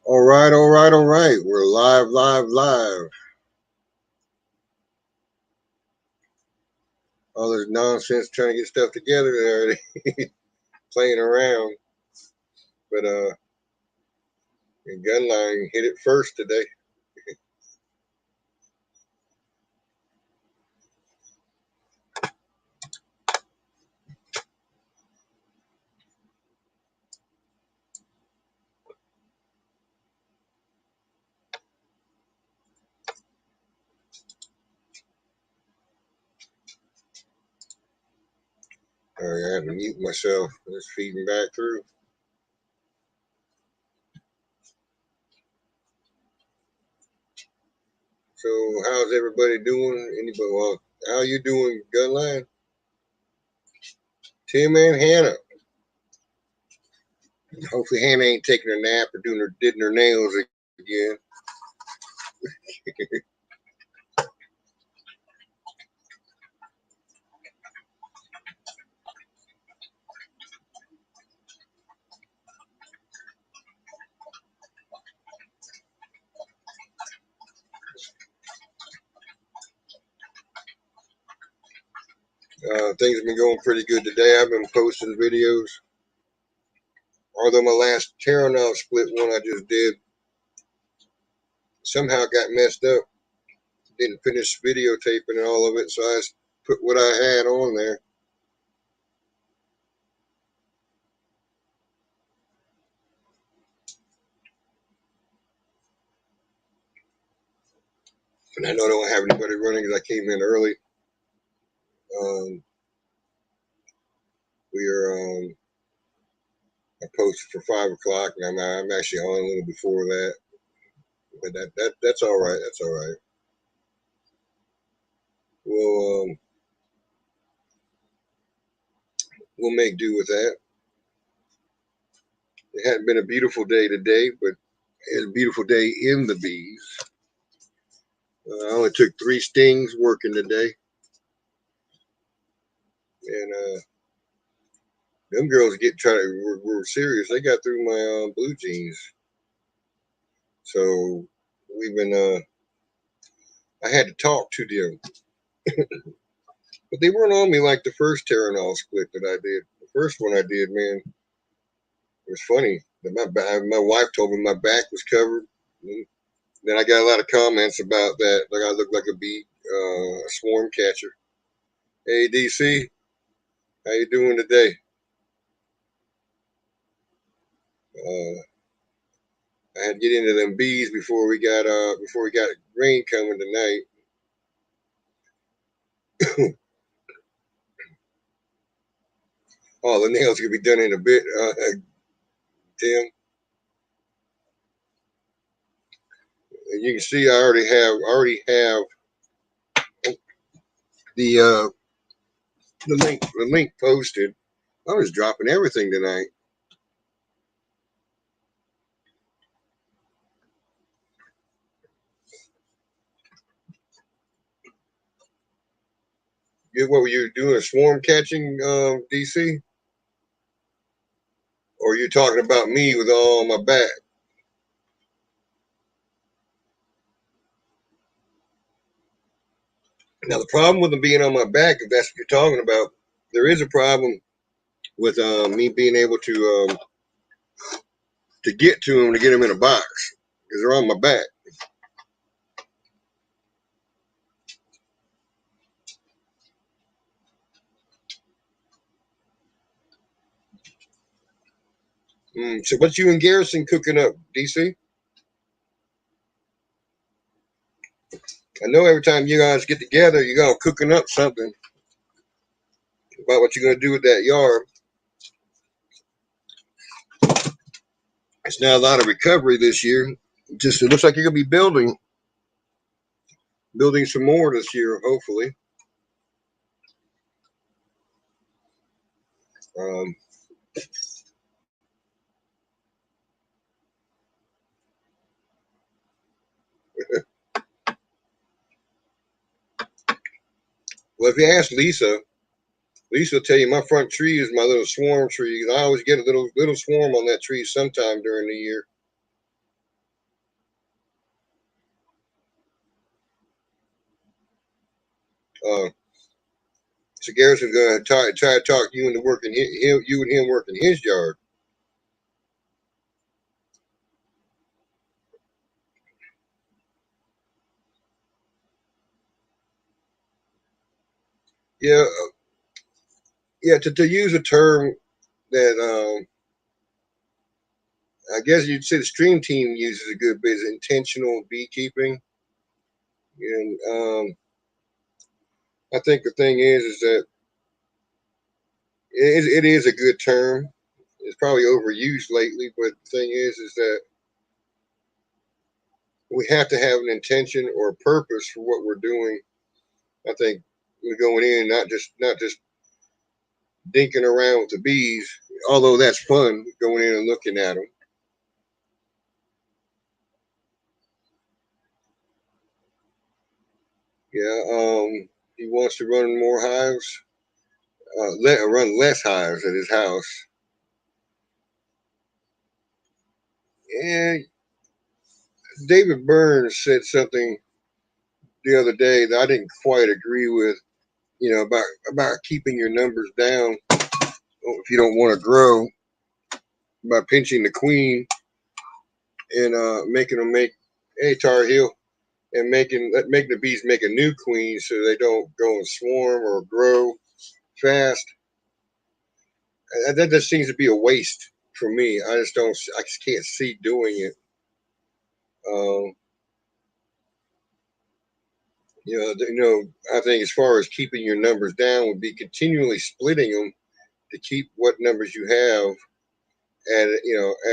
All right, all right, all right. We're live, live, live. All this nonsense trying to get stuff together there, playing around. But Gunline hit it first today. I had to mute myself. It's feeding back through. So how's everybody doing? Anybody? Well, how you doing, Gunline? Tim and Hannah. Hopefully Hannah ain't taking a nap or did her nails again. Things have been going pretty good today. I've been posting videos. Although my last Terranov split one I just did somehow got messed up. Didn't finish videotaping and all of it, so I just put what I had on there. And I know I don't have anybody running because I came in early. We are I posted for 5 o'clock, and I'm actually on a little before that. But that's all right. That's all right. We'll make do with that. It hadn't been a beautiful day today, but it was a beautiful day in the bees. I only took 3 stings working today, and them girls were serious. They got through my blue jeans, so we've been. I had to talk to them, but they weren't on me like the first Terranol split that I did. The first one I did, man, it was funny. My wife told me my back was covered. Then I got a lot of comments about that, like I look like a bee, swarm catcher. Hey DC, how you doing today? I had to get into them bees before we got rain coming tonight. Oh, the nails could be done in a bit, Tim. And you can see I already have the the link posted. I was dropping everything tonight. What were you doing? Swarm catching, DC? Or are you talking about me with all on my back? Now the problem with them being on my back, if that's what you're talking about, there is a problem with me being able to get to them to get them in a box because they're on my back. So what's you and Garrison cooking up, DC? I know every time you guys get together, you're gonna cooking up something about what you're gonna do with that yard. It's not a lot of recovery this year. Just it looks like you're gonna be building some more this year, hopefully. Um, well, if you ask Lisa, Lisa will tell you my front tree is my little swarm tree. I always get a little swarm on that tree sometime during the year. Uh, so Garrison's gonna try to talk you into working you and him working his yard. Yeah, yeah. To use a term that I guess you'd say the stream team uses a good bit is intentional beekeeping, and I think the thing is that it is a good term. It's probably overused lately, but the thing is that we have to have an intention or a purpose for what we're doing. I think we're going in not just dinking around with the bees, although that's fun going in and looking at them. Yeah, he wants to run more hives, run less hives at his house. And David Burns said something the other day that I didn't quite agree with. You know about keeping your numbers down if you don't want to grow by pinching the queen and making them make Tar Heel and making the bees make a new queen so they don't go and swarm or grow fast. And that just seems to be a waste for me. I just can't see doing it. Um, I think as far as keeping your numbers down would be continually splitting them to keep what numbers you have at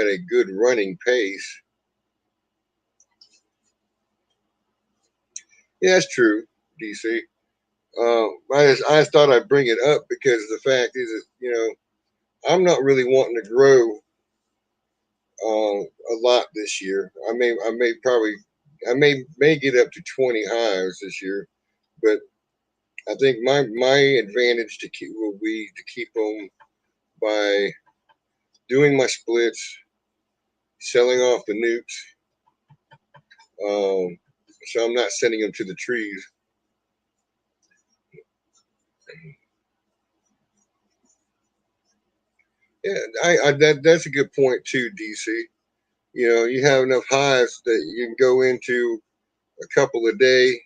a good running pace. Yeah, that's true, DC. I just thought I'd bring it up because the fact is that I'm not really wanting to grow a lot this year. I may get up to 20 hives this year, but I think my advantage will be to keep them by doing my splits, selling off the nukes, um, so I'm not sending them to the trees. Yeah, that's a good point too, DC. You have enough hives that you can go into a couple a day,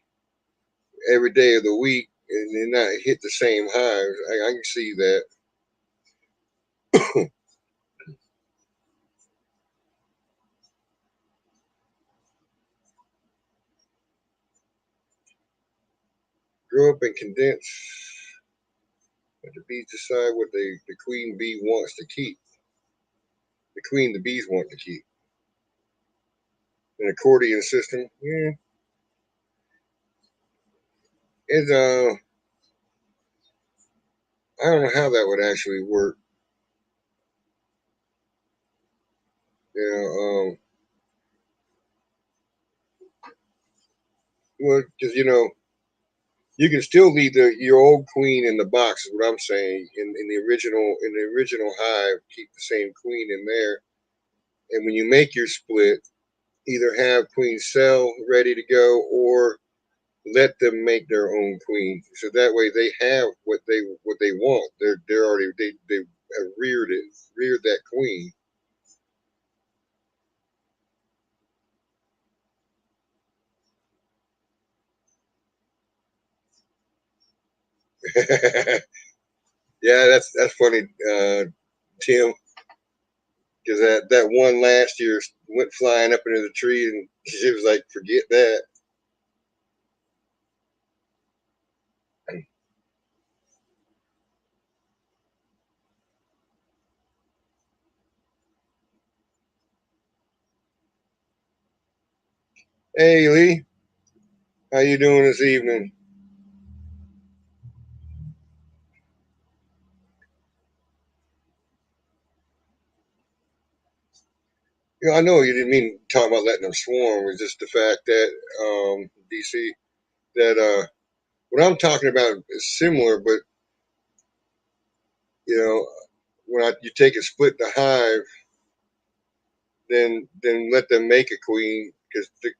every day of the week, and not hit the same hives. I can see that. Grow up and condense. Let the bees decide what the queen bee wants to keep. The queen the bees want to keep. An accordion system. Yeah, it's I don't know how that would actually work. You know, well, because you can still leave your old queen in the box. Is what I'm saying. In the original hive, keep the same queen in there. And when you make your split, either have queen cell ready to go or let them make their own queen. So that way they have what they want. They're already they have reared that queen. Yeah, that's funny, Tim, because that one last year went flying up into the tree, and she was like, "Forget that." Hey Lee, how you doing this evening? I know you didn't mean to talk about letting them swarm. It's just the fact that DC that what I'm talking about is similar, but You know, you take and split the hive, then let them make a queen because the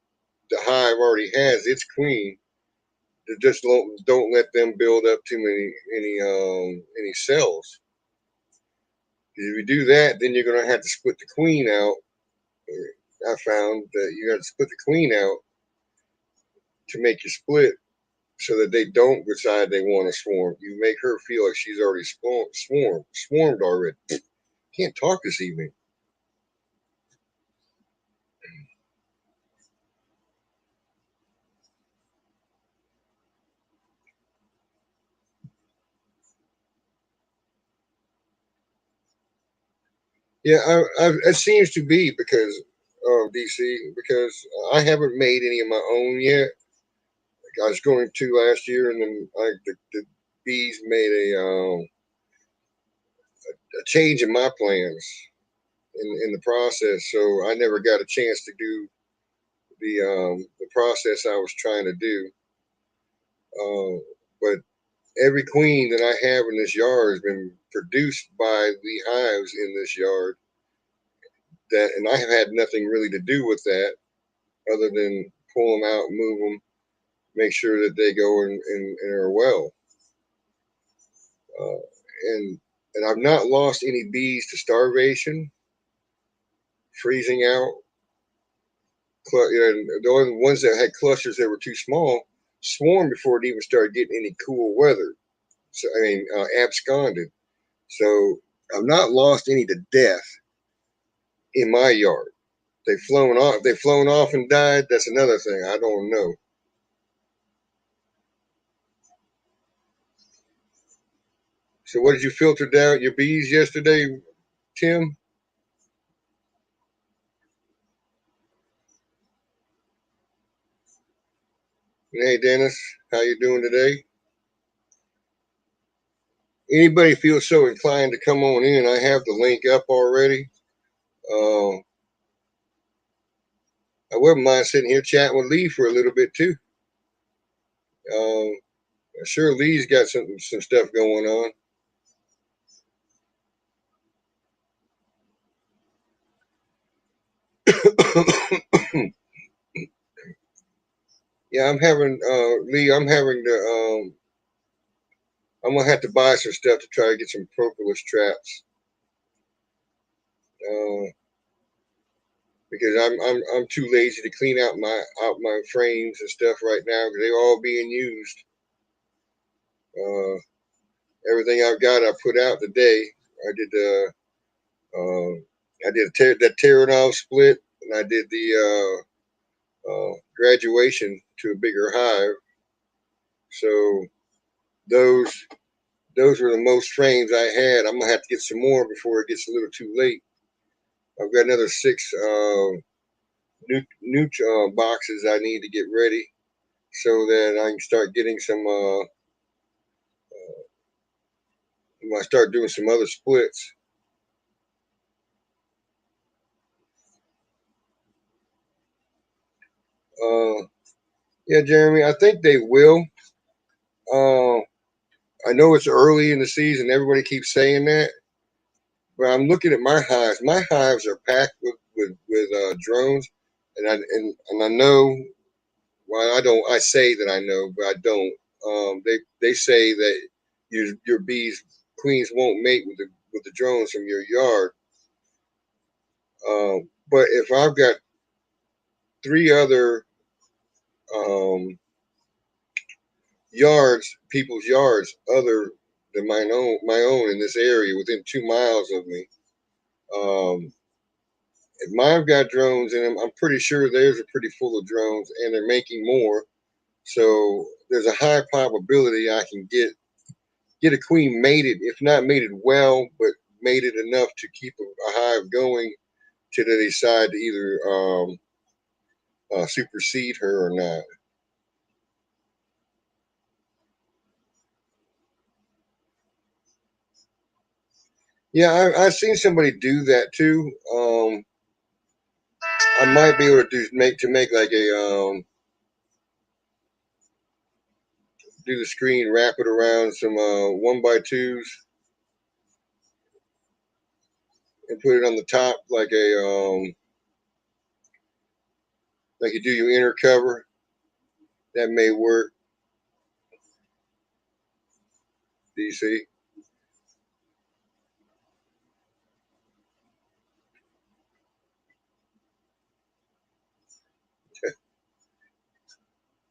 hive already has its queen. Just don't let them build up too any cells. If you do that, then you're gonna have to split the queen out. I found that you have to split the queen out to make your split so that they don't decide they want to swarm. You make her feel like she's already swarmed already. Can't talk this evening. Yeah, it seems to be because of DC, because I haven't made any of my own yet. I was going to last year, and then the bees made a change in my plans in the process, so I never got a chance to do the process I was trying to do. But every queen that I have in this yard has been produced by the hives in this yard. And I have had nothing really to do with that other than pull them out, move them, make sure that they go and are well. Uh, and and I've not lost any bees to starvation, freezing out. The only ones that had clusters that were too small swarmed before it even started getting any cool weather. So I mean, absconded. So I've not lost any to death in my yard. They've flown off. They've flown off and died. That's another thing. I don't know. So what did you filter down your bees yesterday, Tim? And hey, Dennis, how you doing today? Anybody feel so inclined to come on in? I have the link up already. Uh, I wouldn't mind sitting here chatting with Lee for a little bit too. Um, sure, Lee's got some stuff going on. Yeah, I'm having Lee. I'm gonna have to buy some stuff to try to get some propolis traps. Uh, because I'm too lazy to clean out my frames and stuff right now because they're all being used. Uh, Everything I've got, I put out today. I did that Terranol split, and I did the graduation to a bigger hive. So those those were the most frames I had. I'm gonna have to get some more before it gets a little too late. I've got another six new boxes I need to get ready so that I can start getting some. When I start doing some other splits. Uh, yeah, Jeremy, I think they will. Uh, I know it's early in the season. Everybody keeps saying that, but I'm looking at my hives. My hives are packed with drones, and I know. Well, I don't. I say that I know, but I don't. They say that your bees queens won't mate with the drones from your yard. But if I've got three other um, people's yards, other than my own in this area within 2 miles of me. Um, if mine got drones in them, I'm pretty sure theirs are pretty full of drones, and they're making more. So there's a high probability I can get a queen mated, if not mated well, but mated enough to keep a hive going till they decide to either supersede her or not. Yeah, I've seen somebody do that too. I might be able to make like a do the screen, wrap it around some 1x2s, and put it on the top like like you do your inner cover. That may work. DC.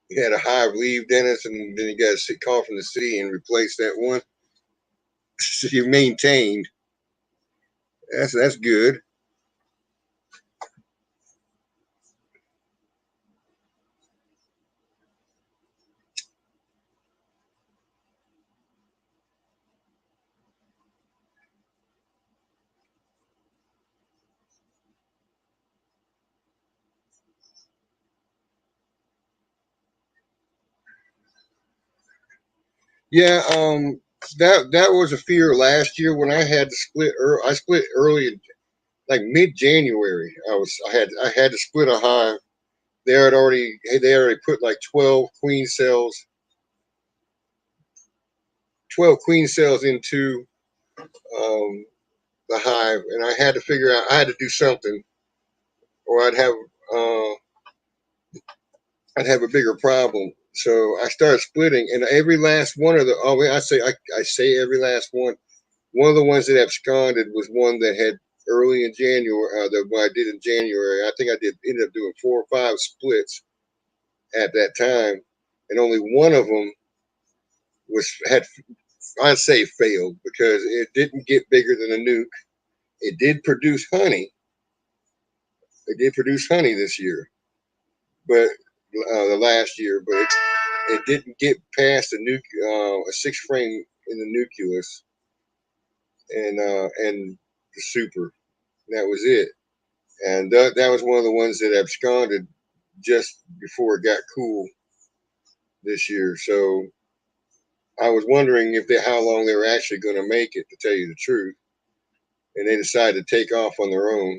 You had a hive leave, Dennis, and then you got to call from the city and replace that one. So you maintained. That's good. Yeah, that was a fear last year when I had to split. I split early, like mid January. I had to split a hive. They already put like 12 queen cells into um, the hive, and I had to figure out I had to do something, or uh, I'd have a bigger problem. So I started splitting, and every last one of the I say every last one. One of the ones that absconded was one that had early in January. The one I did in January, I think I ended up doing 4 or 5 splits at that time, and only one of them had I'd say failed because it didn't get bigger than a nuke. It did produce honey. It did produce honey this year, but the last year, but it didn't get past a 6 frame in the nucleus and the super. And that was it. And that was one of the ones that absconded just before it got cool this year. So I was wondering how long they were actually going to make it, to tell you the truth. And they decided to take off on their own.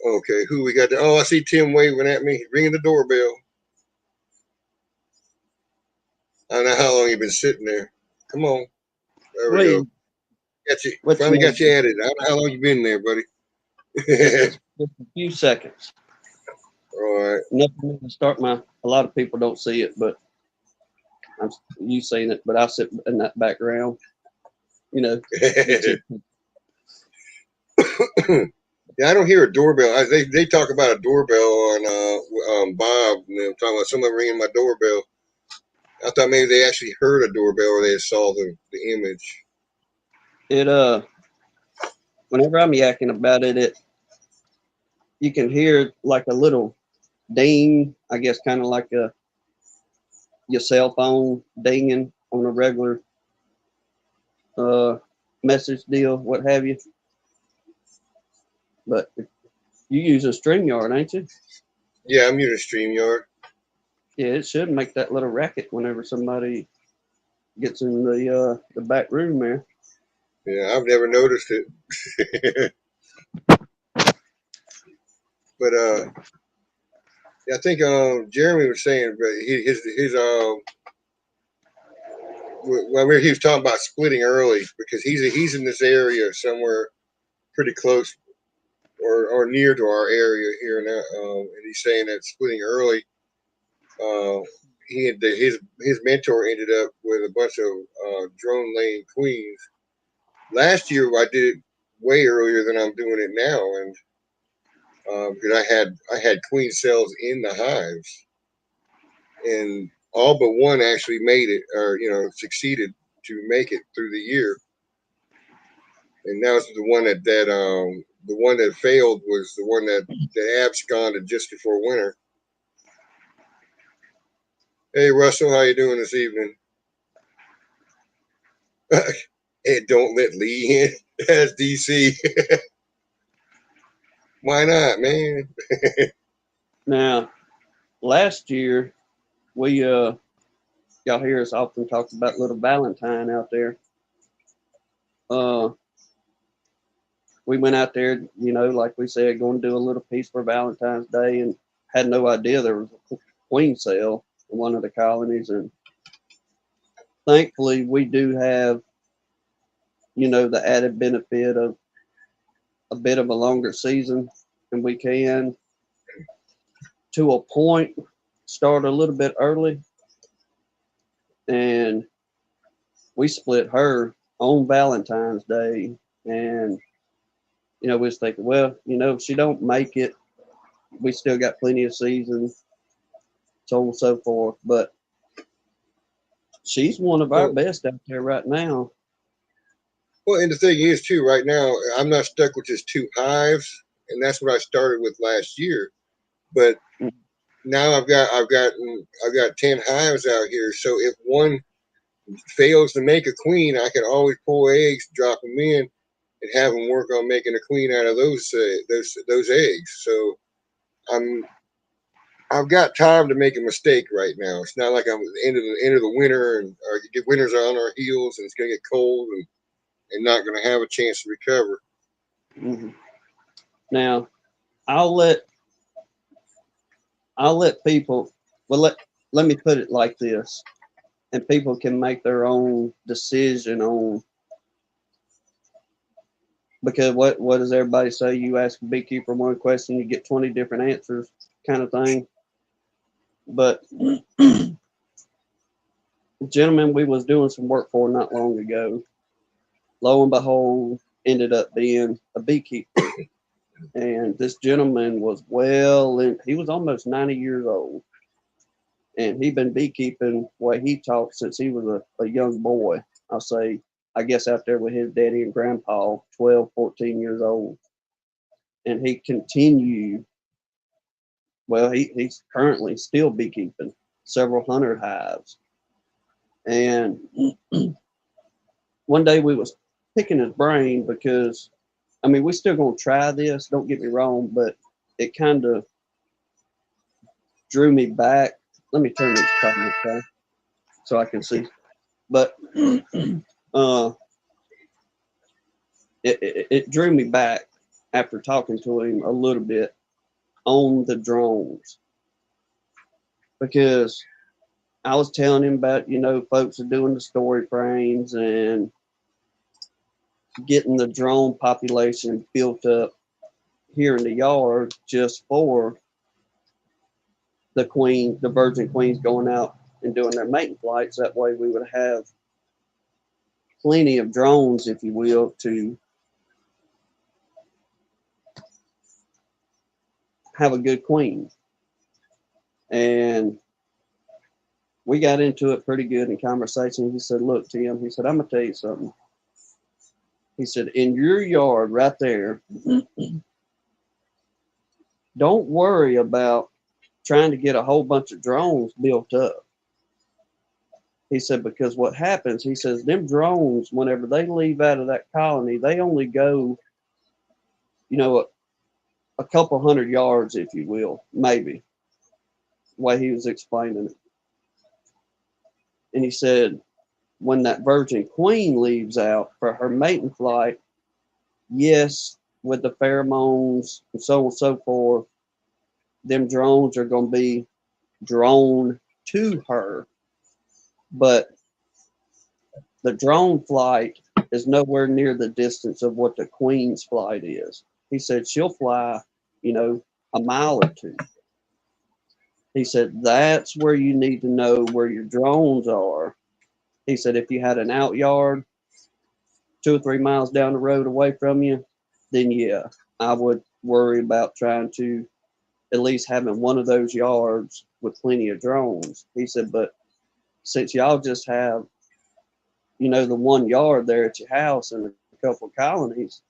Okay, who we got there? Oh, I see Tim waving at me, ringing the doorbell. I don't know how long you've been sitting there. Come on. There we go. Got you. Finally got you added. I don't know how long you been there, buddy. Just a few seconds. All right. Nothing to start a lot of people don't see it, but you seen it, but I sit in that background, you know. Yeah, I don't hear a doorbell. They talk about a doorbell on Bob, and they're talking about somebody ringing my doorbell. I thought maybe they actually heard a doorbell or they saw the image. Whenever I'm yakking about it, you can hear like a little ding, I guess, kind of like your cell phone dinging on a regular message deal, what have you. But you use a StreamYard, ain't you? Yeah, I'm using StreamYard. Yeah, it should make that little racket whenever somebody gets in the back room there. Yeah, I've never noticed it. But I think Jeremy was saying, but he was talking about splitting early because he's in this area somewhere pretty close or near to our area here now, and he's saying that splitting early. His mentor ended up with a bunch of drone laying queens. Last year I did it way earlier than I'm doing it now, and because I had queen cells in the hives, and all but one actually made it, or succeeded to make it through the year. And that was the one that failed was the one that absconded just before winter. Hey Russell, how you doing this evening? Hey, don't let Lee in. That's DC. Why not, man? Now, last year we y'all hear us often talk about little Valentine out there. We went out there, like we said, going to do a little piece for Valentine's Day, and had no idea there was a queen cell in one of the colonies. And thankfully, we do have, the added benefit of a bit of a longer season, and we can, to a point, start a little bit early. And we split her on Valentine's Day, and we was thinking, well, if she don't make it, we still got plenty of season, so on and so forth. But she's one of our best out there right now. Well, and the thing is too, right now I'm not stuck with just 2 hives, and that's what I started with last year. But now I've got 10 hives out here. So if one fails to make a queen, I can always pull eggs, drop them in, and have them work on making a queen out of those eggs. So I've got time to make a mistake right now. It's not like I'm at the end of the winter and winters are on our heels and it's gonna get cold and not gonna have a chance to recover. Mm-hmm. Now, I'll let people. Well, let me put it like this, and people can make their own decision on. Because what does everybody say? You ask a beekeeper one question, you get 20 different answers, kind of thing. But gentleman we was doing some work for not long ago, lo and behold, ended up being a beekeeper. And this gentleman was he was almost 90 years old. And he'd been beekeeping, what he taught since he was a young boy. I'll say, I guess out there with his daddy and grandpa, 12, 14 years old. And he continued, well, he's currently still beekeeping several hundred hives. And one day we was picking his brain because, we're still going to try this, don't get me wrong, but it kind of drew me back. Let me turn this comment down so I can see. But it drew me back after talking to him a little bit on the drones, because I was telling him about, folks are doing the story frames and getting the drone population built up here in the yard just for the virgin queens going out and doing their mating flights. That way we would have plenty of drones, if you will, to have a good queen. And we got into it pretty good in conversation. He said, look, Tim, he said, I'm going to tell you something. He said, in your yard right there, don't worry about trying to get a whole bunch of drones built up. He said, because what happens, he says, them drones, whenever they leave out of that colony, they only go, a couple hundred yards, if you will, maybe, the way he was explaining it. And he said, when that virgin queen leaves out for her mating flight, yes, with the pheromones and so on and so forth, them drones are going to be drawn to her. But the drone flight is nowhere near the distance of what the queen's flight is. He said she'll fly, a mile or two. He said that's where you need to know where your drones are. He said if you had an out yard 2 or 3 miles down the road away from you, then yeah, I would worry about trying to at least having one of those yards with plenty of drones. He said, but since y'all just have, the 1 yard there at your house and a couple of colonies,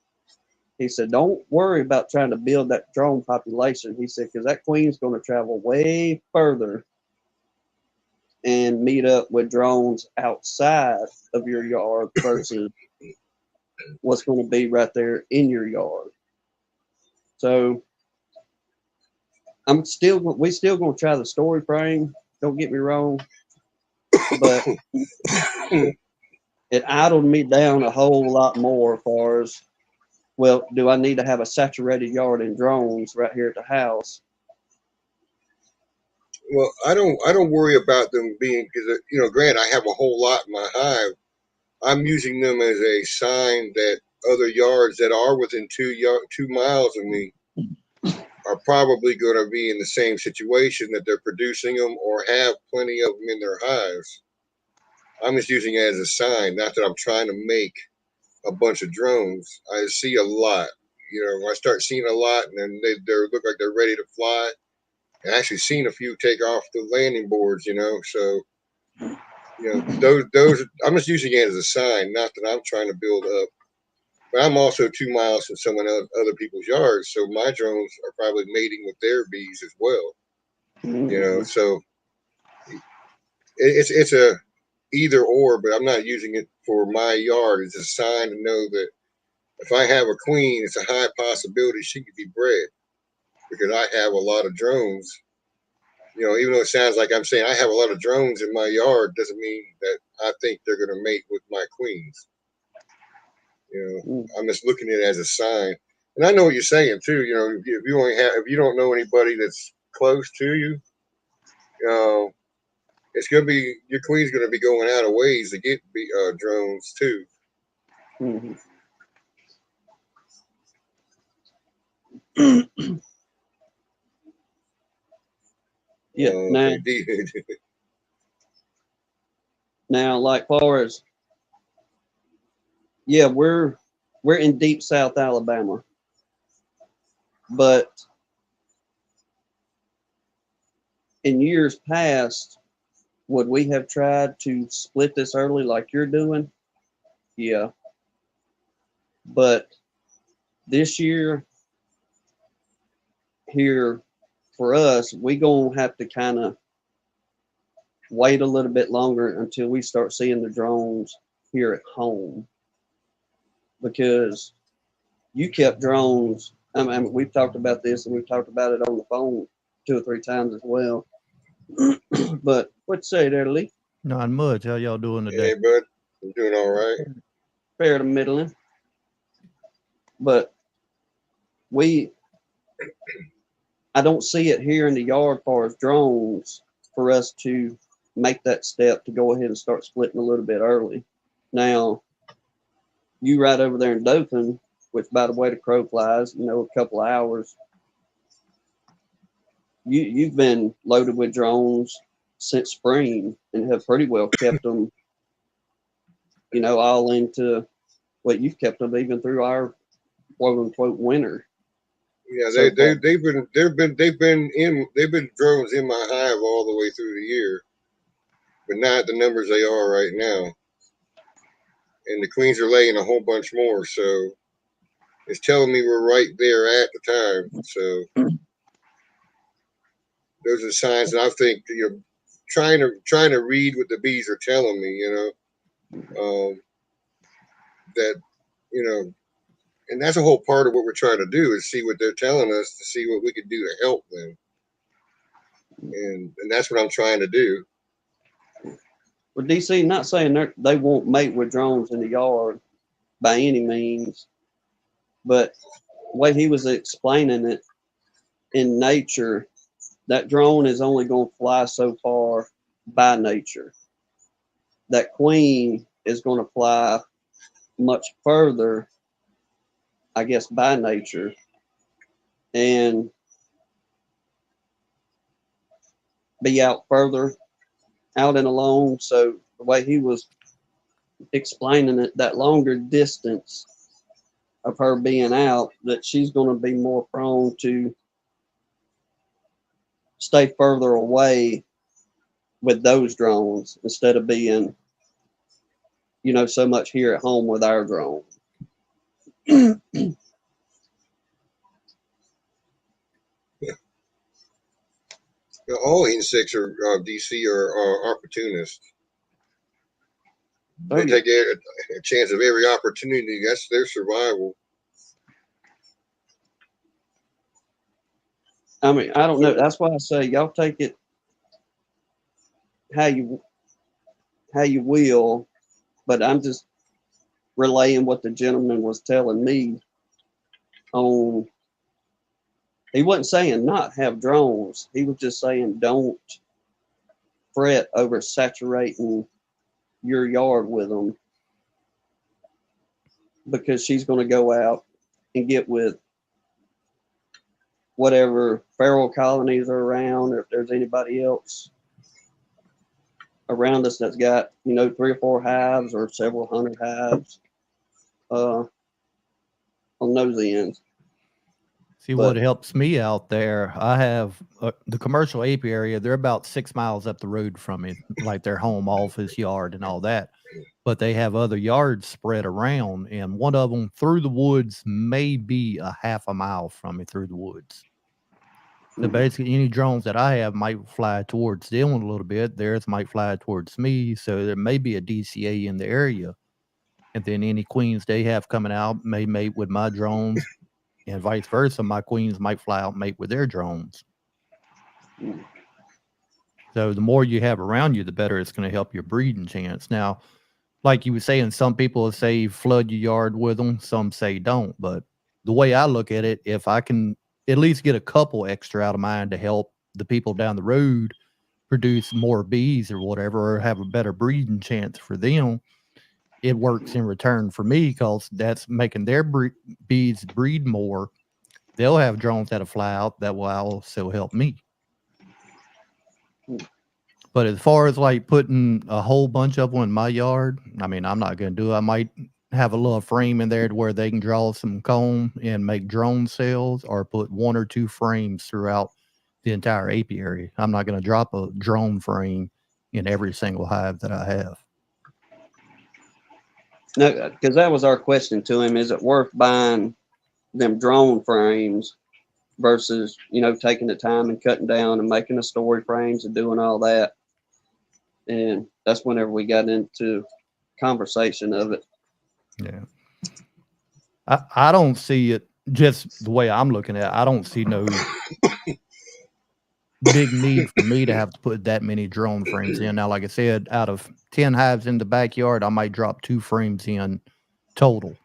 he said, don't worry about trying to build that drone population. He said, because that queen's going to travel way further and meet up with drones outside of your yard versus what's going to be right there in your yard. So we still going to try the story frame. Don't get me wrong, but it idled me down a whole lot more as far as, well, do I need to have a saturated yard in drones right here at the house? Well, I don't worry about them being, because Grant, I have a whole lot in my hive. I'm using them as a sign that other yards that are within 2 miles of me are probably going to be in the same situation, that they're producing them or have plenty of them in their hives. I'm just using it as a sign, not that I'm trying to make a bunch of drones. I see a lot. When I start seeing a lot, and then they look like they're ready to fly. I actually seen a few take off the landing boards. So those I'm just using it as a sign, not that I'm trying to build up. But I'm also 2 miles from someone else, other people's yards, so my drones are probably mating with their bees as well. So it's a either or, but I'm not using it for my yard. It's a sign to know that if I have a queen, it's a high possibility she could be bred, because I have a lot of drones. Even though it sounds like I'm saying I have a lot of drones in my yard, doesn't mean that I think they're going to mate with my queens. I'm just looking at it as a sign. And I know what you're saying too. If you don't know anybody that's close to you, it's going to be, your queen's going to be going out of ways to get drones too. Mm-hmm. Yeah. Now, like far as, yeah, we're in deep South Alabama, but in years past, would we have tried to split this early like you're doing? Yeah. But this year here for us, we gonna have to kind of wait a little bit longer until we start seeing the drones here at home, because you kept drones. I mean, we've talked about this and we've talked about it on the phone 2 or 3 times as well. But what you say there, Lee? Not much. How y'all doing today? Hey, bud. I'm doing all right. Fair to middling. But I don't see it here in the yard far as drones for us to make that step to go ahead and start splitting a little bit early. Now, you right over there in Dothan, which by the way the crow flies, a couple of hours. You've been loaded with drones since spring and have pretty well kept them, all into what you've kept them even through our quote unquote winter. Yeah, they've been drones in my hive all the way through the year, but not the numbers they are right now. And the queens are laying a whole bunch more, so it's telling me we're right there at the time. So those are signs that I think you're trying to read what the bees are telling me. That and that's a whole part of what we're trying to do, is see what they're telling us, to see what we can do to help them. And that's what I'm trying to do. Well, DC, not saying they won't mate with drones in the yard by any means, but the way he was explaining it, in nature, that drone is only going to fly so far by nature. That queen is going to fly much further, I guess, by nature. And be out further, out and alone. So the way he was explaining it, that longer distance of her being out, that she's going to be more prone to stay further away with those drones instead of being, so much here at home with our drone. All insects are DC are opportunists. They take a chance of every opportunity. That's their survival. I mean, I don't know. That's why I say y'all take it how you will, but I'm just relaying what the gentleman was telling me on. He wasn't saying not have drones. He was just saying don't fret over saturating your yard with them. because she's going to go out and get with whatever feral colonies are around, or if there's anybody else around us that's got, 3 or 4 hives or several hundred hives on those ends. See, But- what helps me out there, I have the commercial apiary. They're about 6 miles up the road from me, like their home office yard and all that. But they have other yards spread around, and one of them through the woods may be a half a mile from me through the woods. So Mhm. basically, any drones that I have might fly towards them a little bit. Theirs might fly towards me. So there may be a DCA in the area. And then any queens they have coming out may mate with my drones, and vice versa. My queens might fly out and mate with their drones. Mm. So the more you have around you, the better it's going to help your breeding chance. Now, like you were saying, some people say flood your yard with them, some say don't. But the way I look at it, if I can at least get a couple extra out of mine to help the people down the road produce more bees or whatever, or have a better breeding chance for them, it works in return for me, because that's making their bees breed more. They'll have drones that'll fly out that will also help me. But as far as like putting a whole bunch of them in my yard, I mean, I'm not going to do it. I might have a little frame in there to where they can draw some comb and make drone cells, or put 1 or 2 frames throughout the entire apiary. I'm not going to drop a drone frame in every single hive that I have. No, because that was our question to him. Is it worth buying them drone frames versus, taking the time and cutting down and making the story frames and doing all that? And that's whenever we got into conversation of it. Yeah. I don't see it, just the way I'm looking at it, I don't see no big need for me to have to put that many drone frames in. Now, like I said, out of 10 hives in the backyard, I might drop 2 frames in total,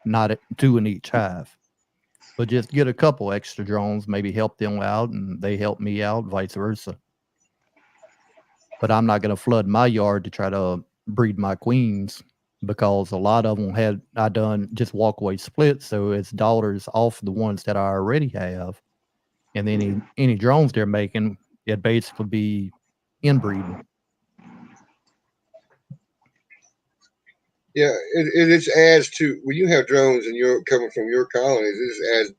not 2 in each hive. But just get a couple extra drones, maybe help them out and they help me out, vice versa. But I'm not going to flood my yard to try to breed my queens, because a lot of them I done just walkaway splits, so it's daughters off the ones that I already have. And then any drones they're making, it basically be inbreeding. Yeah, it just adds to, when you have drones and you're coming from your colonies, it just adds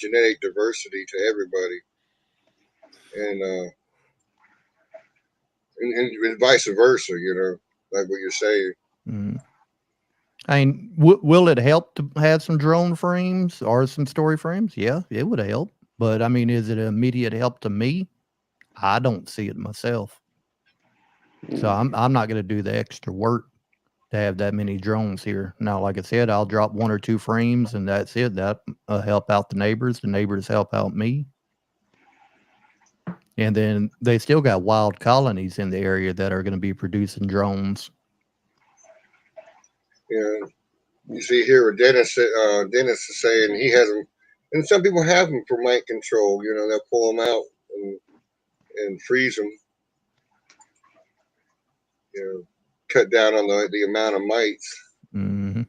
genetic diversity to everybody, and vice versa. Like what you're saying. Mm. I mean, will it help to have some drone frames or some story frames? Yeah, it would help. But I mean, is it an immediate help to me? I don't see it myself. So I'm not going to do the extra work to have that many drones here. Now, like I said, I'll drop 1 or 2 frames and that's it. That help out the neighbors. The neighbors help out me. And then they still got wild colonies in the area that are going to be producing drones. Yeah, you see here, Dennis is saying he has them, and some people have them for mite control. They'll pull them out and freeze them. Cut down on the amount of mites. Mm-hmm.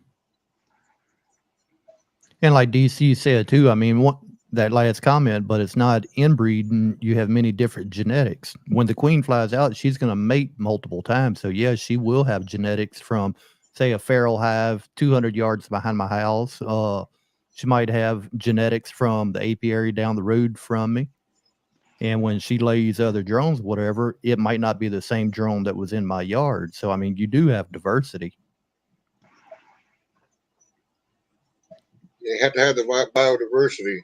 And like DC said too, I mean, that last comment, but it's not inbreeding. You have many different genetics. When the queen flies out, she's going to mate multiple times. So yeah, she will have genetics from, say, a feral hive 200 yards behind my house. She might have genetics from the apiary down the road from me. And when she lays other drones, whatever, it might not be the same drone that was in my yard. So, I mean, you do have diversity. You have to have the biodiversity.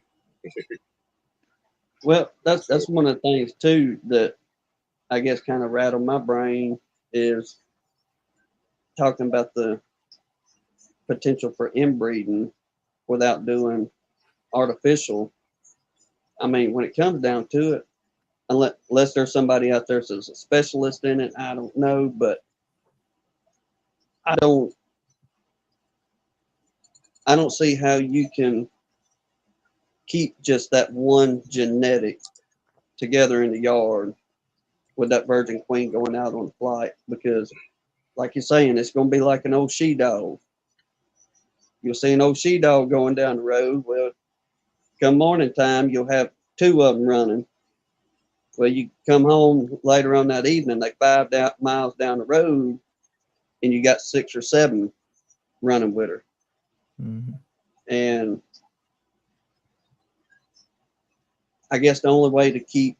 Well, that's one of the things too that I guess kind of rattled my brain, is talking about the potential for inbreeding without doing artificial. I mean, when it comes down to it, unless there's somebody out there that's a specialist in it, I don't know, but I don't see how you can keep just that one genetic together in the yard with that virgin queen going out on the flight, because like you're saying, it's going to be like an old she dog. you'll see an old she dog going down the road. Well, come morning time, you'll have 2 of them running. Well, you come home later on that evening, like 5 miles down the road, and you got 6 or 7 running with her. Mhm. And I guess the only way to keep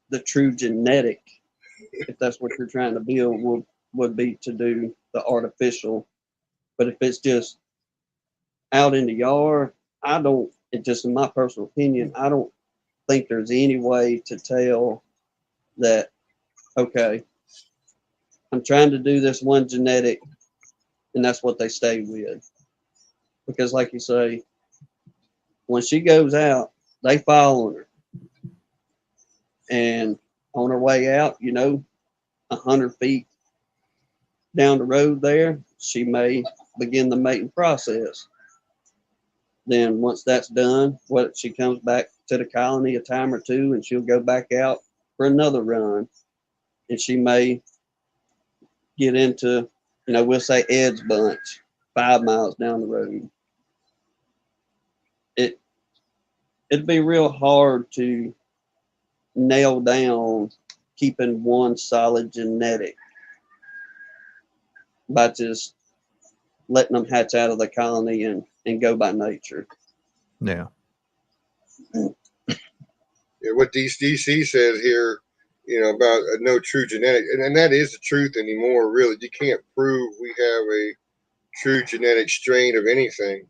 the true genetic, if that's what you're trying to build, would be to do the artificial. But if it's just out in the yard, it just in my personal opinion, I don't think there's any way to tell that, okay, I'm trying to do this one genetic and that's what they stay with. Because like you say, when she goes out, they following her. And on her way out, 100 feet down the road there, she may begin the mating process. Then once that's done, she comes back to the colony a time or 2 and she'll go back out for another run. And she may get into, we'll say Ed's bunch 5 miles down the road. It'd be real hard to nail down keeping one solid genetic by just letting them hatch out of the colony and go by nature. Yeah. Yeah, what DC says here, about no true genetic, and that is the truth anymore. Really, you can't prove we have a true genetic strain of anything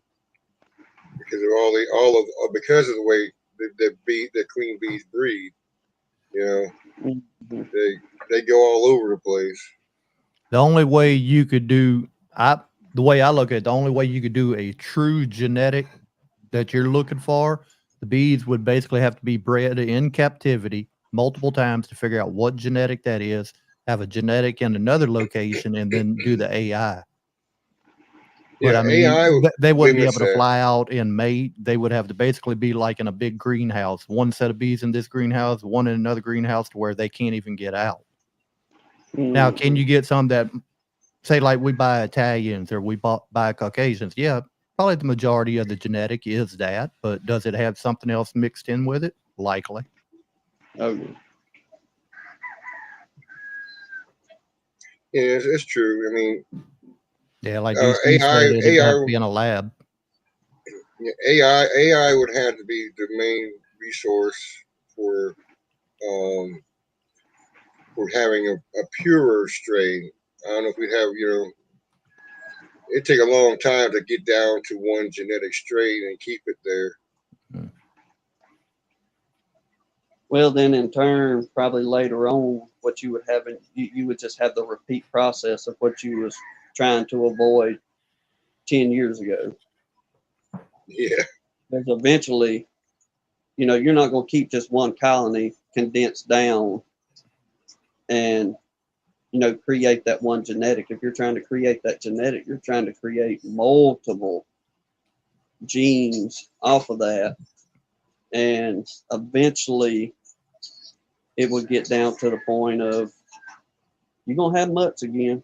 because of because of the way the queen bees breed. Mm-hmm. They go all over the place. The only way you could do, the way I look at it, the only way you could do a true genetic that you're looking for, the bees would basically have to be bred in captivity multiple times to figure out what genetic that is, have a genetic in another location, and then do the AI. But Yeah, I mean, AI they wouldn't be able limits to that. fly out and mate. They would have to basically be like in a big greenhouse, one set of bees in this greenhouse, one in another greenhouse, to where they can't even get out. Now, can you get some that, say, like we buy Italians or we buy Caucasians? Yeah, probably the majority of the genetic is that, but does it have something else mixed in with it? Likely. Okay. Yeah, it's true. I mean, Yeah, like DC said, it'd have to be in a lab. AI would have to be the main resource for having a purer strain. I don't know if we'd have, it'd take a long time to get down to one genetic strain and keep it there. Well, then in turn, probably later on, what you would have, you would just have the repeat process of what you was trying to avoid 10 years ago. Yeah. Because eventually, you're not going to keep just one colony condensed down and, create that one genetic. If you're trying to create that genetic, you're trying to create multiple genes off of that. And eventually it would get down to the point of you're going to have mutts again.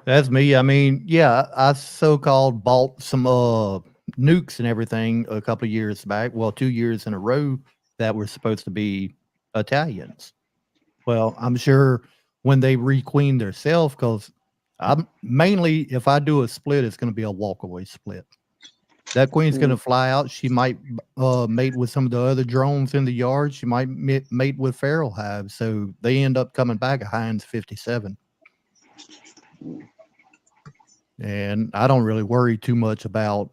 That's me. I mean, yeah, I so-called bought some nukes and everything a couple of years back. Well, 2 years in a row that were supposed to be Italians. Well, I'm sure when they requeen themselves, because I'm mainly, if I do a split, it's going to be a walkaway split. That queen's going to fly out. She might mate with some of the other drones in the yard. She might mate with feral hives. So they end up coming back a Heinz 57. And I don't really worry too much about,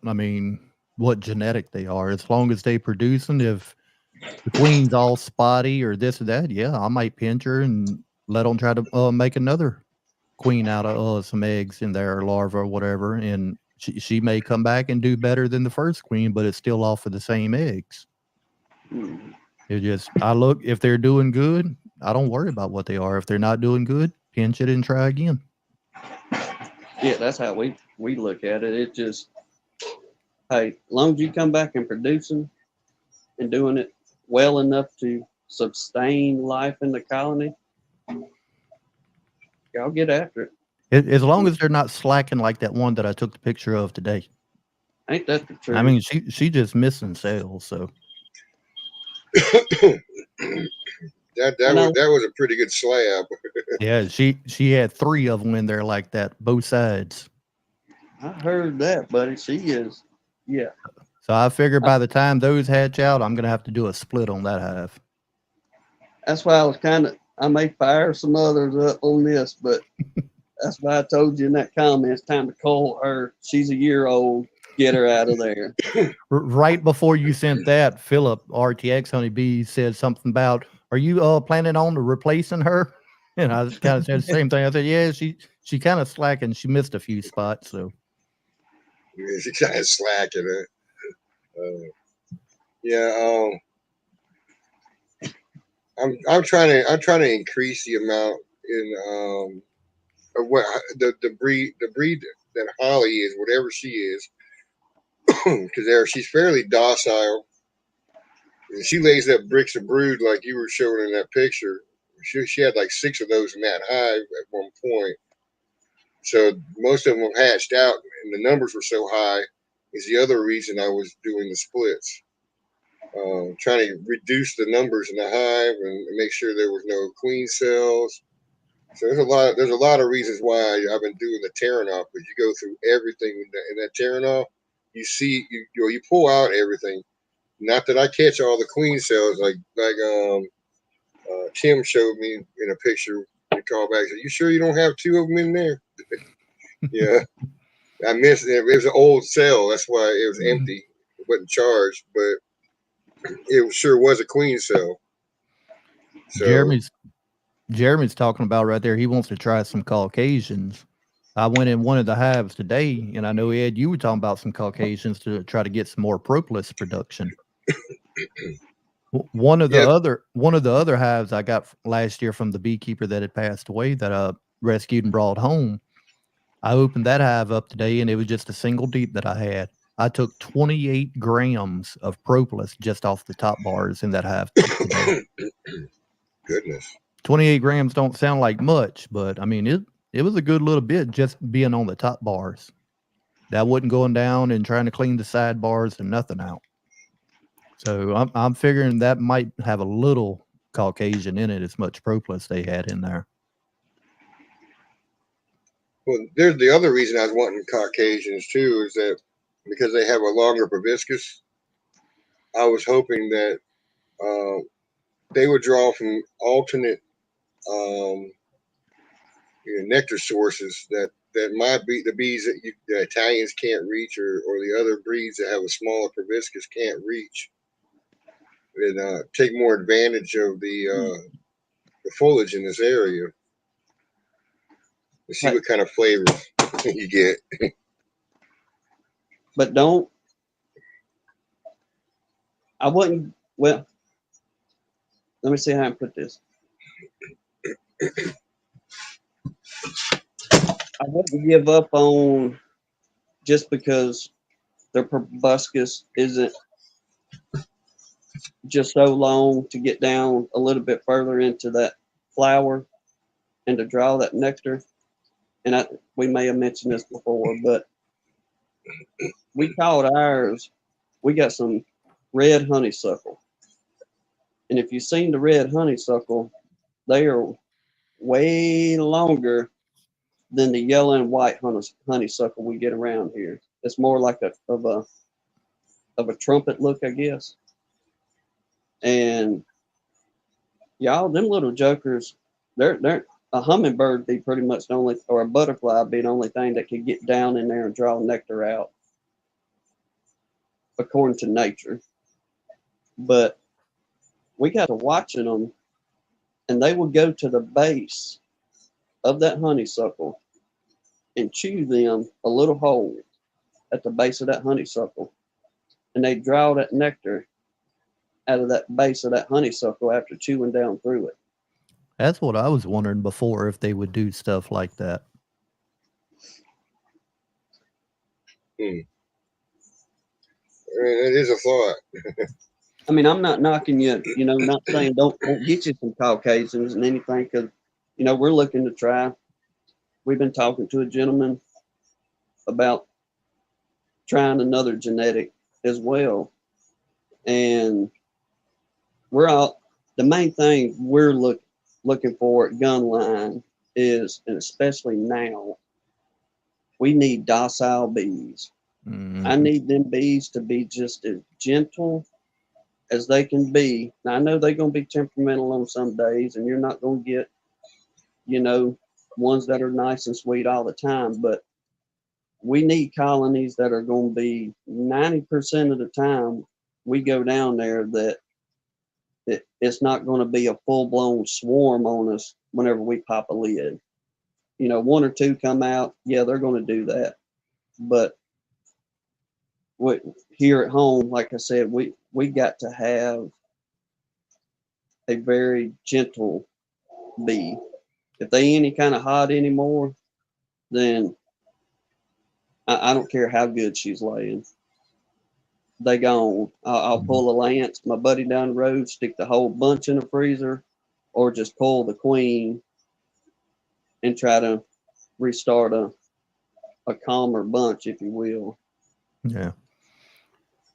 what genetic they are. As long as they producing, if the queen's all spotty or this or that, yeah, I might pinch her and let them try to make another queen out of some eggs in there, or larva or whatever. And she may come back and do better than the first queen, but it's still off of the same eggs. It just, if they're doing good, I don't worry about what they are. If they're not doing good, pinch it and try again. Yeah, that's how we look at it. It just, hey, as long as you come back and producing and doing it well enough to sustain life in the colony, y'all get after it. As long as they're not slacking like that one that I took the picture of today. Ain't that the truth? I mean, she just missing sales. So that I know. was a pretty good slab. yeah, she had 3 of them in there like that, both sides. I heard that, buddy. She is. Yeah. So I figure by the time those hatch out, I'm gonna have to do a split on that hive. That's why I was I may fire some others up on this, but that's why I told you in that comment, it's time to call her. She's a year old. Get her out of there. Right before you sent that, Philip RTX Honeybee said something about, "Are you planning on replacing her?" And I kind of said the same thing. I said, "Yeah, she kind of slacking. She missed a few spots, so." Yeah, she kind of slacking it. Yeah, I'm trying to increase the amount in of what the breed that Holly is, whatever she is, because she's fairly docile. And she lays up bricks of brood like you were showing in that picture. She had like 6 of those in that hive at one point. So most of them have hatched out, and the numbers were so high. Is the other reason I was doing the splits. Trying to reduce the numbers in the hive and make sure there was no queen cells. So there's a lot of reasons why I've been doing the tearing off, because you go through everything in that tearing off. You see, you pull out everything. Not that I catch all the queen cells like Tim showed me in a picture. He called back and said, "You sure you don't have 2 of them in there?" Yeah, I missed it. It was an old cell, that's why it was empty. It wasn't charged, but it sure was a queen cell. So Jeremy's talking about right there. He wants to try some Caucasians. I went in one of the hives today, and I know Ed, you were talking about some Caucasians to try to get some more propolis production. One of the other hives I got last year from the beekeeper that had passed away that I rescued and brought home. I opened that hive up today, and it was just a single deep that I had. I took 28 grams of propolis just off the top bars in that hive today. Goodness. 28 grams don't sound like much, but I mean, it was a good little bit just being on the top bars. That wasn't going down and trying to clean the sidebars and nothing out. So I'm figuring that might have a little Caucasian in it, as much propolis they had in there. Well, there's the other reason I was wanting Caucasians too, is that because they have a longer proboscis, I was hoping that they would draw from alternate nectar sources that might be the bees that the Italians can't reach, or the other breeds that have a smaller proboscis can't reach, and take more advantage of the foliage in this area. And see what kind of flavors you get. But I wouldn't, well, let me see how I put this. I wouldn't give up on just because their proboscis isn't just so long to get down a little bit further into that flower and to draw that nectar. And we may have mentioned this before, but we called ours, we got some red honeysuckle. And if you've seen the red honeysuckle, they are way longer than the yellow and white honeysuckle we get around here. It's more like of a trumpet look, I guess. And y'all, them little jokers, they're a hummingbird be pretty much the only, or a butterfly be the only thing that could get down in there and draw nectar out, according to nature. But we got to watching them, and they would go to the base of that honeysuckle and chew them a little hole at the base of that honeysuckle, and they draw that nectar out of that base of that honeysuckle after chewing down through it. That's what I was wondering before, if they would do stuff like that. It is a thought. I mean, I'm not knocking you, not saying don't get you some Caucasians and anything, because, we're looking to try we've been talking to a gentleman about trying another genetic as well. And the main thing we're looking for at gun line is, and especially now, we need docile bees. Mhm. I need them bees to be just as gentle as they can be. Now, I know they're going to be temperamental on some days, and you're not going to get, ones that are nice and sweet all the time, but we need colonies that are going to be 90% of the time we go down there that it's not going to be a full-blown swarm on us whenever we pop a lid. One or two come out, yeah, they're going to do that. But here at home, like I said, we got to have a very gentle bee. If they ain't any kind of hot anymore, then I don't care how good she's laying. They gone. I'll pull a lance, my buddy down the road, stick the whole bunch in the freezer, or just pull the queen and try to restart a calmer bunch, if you will. Yeah.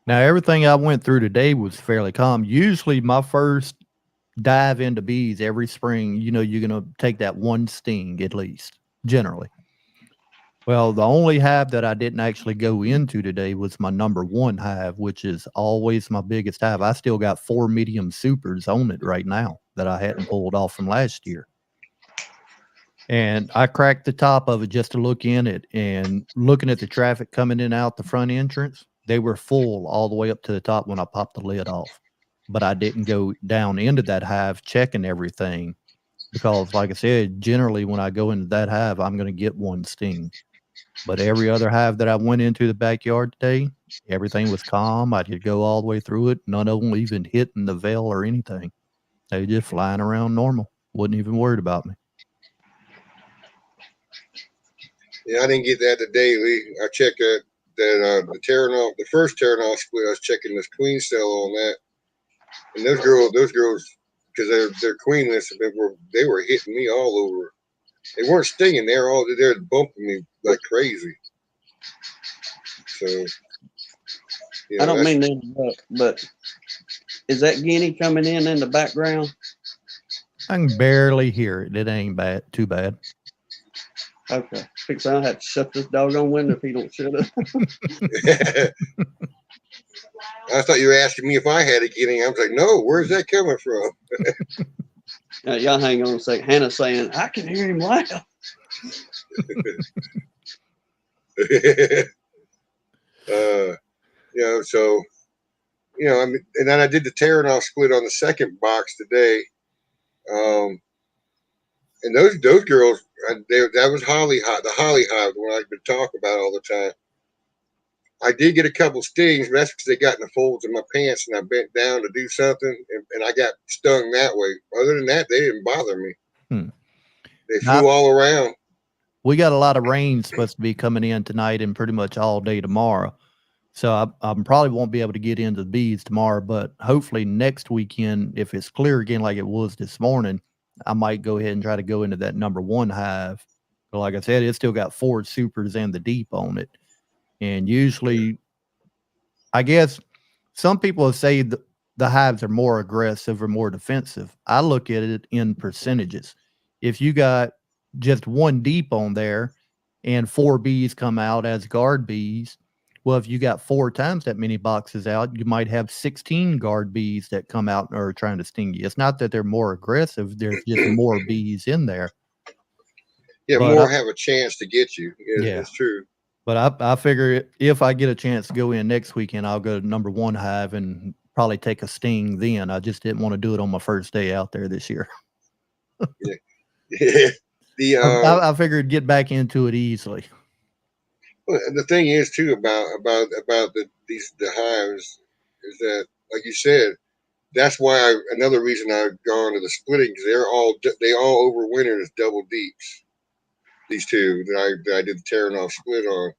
Now, everything I went through today was fairly calm. Usually, my first dive into bees every spring, you're going to take that one sting at least, generally. Well, the only hive that I didn't actually go into today was my number one hive, which is always my biggest hive. I still got 4 medium supers on it right now that I hadn't pulled off from last year. And I cracked the top of it just to look in it, and looking at the traffic coming in and out the front entrance, they were full all the way up to the top when I popped the lid off. But I didn't go down into that hive checking everything because, like I said, generally when I go into that hive, I'm going to get one sting. But every other hive that I went into the backyard today, everything was calm. I could go all the way through it. None of them even hitting the veil or anything. They were just flying around normal. Wasn't even worried about me. Yeah, I didn't get that today, Lee. I checked that the first Terranol split. I was checking this queen cell on that, and those girls, because they're queenless, they were hitting me all over. They weren't stinging; they were bumping me like crazy. So, I don't mean to interrupt, but is that guinea coming in the background? I can barely hear it. It ain't too bad. Okay. Fix, I'll have to shut this doggone window if he don't shut up. I thought you were asking me if I had a guinea. I was like, no, where's that coming from? Y'all hang on a second. Hannah's saying, I can hear him loud. So, I mean, and then I did the Terranol split on the second box today. And those girls, that was the holly hive, the one I've been talking about all the time. I did get a couple stings, but that's because they got in the folds of my pants and I bent down to do something and I got stung that way. Other than that, they didn't bother me. They flew all around. We got a lot of rain supposed to be coming in tonight and pretty much all day tomorrow. So I probably won't be able to get into the bees tomorrow, but hopefully next weekend, if it's clear again like it was this morning, I might go ahead and try to go into that number one hive. But like I said, it's still got 4 supers and the deep on it. And usually, I guess some people say the hives are more aggressive or more defensive. I look at it in percentages. If you got just 1 deep on there and 4 bees come out as guard bees, well, if you got 4 times that many boxes out, you might have 16 guard bees that come out and are trying to sting you. It's not that they're more aggressive. There's just more bees in there. Yeah, but more have a chance to get you. Yeah, it's true. But I figure if I get a chance to go in next weekend, I'll go to number one hive and probably take a sting then. I just didn't want to do it on my first day out there this year. Yeah. I figured get back into it easily. Well, the thing is too about the hives is that, like you said, that's why another reason I've gone to the splitting, because they all overwintered as double deeps. These two that I did the Terranol split on,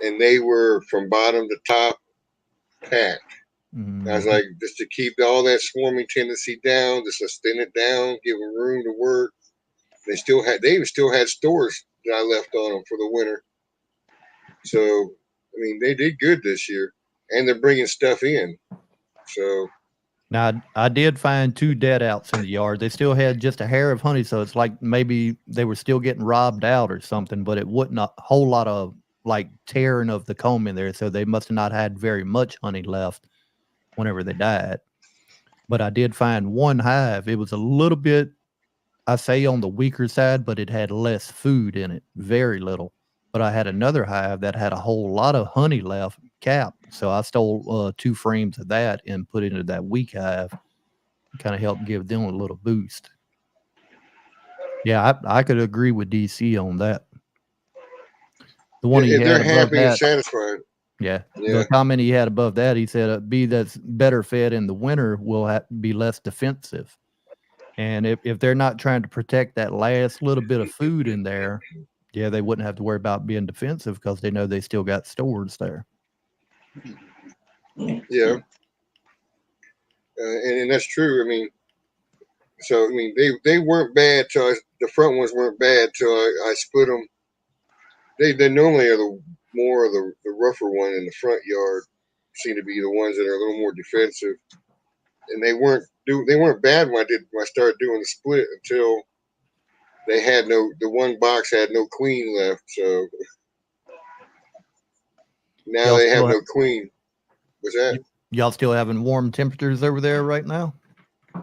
and they were from bottom to top packed. Mm-hmm. I was like, just to keep all that swarming tendency down, just to thin it down, give them room to work. They even still had stores that I left on them for the winter. So, I mean, they did good this year, and they're bringing stuff in. So, Now, I did find 2 dead outs in the yard. They still had just a hair of honey, so it's like maybe they were still getting robbed out or something, but it wasn't a whole lot of like tearing of the comb in there, so they must have not had very much honey left whenever they died. But I did find one hive. It was a little bit, I say, on the weaker side, but it had less food in it, very little. But I had another hive that had a whole lot of honey left capped. So I stole 2 frames of that and put it into that weak hive. Kind of helped give them a little boost. Yeah, I could agree with DC on that. The one he if they're had above happy and that, satisfied, yeah, yeah, the comment he had above that, he said a bee that's better fed in the winter will be less defensive. And if they're not trying to protect that last little bit of food in there, yeah, they wouldn't have to worry about being defensive because they know they still got stores there. yeah, and that's true. I mean, so I mean, they weren't bad till the front ones weren't bad till I split them. They normally are the more of the rougher one in the front yard seem to be the ones that are a little more defensive, and they weren't bad when I started doing the split until they had the one box had no queen left, so now Y'all they have still no queen. What's that? y'all still having warm temperatures over there right now?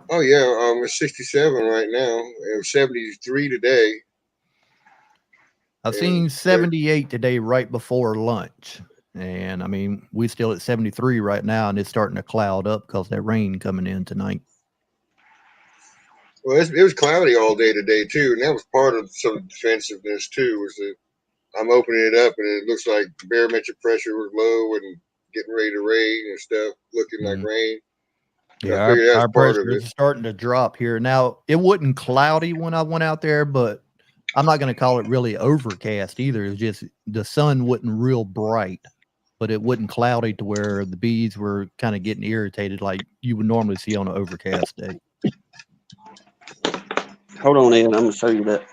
Oh yeah, it's 67 right now. It was 73 today. I've And seen 78 today right before lunch. And I mean, we still at 73 right now, and it's starting to cloud up because that rain coming in tonight. Well, it was cloudy all day today too, and that was part of some defensiveness too. Was that I'm opening it up and it looks like barometric pressure was low and getting ready to rain and stuff, looking like Mhm. rain. So I Yeah, figured that was our part of pressure it. is starting to drop here. Now, it wasn't cloudy when I went out there, but I'm not going to call it really overcast either. It's just the sun wasn't real bright, but it wasn't cloudy to where the bees were kind of getting irritated like you would normally see on an overcast day. Hold on, Ed. I'm gonna show you that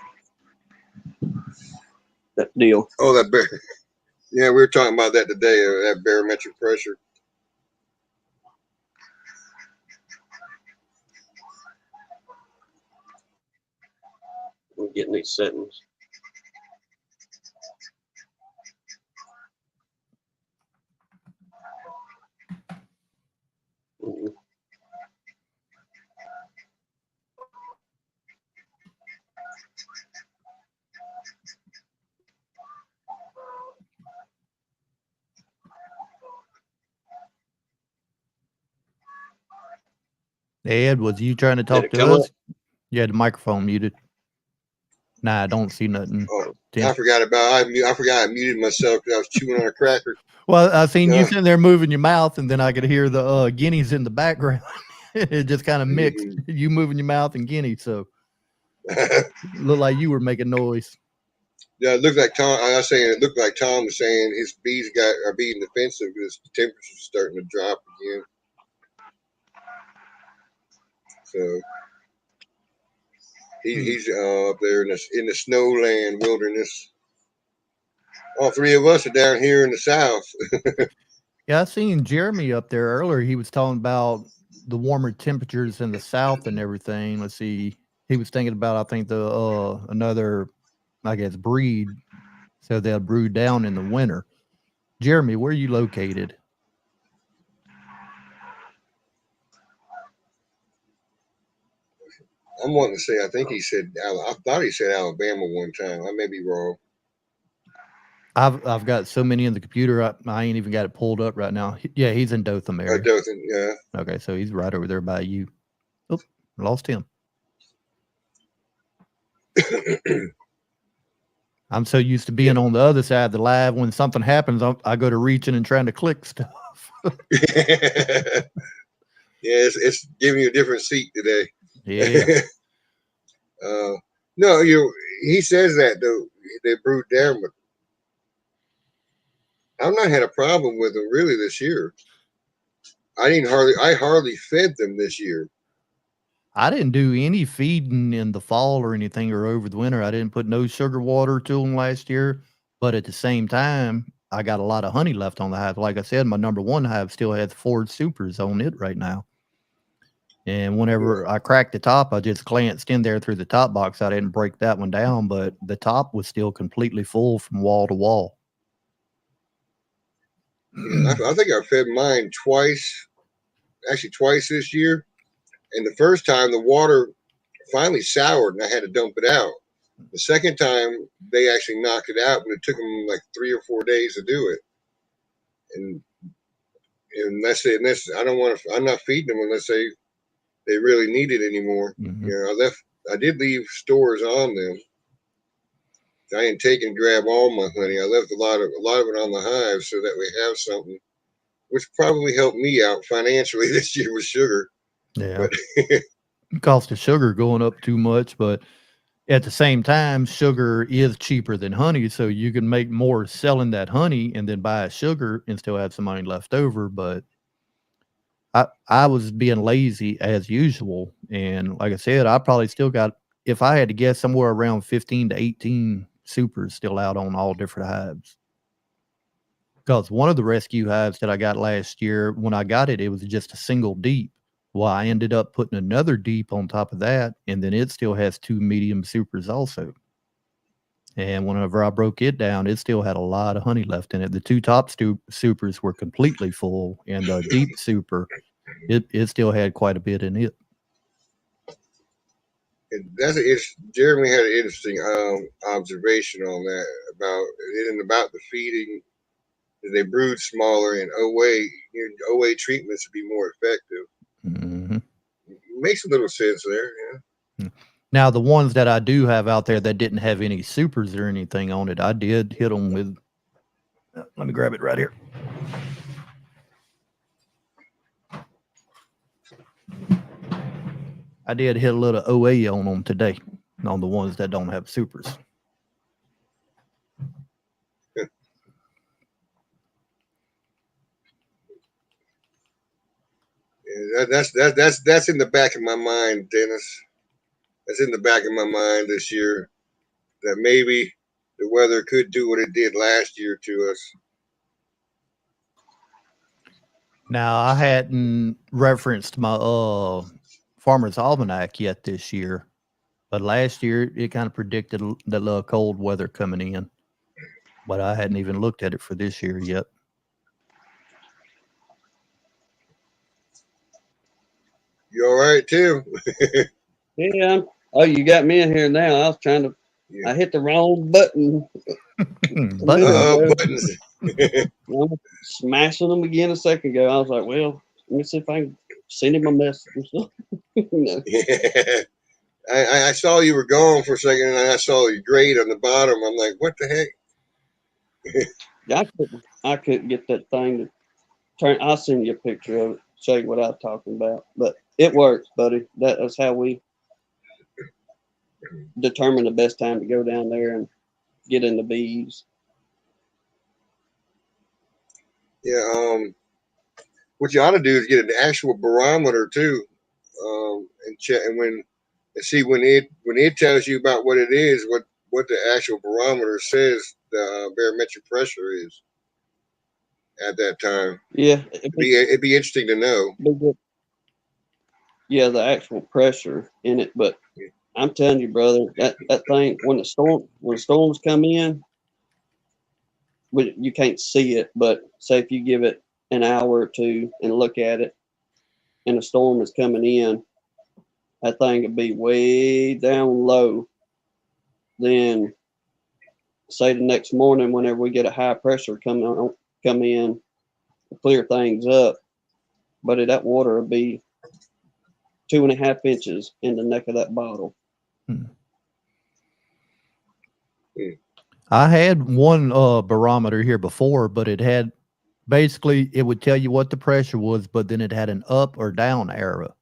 deal. Oh, that bear. Yeah, we were talking about that today. That barometric pressure. I'm getting these settings. Mhm. Ed, was you trying to Did talk it to come up? us? You had the microphone muted. Nah, I don't see nothing. Oh, Tim. I forgot about. I forgot I muted myself because I was chewing on a cracker. Well, I seen you Yeah. sitting there moving your mouth, and then I could hear the guineas in the background. It just kind of mixed. You moving your mouth and guineas, so it looked like you were making noise. Yeah, it looked like Tom. I was saying it looked like Tom was saying his bees are being defensive because the temperature's starting to drop again. So he's up there in the snowland wilderness. All three of us are down here in the south. Yeah, I seen Jeremy up there earlier. He was talking about the warmer temperatures in the south and everything. Let's see. He was thinking about, I think, the another, I guess, breed. So they'll brew down in the winter. Jeremy, where are you located? I'm wanting to say, I think he said, I thought he said Alabama one time. I may be wrong. I've got so many in the computer. I ain't even got it pulled up right now. Yeah, he's in Dothan area. Dothan, yeah. Okay, so he's right over there by you. Oh, lost him. I'm so used to being on the other side of the live. When something happens, I go to reaching and trying to click stuff. Yeah, it's giving you a different seat today. Yeah. No, he says that though they brewed down, but I've not had a problem with them really this year. I hardly fed them this year. I didn't do any feeding in the fall or anything or over the winter. I didn't put no sugar water to them last year. But at the same time, I got a lot of honey left on the hive. Like I said, my number one hive still has 4 supers on it right now. And whenever I cracked the top, I just glanced in there through the top box. I didn't break that one down, but the top was still completely full from wall to wall. Yeah, I think I fed mine twice, actually twice this year. And the first time the water finally soured and I had to dump it out. The second time they actually knocked it out, but it took them like 3 or 4 days to do it. And that's it. And that's, I don't want to. I'm not feeding them unless they really need it anymore. Mhm. You know, I did leave stores on them. I didn't take and grab all my honey. I left a lot of it on the hive so that we have something, which probably helped me out financially this year with sugar. Yeah. But Cost of sugar going up too much, but at the same time, sugar is cheaper than honey, so you can make more selling that honey and then buy sugar and still have some money left over. But I was being lazy as usual, and like I said, I probably still got, if I had to guess, somewhere around 15 to 18 supers still out on all different hives. Because one of the rescue hives that I got last year, when I got it, it was just a single deep. Well, I ended up putting another deep on top of that, and then it still has 2 medium supers also. And whenever I broke it down, it still had a lot of honey left in it. The 2 top supers were completely full, and the deep super, it still had quite a bit in it. Jeremy had an interesting observation on that about the feeding. They brood smaller and OA treatments would be more effective. Mm-hmm. Makes a little sense there. Yeah. Now, the ones that I do have out there that didn't have any supers or anything on it, I did hit them with. Let me grab it right here. I did hit a little OA on them today, on the ones that don't have supers. Yeah, that's in the back of my mind, Dennis. That's in the back of my mind this year, that maybe the weather could do what it did last year to us. Now, I hadn't referenced my Farmer's Almanac yet this year, but last year it kind of predicted the little cold weather coming in, but I hadn't even looked at it for this year yet. You all right, Tim? Yeah. Oh, you got me in here now. I was trying to. Yeah. I hit the wrong button. Buttons. I'm smashing them again a second ago. I was like, well, let me see if I can send him a message or something. Yeah. I saw you were gone for a second, and I saw your grade on the bottom. I'm like, what the heck? Yeah, I couldn't get that thing to turn. I'll send you a picture of it, show you what I'm talking about. But it works, buddy. That's how we determine the best time to go down there and get in the bees. Yeah. What you ought to do is get an actual barometer too, and check and see when it tells you about what it is, what the actual barometer says the barometric pressure is at that time. Yeah, it'd be interesting to know. Yeah, the actual pressure in it, but I'm telling you, brother, that thing when the storms come in, you can't see it. But say if you give it an hour or two and look at it, and a storm is coming in, that thing could be way down low. Then, say the next morning, whenever we get a high pressure come in, to clear things up, but that water will be 2.5 inches in the neck of that bottle. I had one barometer here before, but it had basically, it would tell you what the pressure was, but then it had an up or down arrow.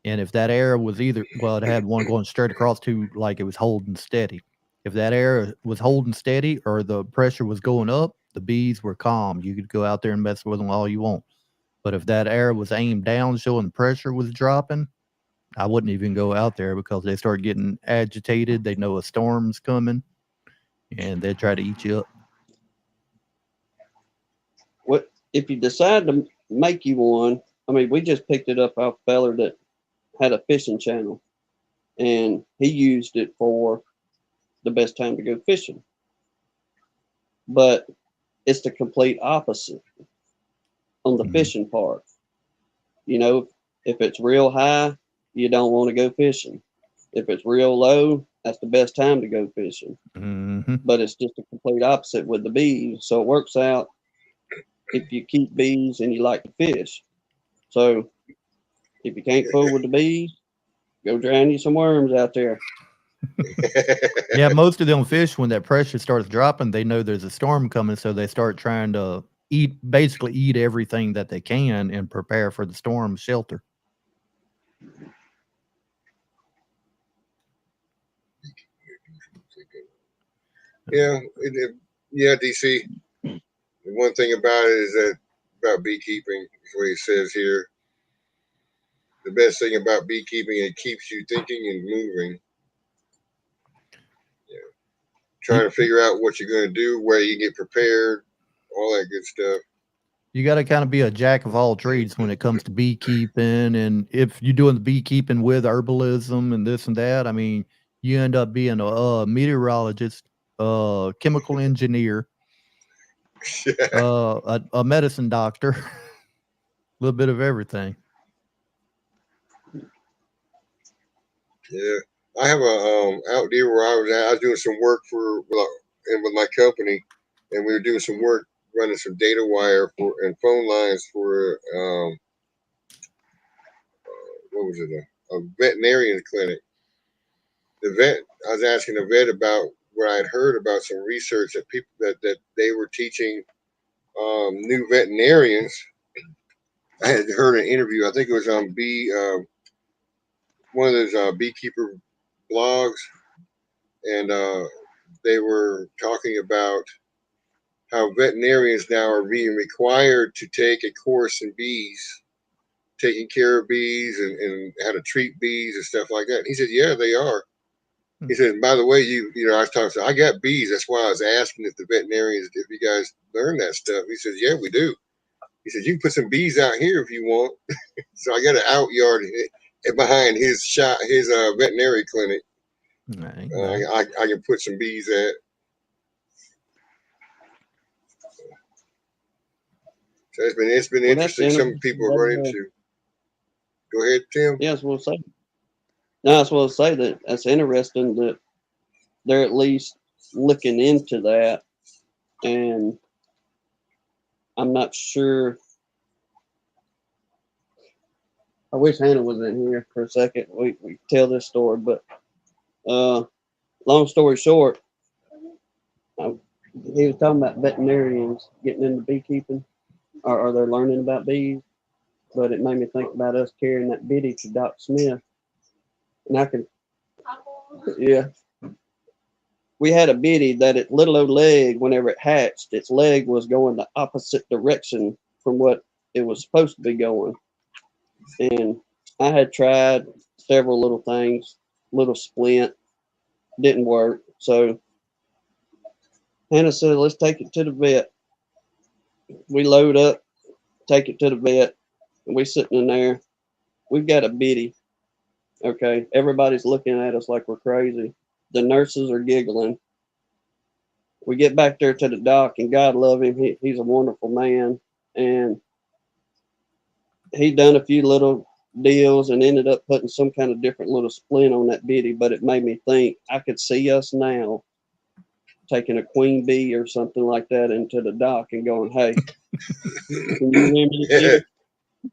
And if that arrow was it had one going straight across to like it was holding steady. If that arrow was holding steady or the pressure was going up, the bees were calm. You could go out there and mess with them all you want. But if that arrow was aimed down, showing the pressure was dropping, I wouldn't even go out there because they start getting agitated. They know a storm's coming, and they try to eat you up. What if you decide to make you one? I mean, we just picked it up off a feller that had a fishing channel, and he used it for the best time to go fishing. But it's the complete opposite on the Mhm. fishing part. You know, if it's real high, you don't want to go fishing. If it's real low, that's the best time to go fishing. Hmm. But it's just a complete opposite with the bees. So it works out if you keep bees and you like to fish. So if you can't fool with the bees, go drown you some worms out there. Yeah, most of them fish when that pressure starts dropping, they know there's a storm coming, so they start trying to basically eat everything that they can and prepare for the storm shelter. Yeah, yeah, DC. The one thing about it is that about beekeeping is what he says here. The best thing about beekeeping, it keeps you thinking and moving. Yeah. Trying to figure out what you're going to do, where you get prepared, all that good stuff. You got to kind of be a jack of all trades when it comes to beekeeping. And if you're doing the beekeeping with herbalism and this and that, I mean, you end up being a meteorologist, a chemical engineer, a medicine doctor, a little bit of everything. Yeah, I have a out there where I was at. I was doing some work with my company, and we were doing some work running some data wire for and phone lines for what was it, a veterinarian clinic. The vet, I was asking the vet about what I'd heard about some research that people that they were teaching new veterinarians. I had heard an interview. I think it was on one of those beekeeper blogs, and they were talking about how veterinarians now are being required to take a course in bees, taking care of bees and how to treat bees and stuff like that. And he said, "Yeah, they are." He said, "By the way, I was talking. So I got bees. That's why I was asking if the veterinarians, if you guys learn that stuff." He says, "Yeah, we do." He said, "You can put some bees out here if you want." So I got an out yard behind his veterinary clinic. Right. I can put some bees at. So it's been Well, that's interesting. Some interesting. people run into. Go ahead, Tim. Yes, we'll say. No, that's what I'll say. That's interesting that they're at least looking into that, and I'm not sure. I wish Hannah was in here for a second. We tell this story, but long story short, I, he was talking about veterinarians getting into beekeeping, or they're learning about bees. But it made me think about us carrying that biddy to Doc Smith, and I can, yeah. We had a biddy that its little old leg, whenever it hatched, its leg was going the opposite direction from what it was supposed to be going. And I had tried several little things, little splint, didn't work. So Hannah said, let's take it to the vet. We load up, take it to the vet, and we sitting in there. We've got a biddy. Okay. Everybody's looking at us like we're crazy. The nurses are giggling. We get back there to the doc, and God love him. He's a wonderful man. And he done a few little deals and ended up putting some kind of different little splint on that biddy. But it made me think I could see us now taking a queen bee or something like that into the dock and going, "Hey, can you remember this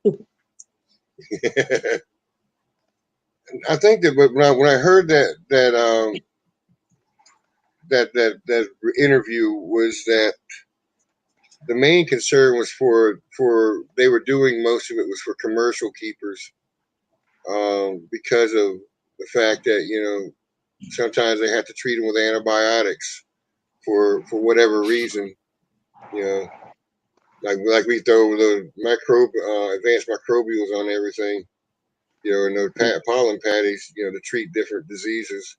biddy?" I think that when I heard that interview was that the main concern was for they were doing most of it was for commercial keepers because of the fact that sometimes they have to treat them with antibiotics for whatever reason, you know, like we throw the advanced microbials on everything, and those pollen patties, to treat different diseases.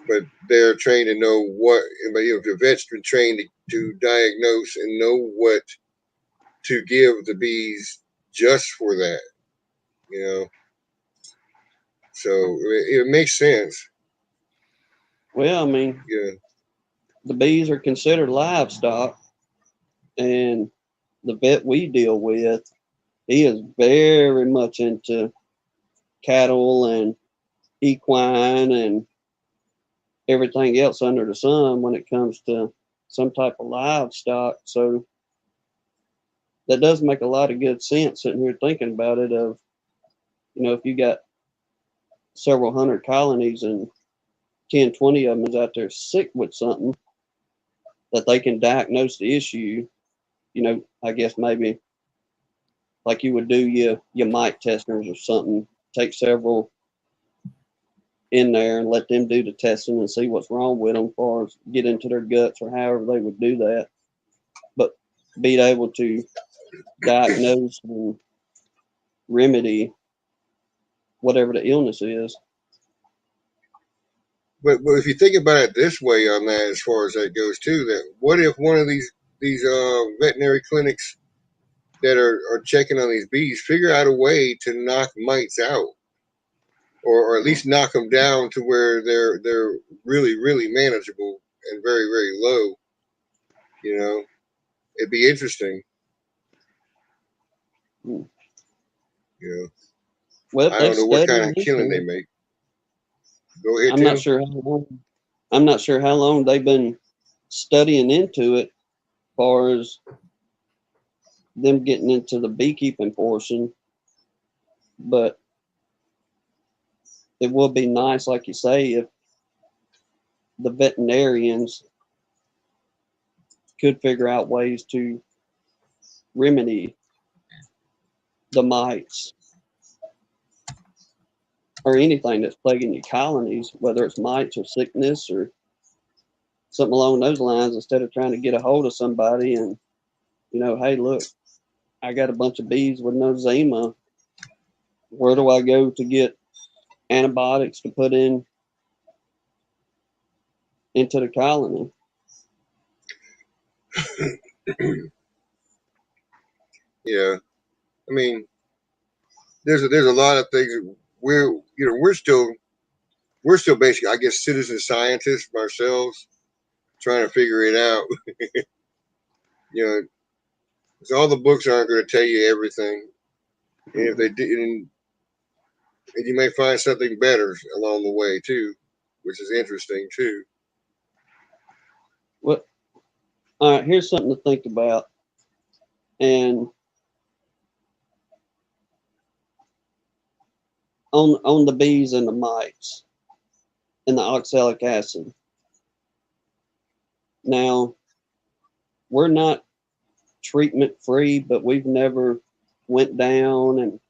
But they're trained to know what, the vet's been trained to diagnose and know what to give the bees just for that, So it makes sense. Well, I mean, Yeah. the bees are considered livestock, and the vet we deal with, he is very much into cattle and equine and everything else under the sun when it comes to some type of livestock. So that does make a lot of good sense sitting here thinking about it. Of, if you got several hundred colonies and 10, 20 of them is out there sick with something, that they can diagnose the issue, I guess maybe like you would do your mite testers or something, take several in there and let them do the testing and see what's wrong with them as far as get into their guts or however they would do that. But being able to diagnose and remedy whatever the illness is. But if you think about it this way on that, as far as that goes too, that what if one of these veterinary clinics that are checking on these bees figure out a way to knock mites out, or at least knock them down to where they're really, really manageable and very, very low. It'd be interesting. Well, I don't know what kind of killing they make. Go ahead, I'm not sure how long they've been studying into it, as far as them getting into the beekeeping portion. But it would be nice, like you say, if the veterinarians could figure out ways to remedy the mites or anything that's plaguing your colonies, whether it's mites or sickness or something along those lines, instead of trying to get a hold of somebody and, hey, look, I got a bunch of bees with nosema. Where do I go to get antibiotics to put into the colony? Yeah, I mean, there's a lot of things. We're still basically, I guess, citizen scientists ourselves, trying to figure it out. Because all the books aren't going to tell you everything, and if they didn't, and you may find something better along the way too, which is interesting too. Well, all right, here's something to think about. And on the bees and the mites and the oxalic acid. Now, we're not treatment free, but we've never went down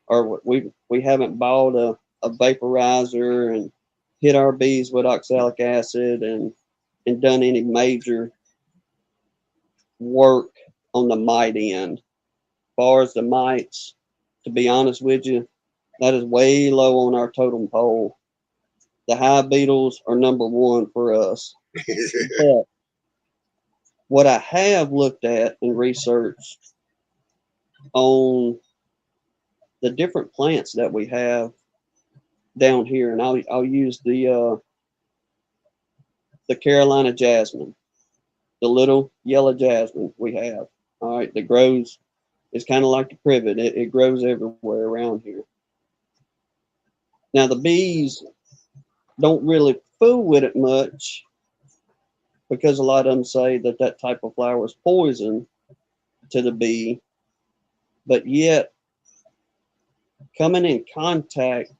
or we haven't bought a vaporizer and hit our bees with oxalic acid and done any major work on the mite end. As far as the mites, to be honest with you, that is way low on our totem pole. The hive beetles are number one for us. But what I have looked at and researched on the different plants that we have down here, and I'll use the Carolina jasmine, the little yellow jasmine we have. All right, that grows. It's kind of like the privet. It grows everywhere around here. Now the bees don't really fool with it much because a lot of them say that type of flower is poison to the bee, but yet coming in contact,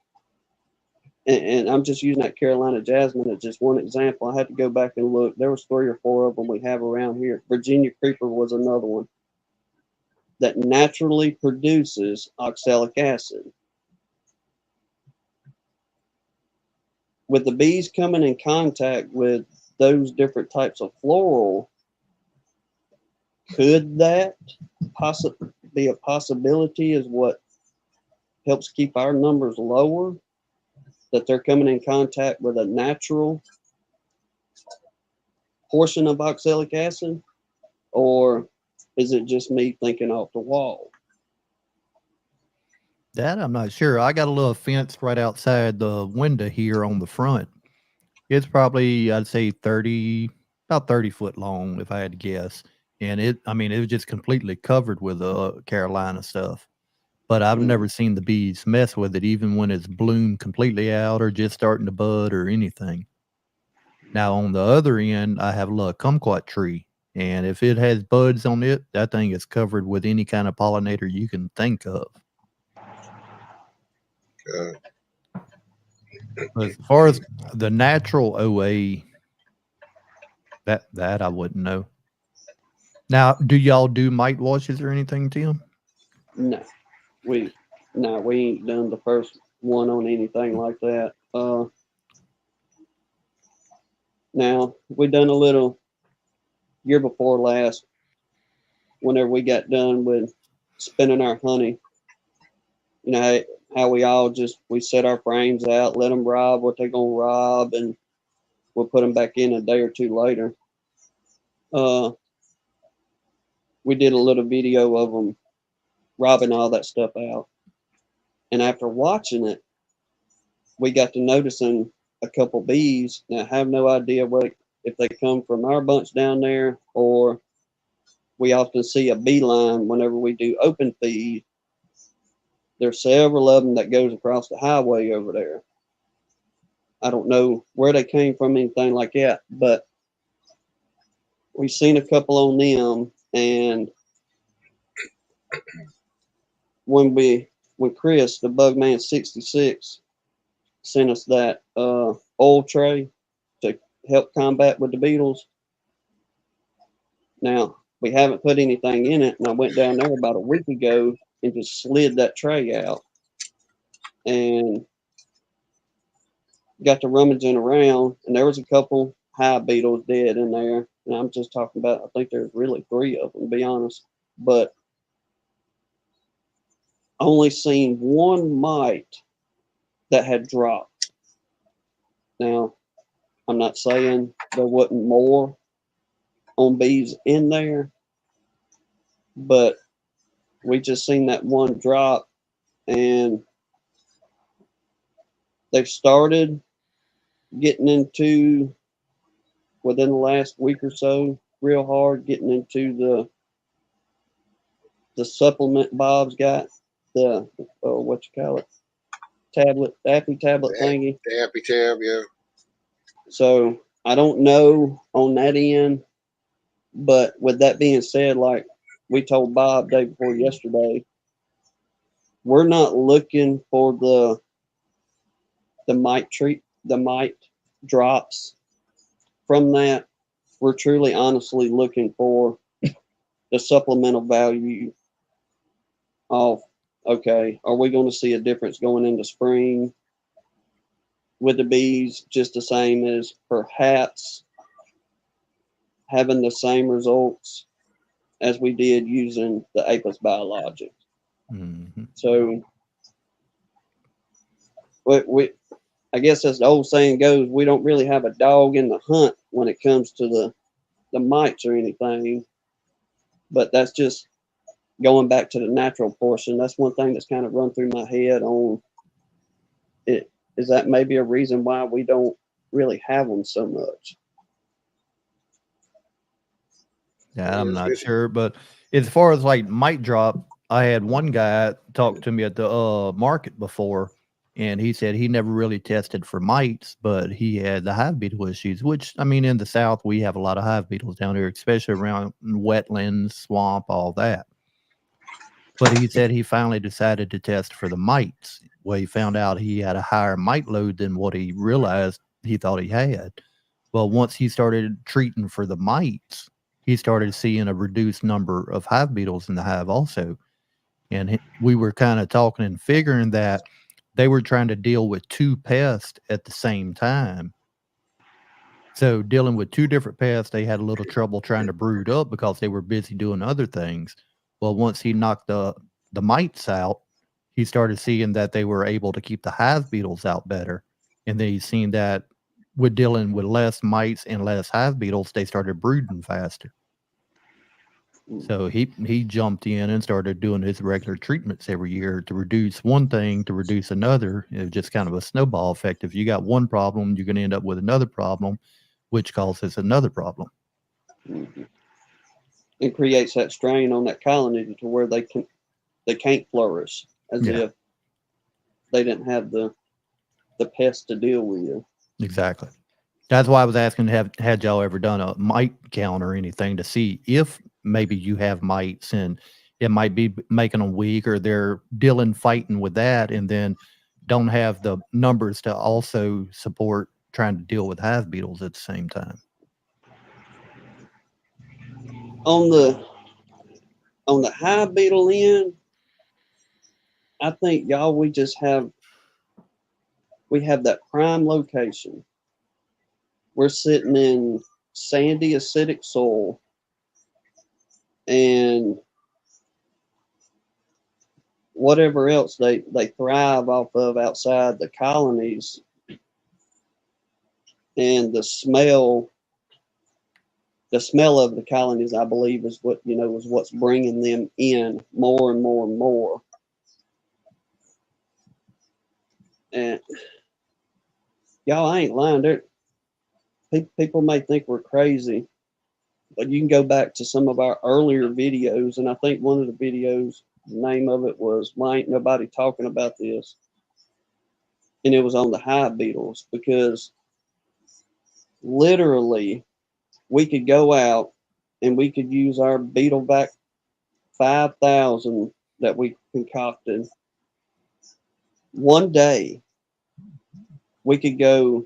and I'm just using that Carolina jasmine as just one example. I had to go back and look. There was 3 or 4 of them we have around here. Virginia creeper was another one that naturally produces oxalic acid. With the bees coming in contact with those different types of floral, could that possibly be a possibility? Is what helps keep our numbers lower, that they're coming in contact with a natural portion of oxalic acid, or is it just me thinking off the wall? That I'm not sure. I got a little fence right outside the window here on the front. It's probably, I'd say, about 30 foot long, if I had to guess. And it was just completely covered with Carolina stuff. But I've Mm. never seen the bees mess with it, even when it's bloomed completely out or just starting to bud or anything. Now, on the other end, I have a little kumquat tree. And if it has buds on it, that thing is covered with any kind of pollinator you can think of. As far as the natural OA, that I wouldn't know. Now, do y'all do mite washes or anything, Tim? No, we ain't done the first one on anything like that. Now we done a little year before last, whenever we got done with spinning our honey. You know how we all we set our frames out, let them rob what they're gonna rob, and we'll put them back in a day or two later. We did a little video of them robbing all that stuff out, and after watching it, we got to noticing a couple bees. Now I have no idea if they come from our bunch down there, or we often see a beeline whenever we do open feed. There's several of them that goes across the highway over there. I don't know where they came from, anything like that, but we've seen a couple on them. And when Chris, the Bugman 66, sent us that oil tray to help combat with the beetles. Now, we haven't put anything in it, and I went down there about a week ago and just slid that tray out and got to rummaging around, and there was a couple hive beetles dead in there. And I'm just talking about, I think there's really 3 of them, to be honest. But only seen one mite that had dropped. Now, I'm not saying there wasn't more on bees in there, but we just seen that one drop, and they've started getting into, within the last week or so, real hard, getting into the supplement Bob's got, the what you call it, Daffy tablet thingy. Daffy tab, yeah. So I don't know on that end, but with that being said, like we told Bob day before yesterday, we're not looking for the mite drops from that. We're truly honestly looking for the supplemental value of, okay, are we going to see a difference going into spring with the bees, just the same as perhaps having the same results as we did using the Apis biologics? Mm-hmm. So I guess as the old saying goes, we don't really have a dog in the hunt when it comes to the mites or anything. But that's just going back to the natural portion. That's one thing that's kind of run through my head on it. Is that maybe a reason why we don't really have them so much? Yeah, I'm not sure. But as far as like mite drop, I had one guy talk to me at the market before, and he said he never really tested for mites, but he had the hive beetle issues, which, I mean, in the South, we have a lot of hive beetles down here, especially around wetlands, swamp, all that. But he said he finally decided to test for the mites. Well, he found out he had a higher mite load than what he realized he thought he had. Well, once he started treating for the mites, he started seeing a reduced number of hive beetles in the hive also. And we were kind of talking and figuring that they were trying to deal with 2 pests at the same time. So dealing with 2 different pests, they had a little trouble trying to brood up because they were busy doing other things. Well, once he knocked the mites out, he started seeing that they were able to keep the hive beetles out better. And then he's seen that with dealing with less mites and less hive beetles, they started brooding faster. So he jumped in and started doing his regular treatments every year to reduce one thing, to reduce another. It was just kind of a snowball effect. If you got one problem, you're going to end up with another problem, which causes another problem. Mhm. It creates that strain on that colony to where they can't flourish, as Yeah. if they didn't have the pest to deal with. Exactly. That's why I was asking, had y'all ever done a mite count or anything to see if maybe you have mites and it might be making them weak, or they're fighting with that, and then don't have the numbers to also support trying to deal with hive beetles at the same time. On the hive beetle end, I think y'all we have that prime location. We're sitting in sandy acidic soil, and whatever else they thrive off of outside the colonies, and the smell of the colonies, I believe, is what's bringing them in more and more and more. And y'all, I ain't lying. People may think we're crazy, but you can go back to some of our earlier videos, and I think one of the videos, the name of it was "Why Ain't Nobody Talking About This?" And it was on the hive beetles, because literally we could go out and we could use our Beetlevac 5000 that we concocted. One day we could go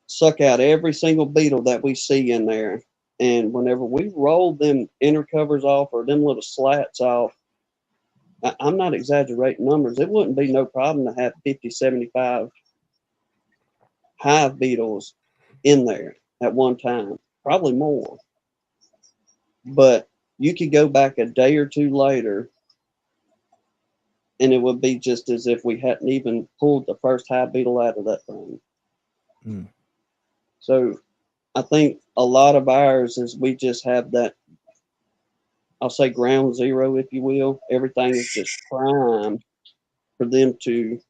suck out every single beetle that we see in there. And whenever we rolled them inner covers off, or them little slats off, I'm not exaggerating numbers, it wouldn't be no problem to have 50, 75 hive beetles in there at one time, probably more. But you could go back a day or two later, and it would be just as if we hadn't even pulled the first hive beetle out of that thing. Mm. So I think a lot of ours is we just have that, I'll say ground zero, if you will. Everything is just primed for them to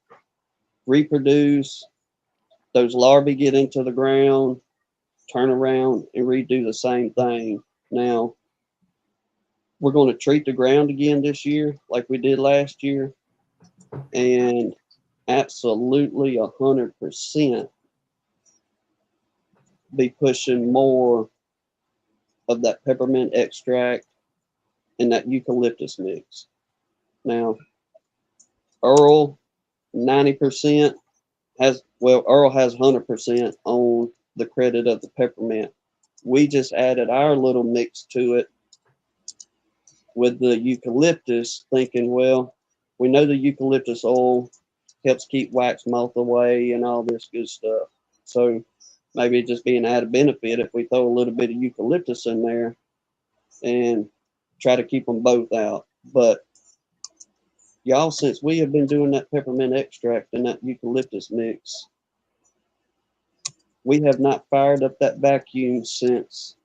reproduce. Those larvae get into the ground, turn around, and redo the same thing. Now, we're going to treat the ground again this year like we did last year, and absolutely 100% be pushing more of that peppermint extract and that eucalyptus mix. Now, Earl 90% Earl has 100% on the credit of the peppermint. We just added our little mix to it with the eucalyptus, thinking, well, we know the eucalyptus oil helps keep wax moth away and all this good stuff. So maybe it'd just be an added benefit if we throw a little bit of eucalyptus in there and try to keep them both out. But y'all, since we have been doing that peppermint extract and that eucalyptus mix, we have not fired up that vacuum since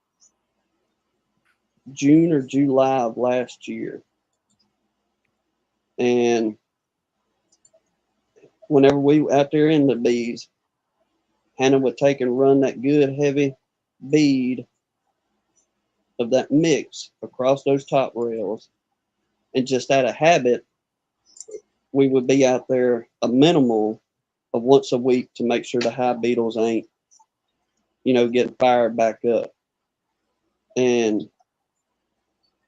June or July of last year. And whenever we out there in the bees, Hannah would take and run that good heavy bead of that mix across those top rails. And just out of habit, we would be out there a minimal of once a week to make sure the hive beetles ain't, getting fired back up. And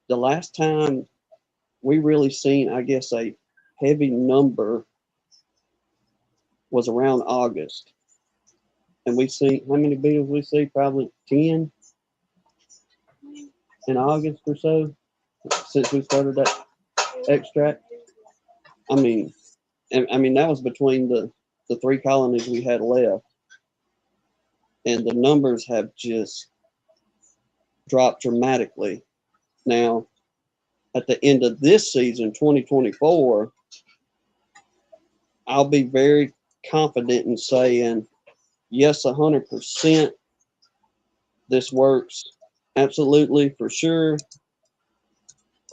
the last time we really seen, I guess, a heavy number was around August. And we see, how many beetles we see? Probably 10 in August or so, since we started that extract. I mean, that was between the 3 colonies we had left. And the numbers have just dropped dramatically. Now, at the end of this season, 2024, I'll be very confident in saying, yes, 100%, this works absolutely for sure.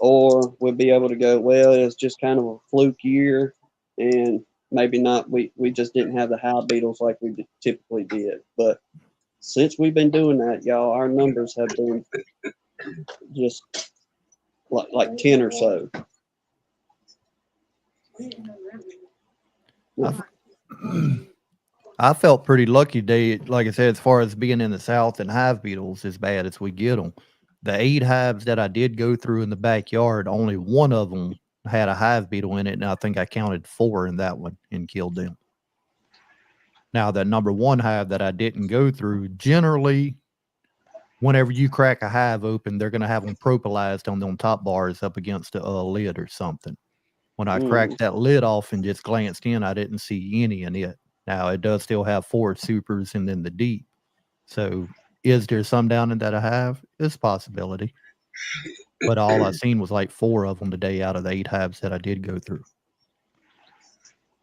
Or we'll be able to go, well, it's just kind of a fluke year, and maybe not. We just didn't have the high beetles like we typically did. But since we've been doing that, y'all, our numbers have been just like 10 or so. I felt pretty lucky, Dave. Like I said, as far as being in the South and hive beetles as bad as we get them, the 8 hives that I did go through in the backyard, only one of them had a hive beetle in it, and I think I counted 4 in that one and killed them. Now, that number 1 hive that I didn't go through, generally, whenever you crack a hive open, they're going to have them propolized on them top bars up against a lid or something. When I cracked that lid off and just glanced in, I didn't see any in it. Now, it does still have 4 supers and then the deep. So, is there some down in that I have? It's a possibility. But all I seen was like 4 of them today out of the 8 hives that I did go through.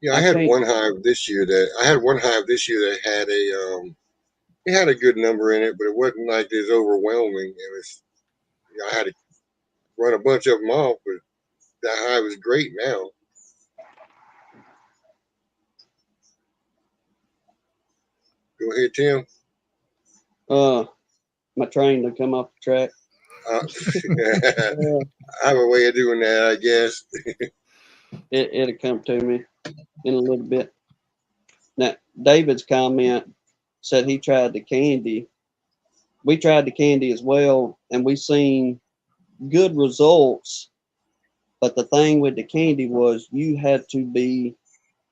Yeah, I had one hive this year that had it had a good number in it, but it wasn't like this overwhelming. It was, I had to run a bunch of them off, but that hive is great now. Go ahead, Tim. My train to come off the track. I have a way of doing that, I guess. It'll come to me in a little bit. Now, David's comment said he tried the candy. We tried the candy as well, and we seen good results. But the thing with the candy was you had to be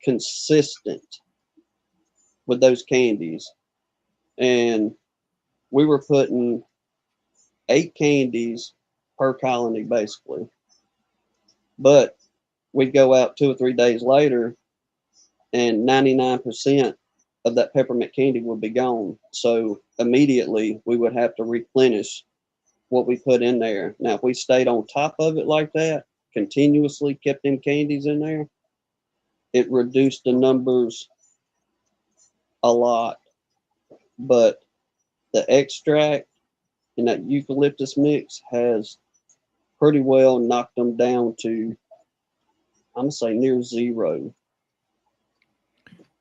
consistent with those candies. And we were putting 8 candies per colony, basically. But we'd go out 2 or 3 days later, and 99% of that peppermint candy would be gone. So immediately we would have to replenish what we put in there. Now, if we stayed on top of it like that, continuously kept them candies in there, it reduced the numbers a lot. But the extract in that eucalyptus mix has pretty well knocked them down to, I'm gonna say, near 0.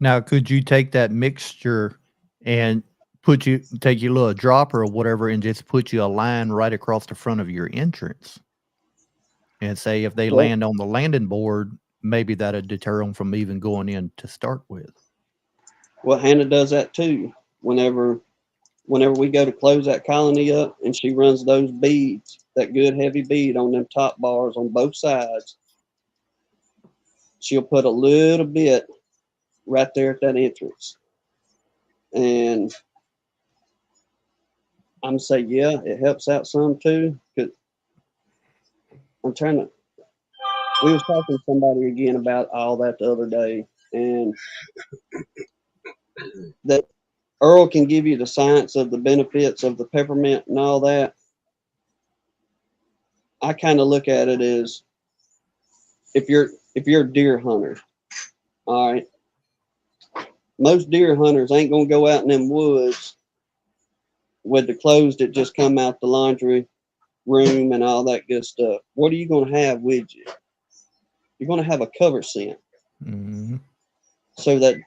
Now, could you take that mixture and take your little dropper or whatever and just put you a line right across the front of your entrance? And say if they land on the landing board, maybe that'd deter them from even going in to start with. Well, Hannah does that too. Whenever we go to close that colony up and she runs those beads, that good heavy bead on them top bars on both sides, she'll put a little bit right there at that entrance. And I'm saying, yeah, it helps out some too. Cause we was talking to somebody again about all that the other day, and that Earl can give you the science of the benefits of the peppermint and all that. I kind of look at it as if you're a deer hunter, all right, most deer hunters ain't gonna go out in them woods with the clothes that just come out the laundry room and all that good stuff. What are you gonna have with you? You're gonna have a cover scent, so that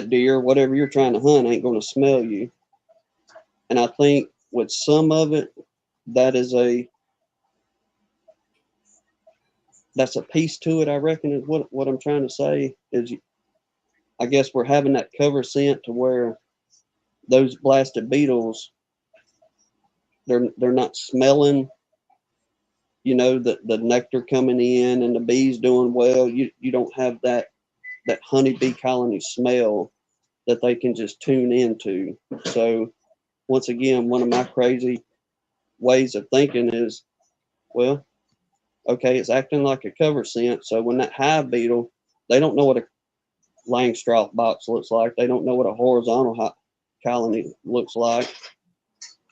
deer, whatever you're trying to hunt, ain't gonna smell you. And I think with some of it, that's a piece to it. I reckon is what I'm trying to say is, I guess we're having that cover scent to where those blasted beetles, they're not smelling, the nectar coming in and the bees doing well. You don't have that honeybee colony smell that they can just tune into. So once again, one of my crazy ways of thinking is, well, okay, it's acting like a cover scent. So when that hive beetle, they don't know what a Langstroth box looks like. They don't know what a horizontal colony looks like.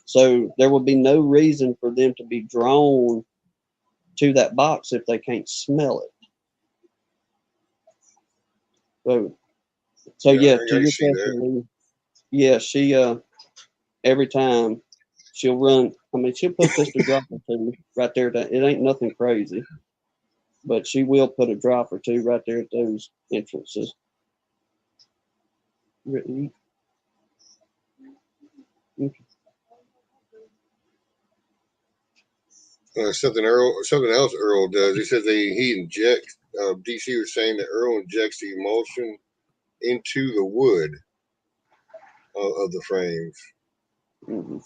So there would be no reason for them to be drawn to that box if they can't smell it. So yeah, to I your see that. question, Lee, yeah, she every time she'll run. I mean, she'll put just a drop or two right there. It ain't nothing crazy, but she will put a drop or two right there at those entrances. Okay. Something else Earl does. He says he injects. DC was saying that Earl injects the emulsion into the wood of the frames. Mm-hmm.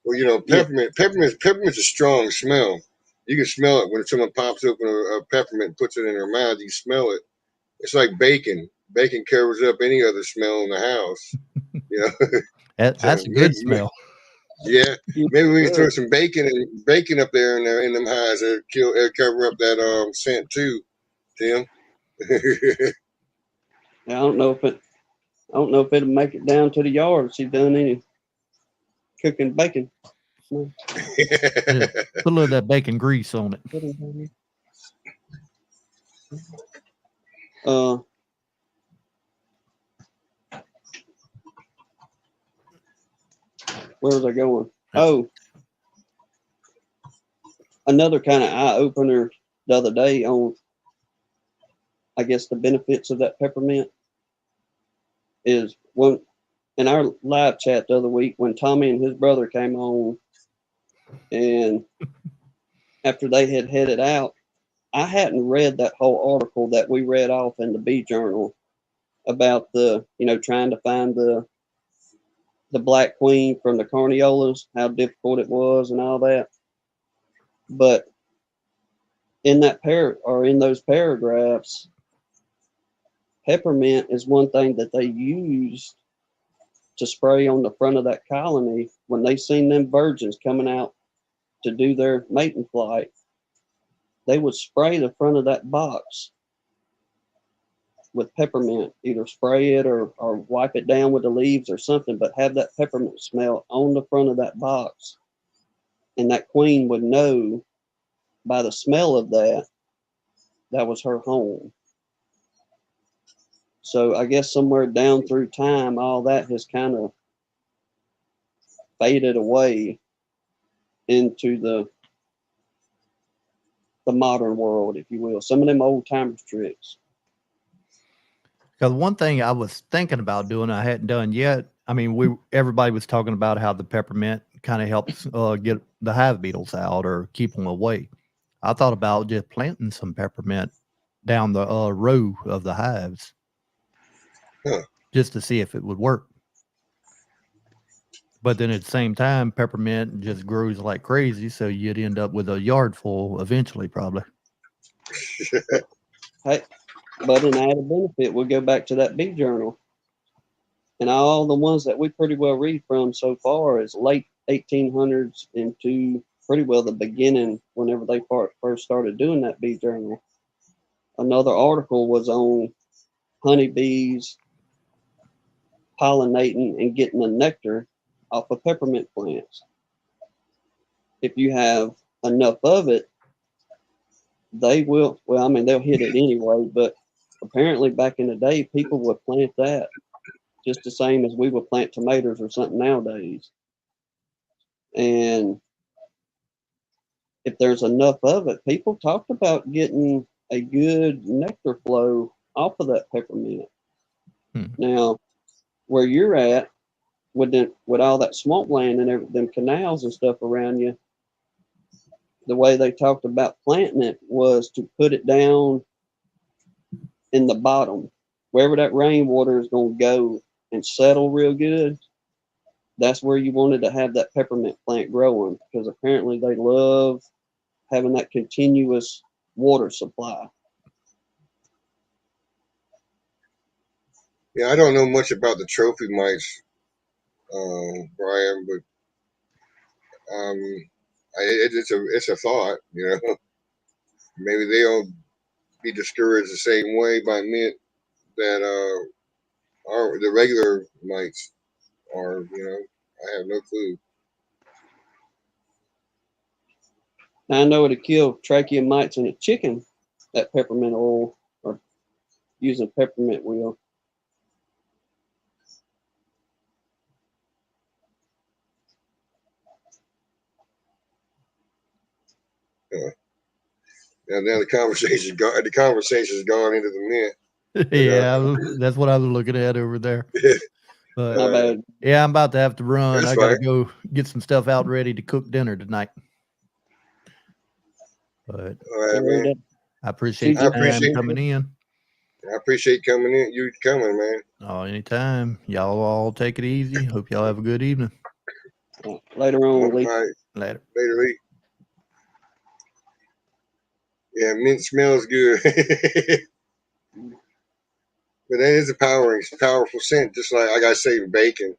Well, you know, peppermint's a strong smell. You can smell it when someone pops open a peppermint and puts it in their mouth. You smell it. It's like bacon. Bacon covers up any other smell in the house. You know, That's so a good smell. yeah, Yeah, maybe we can good. throw some bacon up there in them highs. It'll cover up that scent too, Tim. I don't know if it'll make it down to the yard if she's done any cooking bacon. No, Yeah. Put a little of that bacon grease on it. put 'em down there. Where was I going? Oh, another kind of eye opener the other day on, I guess, the benefits of that peppermint is when in our live chat the other week when Tommy and his brother came on, and after they had headed out, I hadn't read that whole article that we read off in the Bee Journal about trying to find the Black Queen from the Carniolas, how difficult it was and all that. But in those paragraphs, peppermint is one thing that they used to spray on the front of that colony when they seen them virgins coming out to do their mating flight. They would spray the front of that box with peppermint, either spray it or wipe it down with the leaves or something, but have that peppermint smell on the front of that box. And that queen would know by the smell of that was her home. So I guess somewhere down through time, all that has kind of faded away into the modern world, if you will. Some of them old timers tricks. Because one thing I was thinking about doing, I hadn't done yet. I mean, everybody was talking about how the peppermint kind of helps get the hive beetles out or keep them away. I thought about just planting some peppermint down the row of the hives, Huh. just to see if it would work. But then at the same time, peppermint just grows like crazy, so you'd end up with a yard full eventually, probably. Hey, but an added benefit, we'll go back to that Bee Journal. And all the ones that we pretty well read from so far is late 1800s into pretty well the beginning whenever they first started doing that Bee Journal. Another article was on honeybees pollinating and getting the nectar off of peppermint plants. If you have enough of it, they will, well, I mean, they'll hit it anyway, but apparently back in the day, people would plant that just the same as we would plant tomatoes or something nowadays. And if there's enough of it, people talked about getting a good nectar flow off of that peppermint. Now, where you're at, with all that swampland and them canals and stuff around you, the way they talked about planting it was to put it down in the bottom, wherever that rainwater is going to go and settle real good. That's where you wanted to have that peppermint plant growing, because apparently they love having that continuous water supply. Yeah, I don't know much about the trophy mites, Brian, but it's a thought. You know, maybe they'll be discouraged the same way by mint that are the regular mites are. You know, I have no clue. Now, I know it'll kill trachea mites in a chicken, that peppermint oil, or using peppermint will. And now the conversation's gone into the mint. Yeah, that's what I was looking at over there. But My bad. yeah, I'm about to have to run. That's I gotta fine. go get some stuff out ready to cook dinner tonight. But All right, man. I appreciate I you appreciate coming in. I appreciate you coming, man. Oh, anytime. Y'all all take it easy. Hope y'all have a good evening. Later on, Lee. All right, Later. later, Lee. Yeah, mint smells good. But that is a powerful scent. Just like I gotta say, bacon.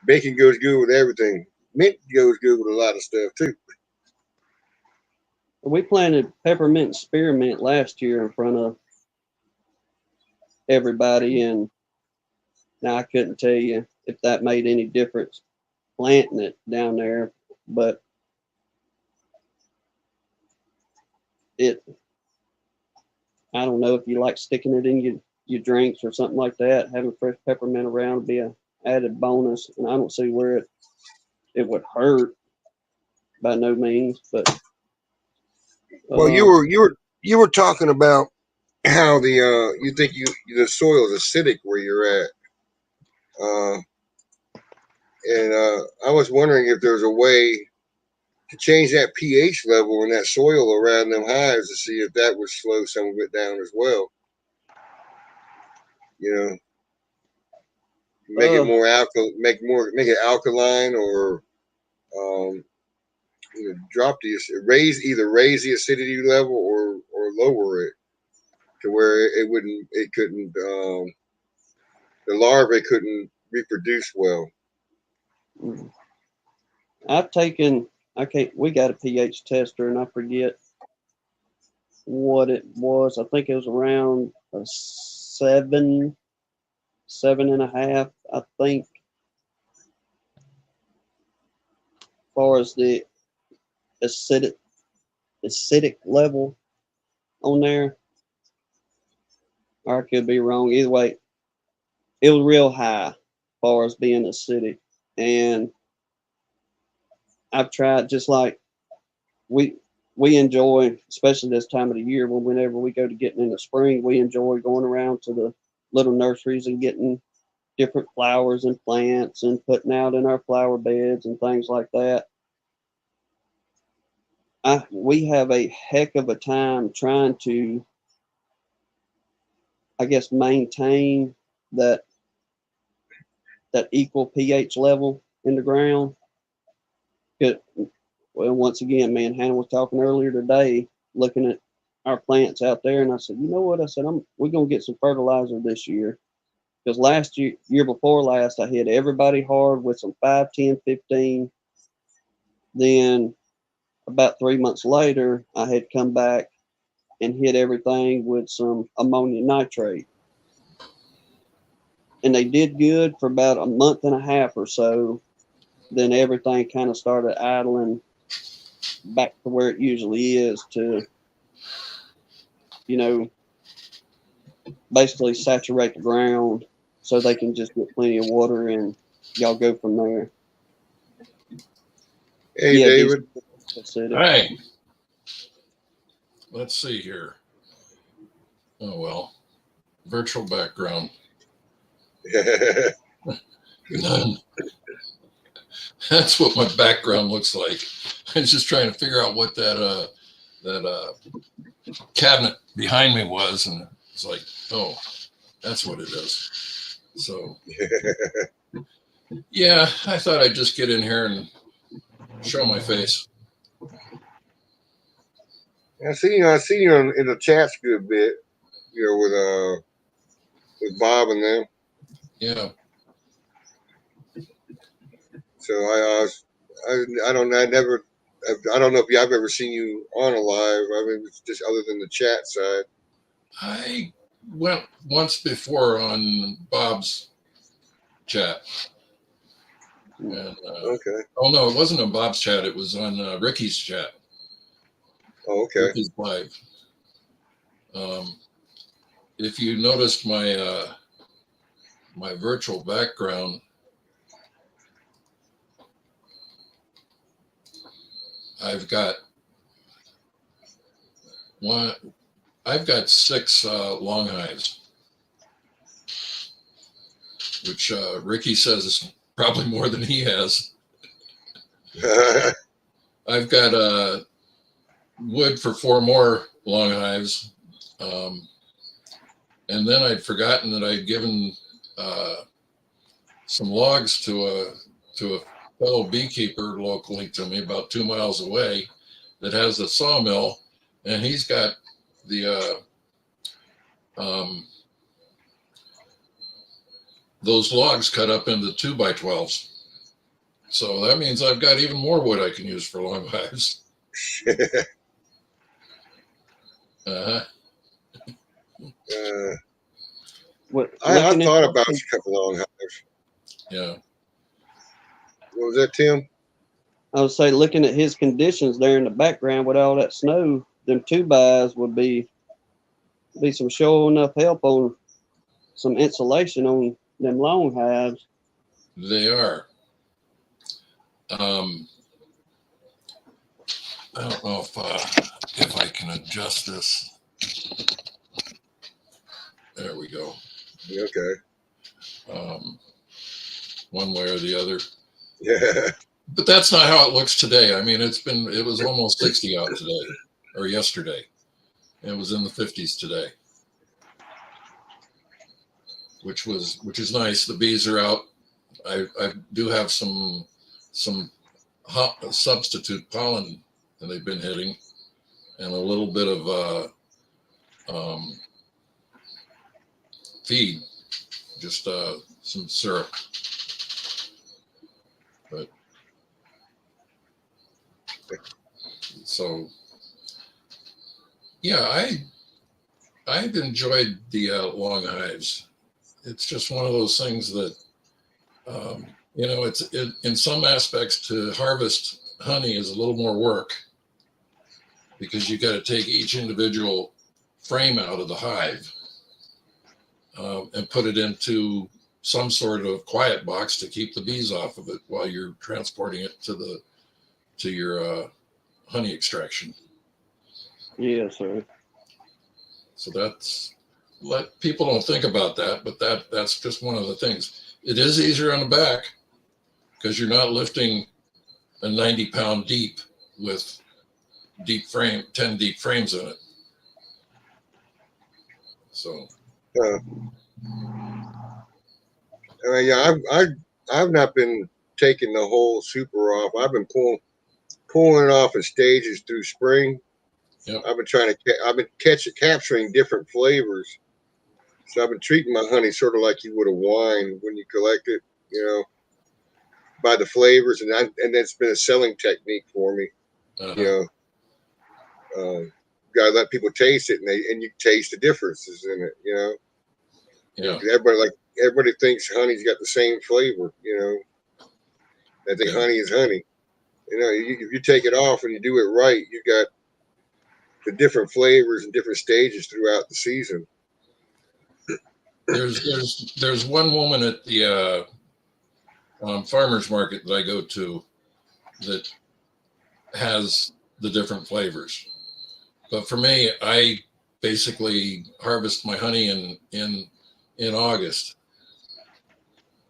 Bacon goes good with everything. Mint goes good with a lot of stuff too. We planted peppermint and spearmint last year in front of everybody, and now I couldn't tell you if that made any difference planting it down there, but I don't know if you like sticking it in your drinks or something like that. Having fresh peppermint around would be an added bonus, and I don't see where it would hurt by no means. But Well, you were talking about how you think the soil is acidic where you're at, and I was wondering if there's a way to change that pH level in that soil around them hives to see if that would slow some of it down as well. You know, make it more make it alkaline, or drop raise the acidity level, or lower it to where the larvae couldn't reproduce well. we got a pH tester, and I forget what it was. I think it was around a 7.5, I think. As far as the acidic level on there, or I could be wrong. Either way, it was real high as far as being acidic. And I've tried, just like we enjoy, especially this time of the year, whenever we go to getting in the spring, we enjoy going around to the little nurseries and getting different flowers and plants and putting out in our flower beds and things like that. We have a heck of a time trying to, I guess, maintain that equal pH level in the ground. Well, once again, me and Hannah was talking earlier today, looking at our plants out there, and I said, you know what? I said, we're gonna get some fertilizer this year, because last year before last, I hit everybody hard with some 5, 10, 15. Then about 3 months later, I had come back and hit everything with some ammonium nitrate. And they did good for about a month and a half or so. Then everything kind of started idling back to where it usually is, to, basically saturate the ground so they can just get plenty of water, and y'all go from there. Hey, yeah, David. Hey. Let's see here. Oh, well. Virtual background. None. That's what my background looks like. I was just trying to figure out what that cabinet behind me was, and it's like, oh, that's what it is. So, yeah, I thought I'd just get in here and show my face. I see you in the chats a good bit, with Bob and them. Yeah. So I don't know. I don't know if I've ever seen you on a live. I mean, it's just other than the chat side. I went once before on Bob's chat. And Okay. oh no, it wasn't on Bob's chat. It was on Ricky's chat. Oh, okay. Ricky's live. If you noticed my my virtual background, I've got one. I've got 6 long hives, which Ricky says is probably more than he has. I've got wood for 4 more long hives. And then I'd forgotten that I'd given some logs to a fellow beekeeper locally to me about 2 miles away that has a sawmill, and he's got the those logs cut up into 2x12s. So that means I've got even more wood I can use for long hives. What, I looking at thought those about con- a couple long hives. Yeah. What was that, Tim? I would say looking at his conditions there in the background with all that snow, them 2x would be some sure enough help on some insulation on them long hives. They are. I don't know if I can adjust this. There we go. Okay. One way or the other. Yeah. But that's not how it looks today. I mean, it was almost 60 out today or yesterday. It was in the 50s today, which is nice. The bees are out. I do have some substitute pollen that they've been hitting, and a little bit of feed, just some syrup. But so yeah, I've enjoyed the long hives. It's just one of those things that in some aspects to harvest honey is a little more work because you got to take each individual frame out of the hive and put it into some sort of quiet box to keep the bees off of it while you're transporting it to your honey extraction. Yes, sir. So people don't think about that, but that's just one of the things. It is easier on the back because you're not lifting a 90-pound deep with 10 deep frames in it. So. Yeah, I've not been taking the whole super off. I've been pulling it off in stages through spring. Yep. I've been capturing different flavors. So I've been treating my honey sort of like you would a wine when you collect it, by the flavors, and that's been a selling technique for me. Gotta let people taste it, and you taste the differences in it. Yeah. Everybody thinks honey's got the same flavor. They think honey is honey. If you take it off and you do it right, you got the different flavors and different stages throughout the season. There's one woman at the farmers market that I go to that has the different flavors. But for me, I basically harvest my honey in August,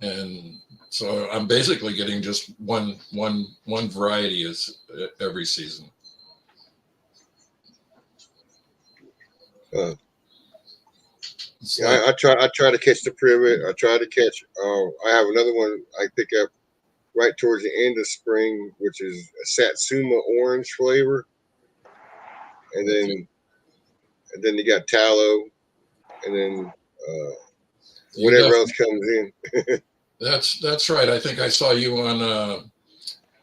and so I'm basically getting just one variety every season. I try to catch the privet. I try to catch. I have another one I pick up right towards the end of spring, which is a Satsuma orange flavor, and then you got tallow, and then whatever else comes in. That's right. I think I saw you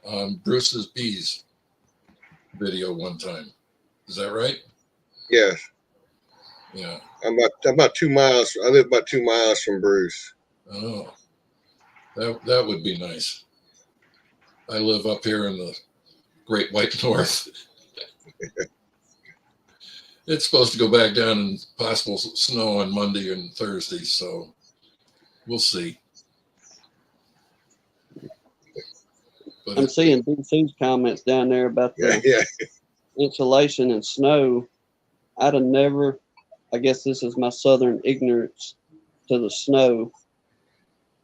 on Bruce's Bees video one time. Is that right? Yes. Yeah. I'm about 2 miles. I live about 2 miles from Bruce. Oh, that would be nice. I live up here in the Great White North. It's supposed to go back down in possible snow on Monday and Thursday, so we'll see. But I'm seeing DC's comments down there about Yeah, the yeah. insulation and snow. I'd have never, I guess this is my southern ignorance to the snow,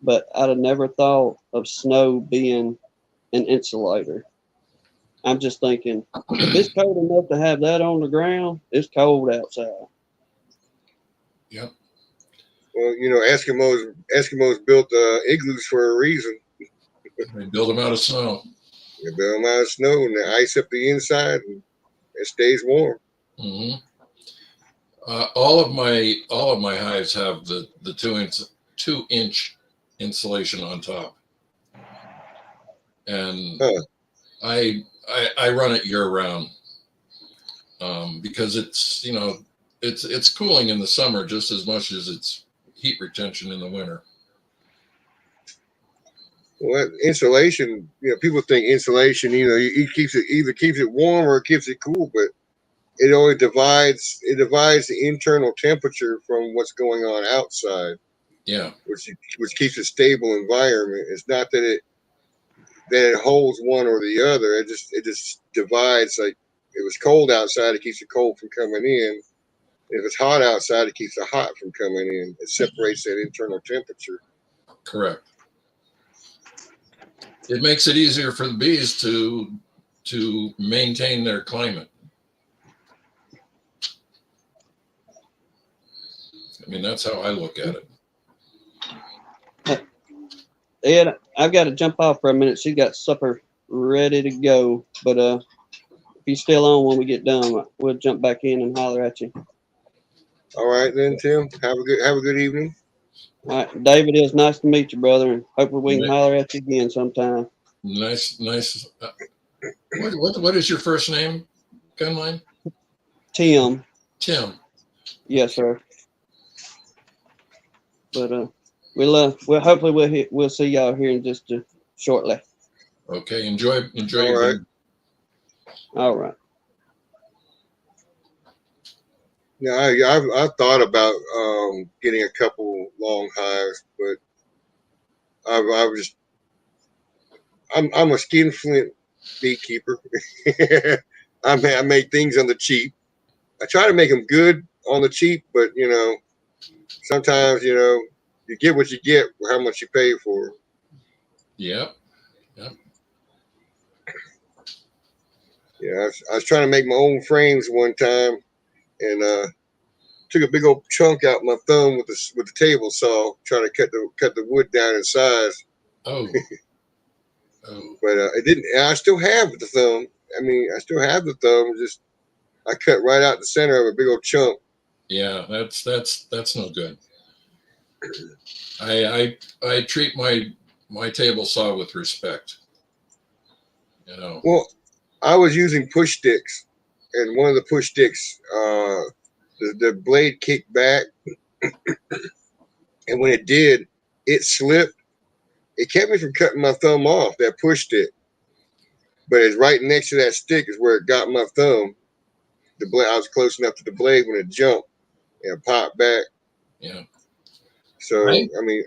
but I'd have never thought of snow being an insulator. I'm just thinking, if it's cold enough to have that on the ground, it's cold outside. Yep. Well, you know, Eskimos built igloos for a reason. They build them out of snow. They build them out of snow and they ice up the inside and it stays warm. Hmm. All of my hives have the 2-inch insulation on top, and Huh. I run it year round because it's it's cooling in the summer just as much as it's heat retention in the winter. Well, insulation, you know, people think insulation, you know, it keeps it either keeps it warm or it keeps it cool, but it only divides the internal temperature from what's going on outside, Yeah, which keeps a stable environment. It's not that it holds one or the other. It just divides. Like if it's cold outside, it keeps the cold from coming in. If it's hot outside, it keeps the hot from coming in. It separates that internal temperature. correct. It makes it easier for the bees to maintain their climate. I mean, that's how I look at it. Ed, I've got to jump off for a minute. She's got supper ready to go. But if you're still on when we get done, we'll jump back in and holler at you. All right, then, Tim. Have a good evening. All right, David, it was nice to meet you, brother, and hopefully we can Yeah. holler at you again sometime. Nice. What is your first name, Gunline? Tim, Tim. yes, sir. But we'll hopefully we'll see y'all here in just shortly. Okay. Enjoy All your right. dinner. All right. Yeah, I've thought about getting a couple long hives, but I'm a skinflint beekeeper. I make things on the cheap. I try to make them good on the cheap, but you know, sometimes you know you get what you get for how much you pay for. Yep. Yeah, I was trying to make my own frames one time, and took a big old chunk out my thumb with the table saw, trying to cut the wood down in size. Oh. But it didn't. And I still have the thumb. I mean, I still have the thumb. Just I cut right out the center of a big old chunk. Yeah. That's no good. I treat my table saw with respect. You know. Well, I was using push sticks, and one of the push sticks, the blade kicked back, and when it did, it slipped. It kept me from cutting my thumb off, that push stick. But it's right next to that stick is where it got my thumb. The blade, I was close enough to the blade when it jumped and it popped back. Yeah. So Right. I mean,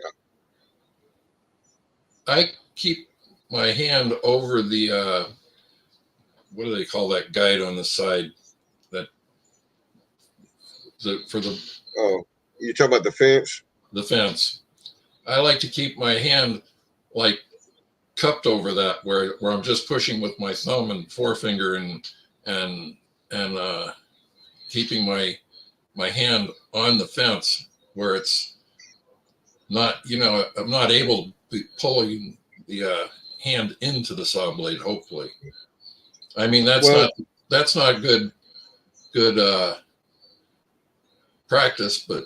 I keep my hand over the what do they call that guide on the side for oh, you talking about the fence? the fence. I like to keep my hand like cupped over that where I'm just pushing with my thumb and forefinger and keeping my hand on the fence where it's not, I'm not able to be pulling the hand into the saw blade, hopefully. I mean, that's not good practice, but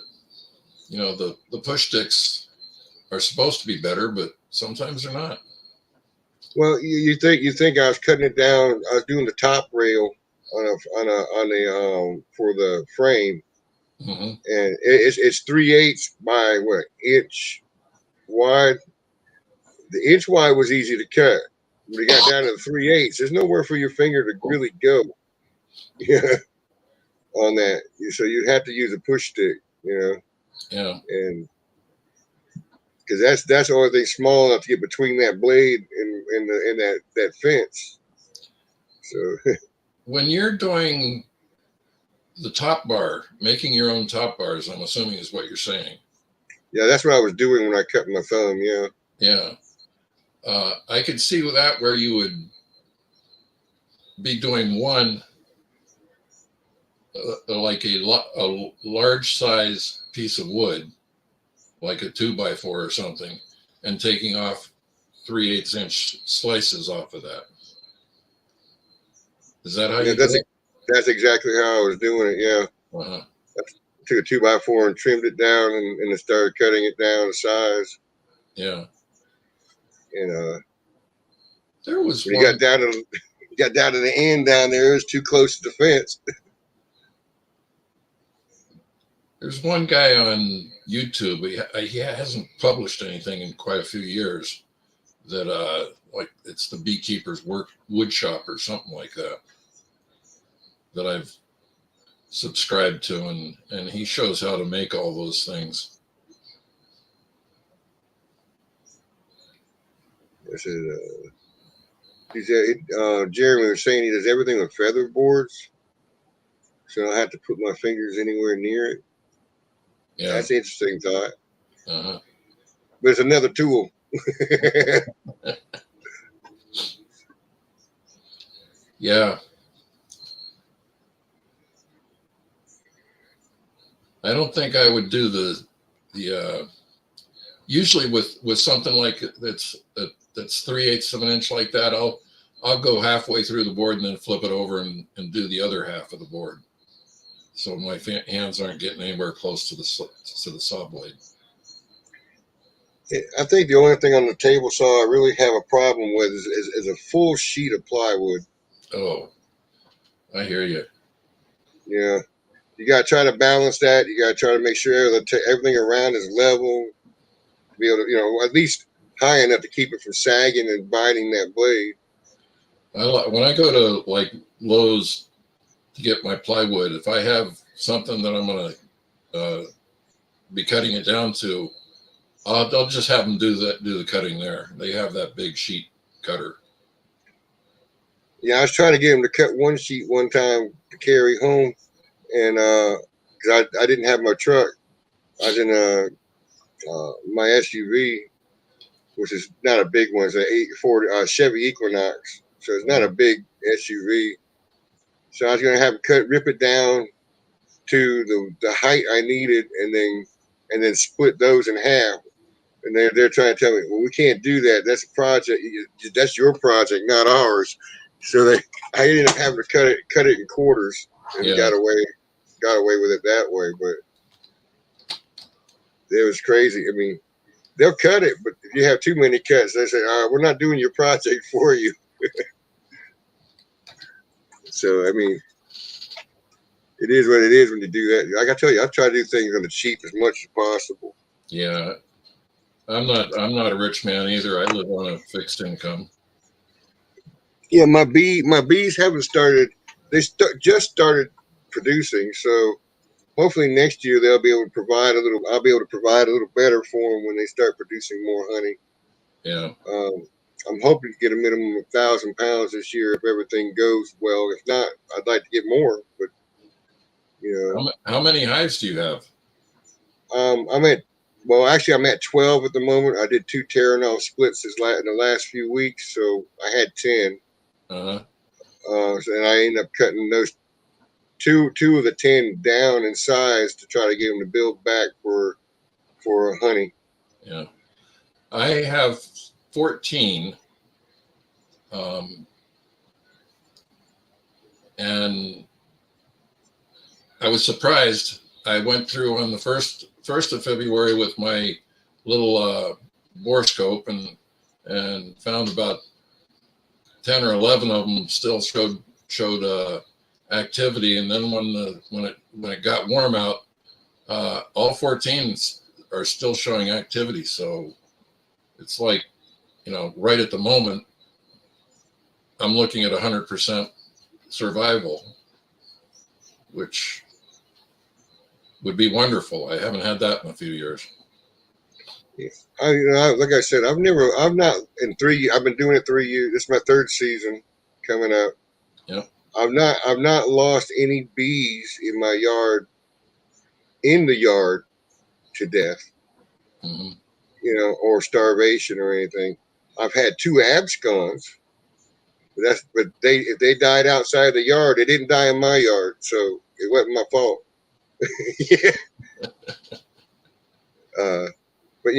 the push sticks are supposed to be better, but sometimes they're not. Well, you think I was cutting it down? I was doing the top rail on a for the frame, Mm-hmm. and it's 3/8 by what inch wide. The inch wide was easy to cut. when you got down to the 3/8, there's nowhere for your finger to really go. Yeah, on that. So you'd have to use a push stick, Yeah. and because that's the only thing small enough to get between that blade and that fence. So When you're doing the top bar, making your own top bars, I'm assuming is what you're saying. yeah, that's what I was doing when I cut my thumb. Yeah. Yeah. I could see that where you would be doing one, like a large size piece of wood, like a 2x4 or something, and taking off 3/8 inch slices off of that. Is that how you do it? That's exactly how I was doing it. Yeah. Uh-huh. Took a 2x4 and trimmed it down, and then started cutting it down to size. Yeah. And There was when one. you got down to the end down there, it was too close to the fence. There's one guy on YouTube. He hasn't published anything in quite a few years. That like it's the Beekeeper's Wood Shop or something like that. That I've subscribed to, and he shows how to make all those things. I said, Jeremy was saying he does everything with feather boards, so I don't have to put my fingers anywhere near it. Yeah. That's an interesting thought. Uh-huh. But it's another tool. Yeah. I don't think I would do the usually with something like that's 3/8 of an inch like that. I'll go halfway through the board and then flip it over and do the other half of the board, so my hands aren't getting anywhere close to the saw blade. I think the only thing on the table saw I really have a problem with is a full sheet of plywood. Oh, I hear you. Yeah, you got to try to balance that. You got to try to make sure everything around is level. To be able to, at least high enough to keep it from sagging and biting that blade. When I go to like Lowe's to get my plywood, if I have something that I'm going to be cutting it down to, I'll just have them do the cutting there. They have that big sheet cutter. Yeah, I was trying to get him to cut one sheet one time to carry home, and because I didn't have my truck, I was in my SUV, which is not a big one. It's an 840 Chevy Equinox, so it's not a big SUV. So I was gonna have him rip it down to the height I needed, and then split those in half. And they're trying to tell me, well, we can't do that. That's a project. That's your project, not ours. So I ended up having to cut it in quarters, and got away with it that way. But it was crazy. I mean, they'll cut it, but if you have too many cuts, they say, we're not doing your project for you. So I mean, it is what it is when you do that. Like I tell you, I try to do things on the cheap as much as possible. Yeah. I'm not a rich man either. I live on a fixed income. Yeah, my bees haven't started. They just started producing, so hopefully next year they'll be able to provide a little. I'll be able to provide a little better for them when they start producing more honey. Yeah. I'm hoping to get a minimum of 1,000 pounds this year if everything goes well. If not, I'd like to get more. But how many hives do you have? I'm at 12 at the moment. I did 2 Terranol splits in the last few weeks, so I had 10. Uh-huh. And I ended up cutting those two of the 10 down in size to try to get them to build back for honey. Yeah, I have 14, and I was surprised. I went through on the first of February with my little borescope and found about 10 or 11 of them still showed activity. And then when it got warm out, all 14 are still showing activity. So it's like, right at the moment, I'm looking at 100% survival, which would be wonderful. I haven't had that in a few years. Like I said, I've not in 3. I've been doing it 3 years. This is my 3rd season coming up. Yep. I've not lost any bees in my yard, to death, Hmm. or starvation or anything. I've had 2 abscons, but if they died outside the yard, they didn't die in my yard, so it wasn't my fault. Yeah. But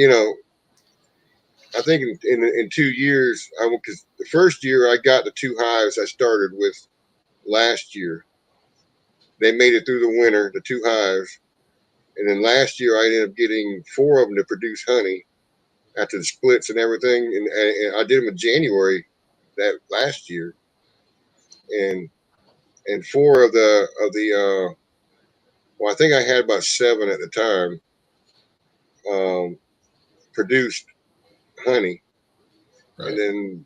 I think in 2 years, because the first year I got the 2 hives I started with last year. They made it through the winter, the 2 hives, and then last year I ended up getting 4 of them to produce honey after the splits and everything, and I did them in January that last year, and 4 of the well, I think I had about 7 at the time, produced honey, Right. and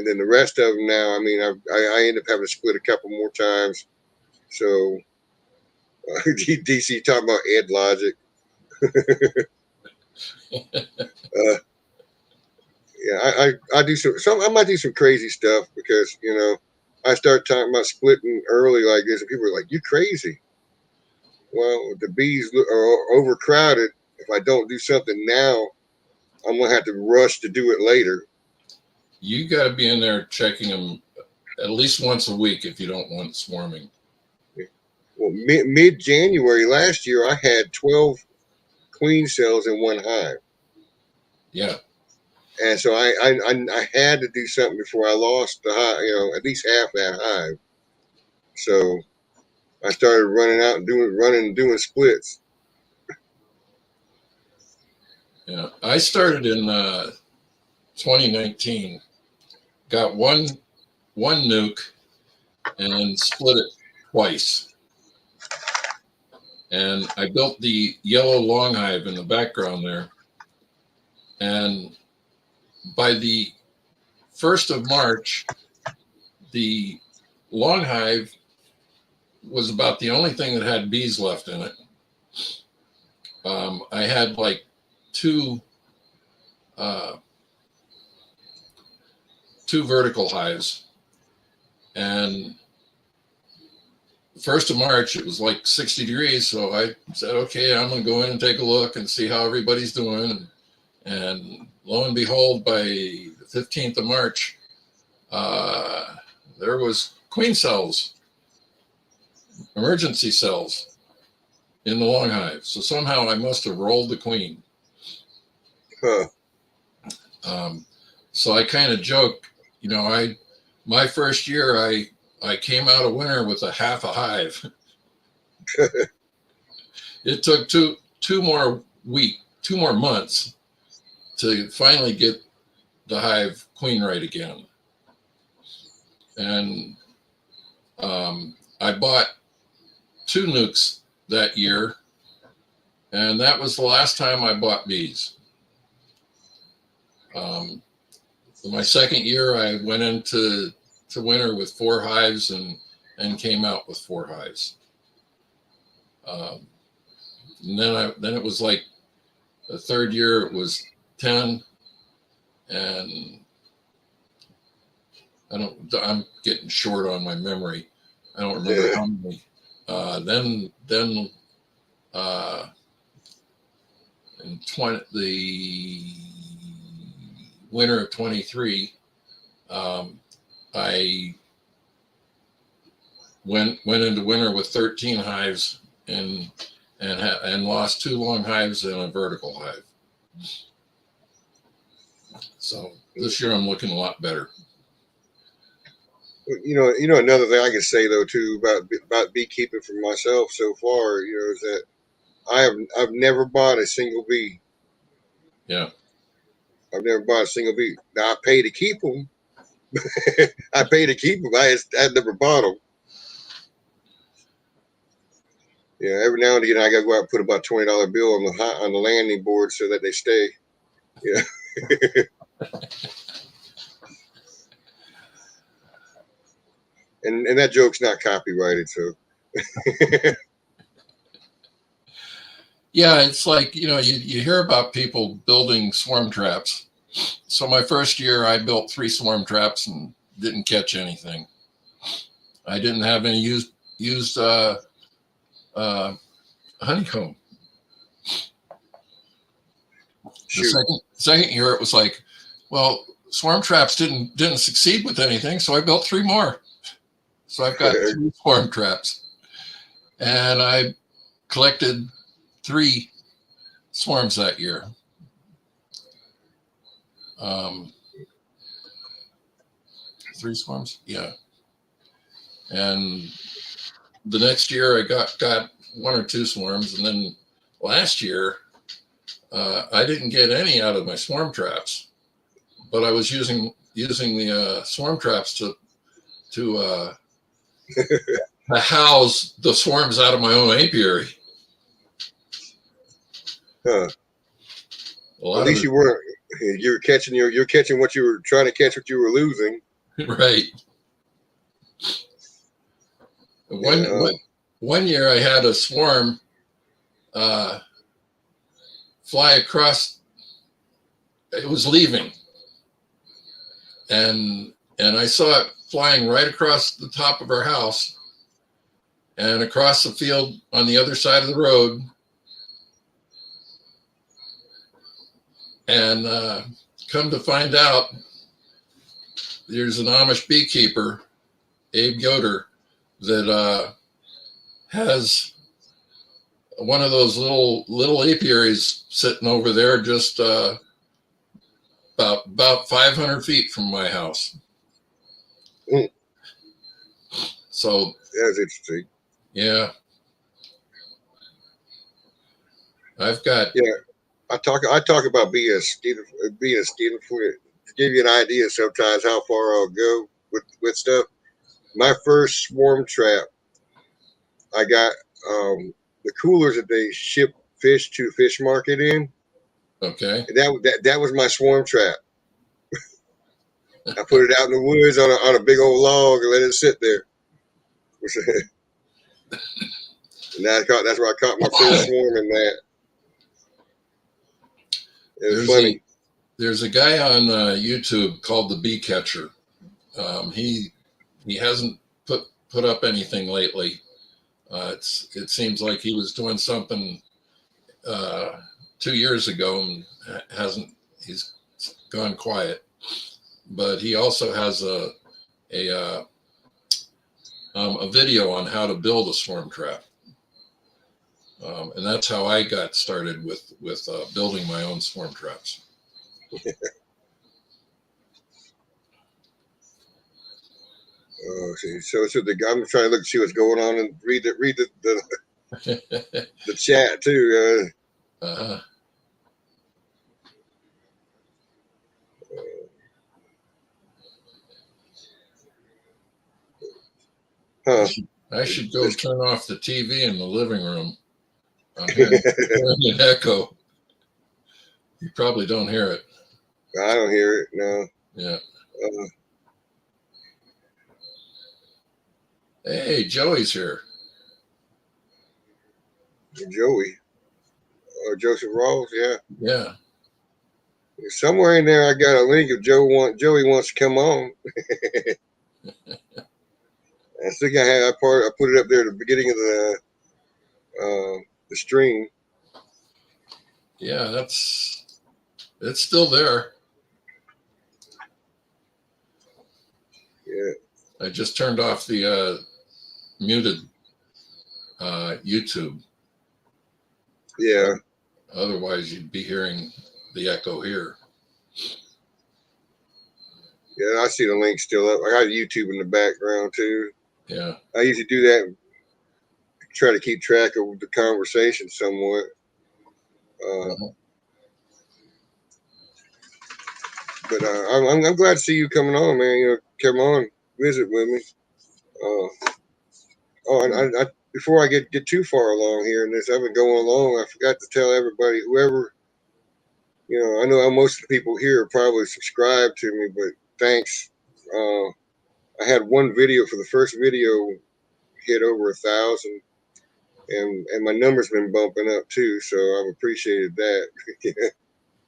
then the rest of them now. I mean, I end up having to split a couple more times. So DC talking about Ed Logic. Yeah, I do some. I might do some crazy stuff because I start talking about splitting early like this, and people are like, "You crazy?" Well, the bees are overcrowded. If I don't do something now, I'm gonna have to rush to do it later. You got to be in there checking them at least once a week if you don't want swarming. Well, mid January last year, I had 12 queen cells in one hive. Yeah. And so I had to do something before I lost the hive, at least half that hive. So I started running out and doing splits. Yeah. I started in 2019. Got one nuke and split it twice. And I built the yellow long hive in the background there. And by the 1st of March, the long hive was about the only thing that had bees left in it. I had like 2 vertical hives, and 1st of March, it was like 60 degrees. So I said, okay, I'm going to go in and take a look and see how everybody's doing. And lo and behold, by the 15th of March, there was queen cells, emergency cells in the long hive. So somehow I must have rolled the queen. Huh. So I kind of joke, my first year, I came out of winter with a half a hive. It took two more months to finally get the hive queen right again. And I bought 2 nukes that year, and that was the last time I bought bees. My second year, I went into winter with 4 hives and came out with 4 hives. And then it was like the 3rd year, it was 10, and I'm getting short on my memory. I don't remember how many. Then in the winter of 23, I went into winter with 13 hives and lost 2 long hives and a vertical hive. So this year I'm looking a lot better. Another thing I can say though too about beekeeping for myself so far, is that I've never bought a single bee. Yeah. I've never bought a single bee. Now I pay to keep them. I pay to keep them. I never bought them. Yeah, every now and again I gotta go out and put about $20 bill on the landing board so that they stay. Yeah. and that joke's not copyrighted, so. Yeah, it's like, you hear about people building swarm traps. So my first year, I built 3 swarm traps and didn't catch anything. I didn't have any used honeycomb. Shoot. The second year, it was like, well, swarm traps didn't succeed with anything, so I built 3 more. So I've got 3 swarm traps, and I collected 3 swarms that year. 3 swarms, yeah. And the next year, I got 1 or 2 swarms, and then last year, I didn't get any out of my swarm traps, but I was using the swarm traps to house the swarms out of my own apiary. Huh. At least you weren't. You're catching what you were trying to catch, what you were losing. Right. One year I had a swarm fly across. It was leaving, and I saw it flying right across the top of our house and across the field on the other side of the road. And come to find out, there's an Amish beekeeper, Abe Yoder, that has one of those little apiaries sitting over there, just about 500 feet from my house. Mm. So that's interesting. Yeah, I've got. Yeah, I talk about being a student to give you an idea sometimes how far I'll go with stuff. My first swarm trap, I got the coolers that they ship fish to fish market in. Okay. That was my swarm trap. I put it out in the woods on a big old log and let it sit there. And that's where I caught my first swarm in that. It was funny. There's a guy on YouTube called the Bee Catcher. He hasn't put up anything lately. It seems like he was doing something 2 years ago and he's gone quiet. But he also has a video on how to build a swarm trap. And that's how I got started with building my own swarm traps. So I'm trying to look and see what's going on and read the the chat too. Uh-huh. Huh. I should go turn off the TV in the living room. I'm hearing an echo. You probably don't hear it. I don't hear it. No. Yeah. Hey, Joey's here. Joey. Joseph Rawls, yeah. Yeah. Somewhere in there I got a link if Joey wants to come on. I think I put it up there at the beginning of the stream. Yeah, it's still there. Yeah. I just turned off the muted YouTube. Yeah. Otherwise, you'd be hearing the echo here. Yeah, I see the link still up. I got YouTube in the background too. Yeah. I usually do that, try to keep track of the conversation somewhat. But I'm glad to see you coming on, man. Come on, visit with me. And I before I get too far along here in this, I've been going along. I forgot to tell everybody, whoever, I know most of the people here are probably subscribed to me, but thanks. I had one video for the first video hit over 1,000, and my numbers been bumping up too, so I've appreciated that.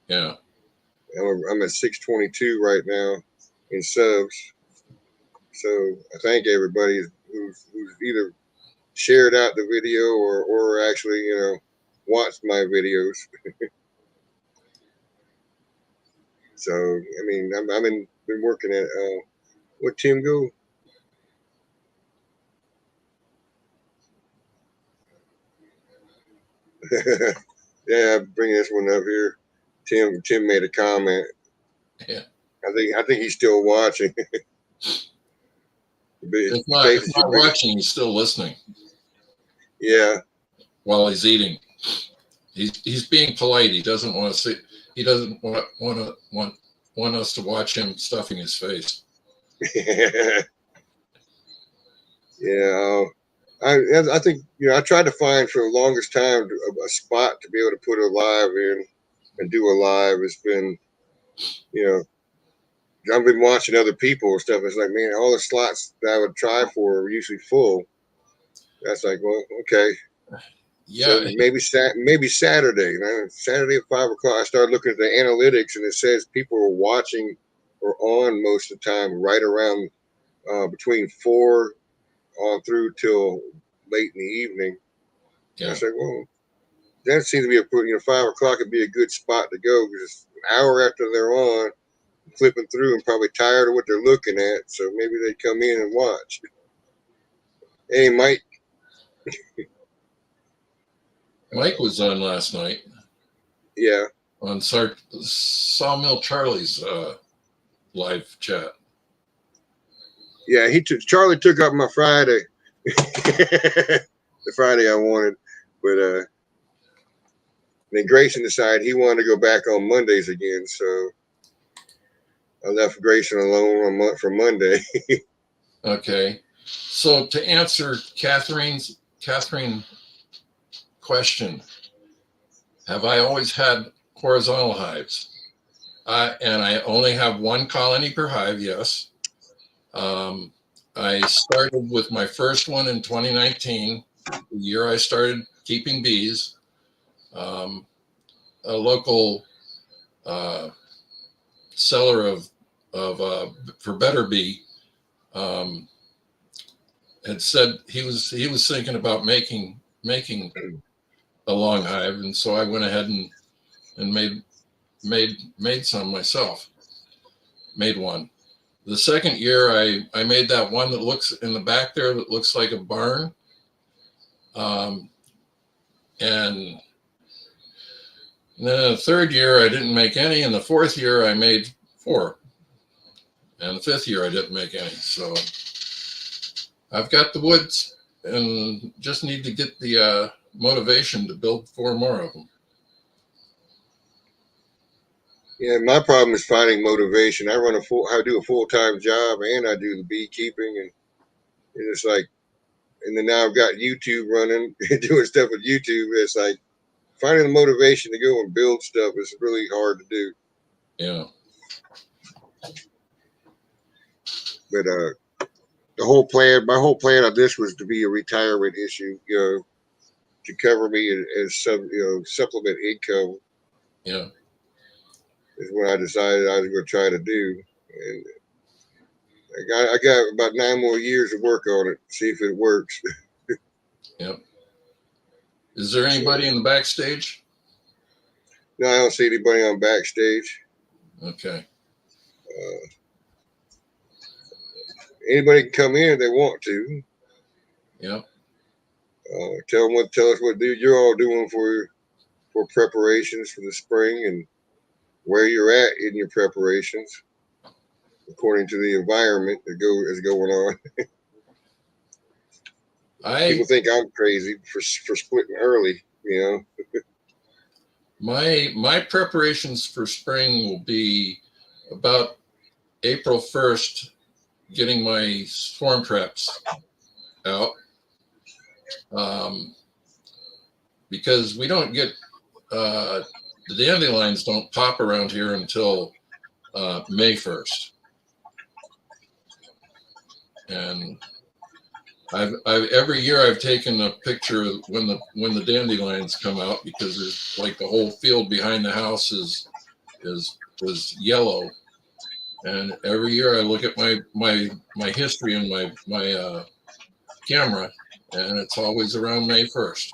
Yeah. I'm at 622 right now in subs, so I thank everybody who's either shared out the video or actually, you know, watched my videos. So I mean, I've been working at what Tim go? Yeah, I'm bringing this one up here. Tim made a comment. Yeah. I think he's still watching. If not watching, he's still listening. Yeah. While he's eating, he's being polite. He doesn't want to see. He doesn't want us to watch him stuffing his face. Yeah. I think, you know, I tried to find for the longest time a spot to be able to put a live in and do a live. It's been, you know, I've been watching other people and stuff. It's like, man, all the slots that I would try for are usually full. That's like, well, okay. Yeah. So maybe Saturday. Saturday at 5 o'clock, I started looking at the analytics, and it says people are watching or on most of the time, right around between 4 on through till late in the evening. Yeah. I said, well, that seems to be a 5 o'clock would be a good spot to go because an hour after they're on, flipping through and probably tired of what they're looking at. So maybe they come in and watch. Hey, Mike. Mike was on last night. Yeah. On Sawmill Charlie's live chat. Yeah, Charlie took up my Friday. The Friday I wanted. But then Grayson decided he wanted to go back on Mondays again, so I left Grayson alone for Monday. Okay. So to answer Catherine question, have I always had horizontal hives? And I only have one colony per hive, yes. I started with my first one in 2019, the year I started keeping bees. A local seller for Better Bee had said he was thinking about making a long hive, and so I went ahead and made some myself. Made one. The second year, I made that one that looks in the back there that looks like a barn. And then the third year, I didn't make any. And the fourth year, I made 4. And the fifth year, I didn't make any. So I've got the woods and just need to get the motivation to build 4 more of them. Yeah, my problem is finding motivation. I do a full-time job and I do the beekeeping, and it's like, and then now I've got YouTube running, doing stuff with YouTube. It's like finding the motivation to go and build stuff is really hard to do. Yeah. But my whole plan on this was to be a retirement issue, you know, to cover me as some, you know, supplement income. Yeah. Is what I decided I was going to try to do, and I got about 9 more years to work on it, see if it works. Yep. Is there anybody in the backstage? No, I don't see anybody on backstage. Okay. Anybody can come in if they want to. Yep. Tell us what you're all doing for preparations for the spring and where you're at in your preparations, according to the environment that is going on. People think I'm crazy for splitting early, you know. My preparations for spring will be about April 1st, getting my swarm traps out, because we don't get the dandelions don't pop around here until May 1st. And I've every year I've taken a picture of when the dandelions come out, because there's like the whole field behind the house is yellow. And every year I look at my history in my camera, and it's always around May 1st.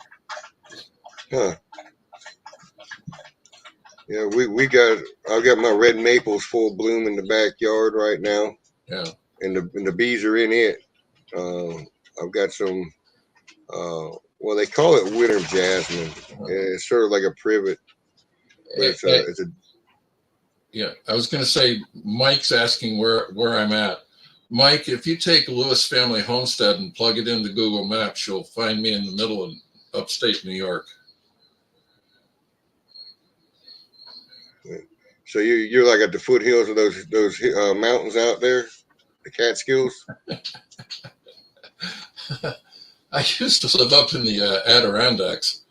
Huh. Yeah, I've got my red maples full bloom in the backyard right now. Yeah. And the bees are in it. I've got some, well, they call it winter jasmine. It's sort of like a privet, but it's a. Yeah, I was going to say, Mike's asking where I'm at. Mike, if you take Lewis Family Homestead and plug it into Google Maps, you'll find me in the middle of upstate New York. So you're like at the foothills of those mountains out there, the Catskills. I used to live up in the Adirondacks.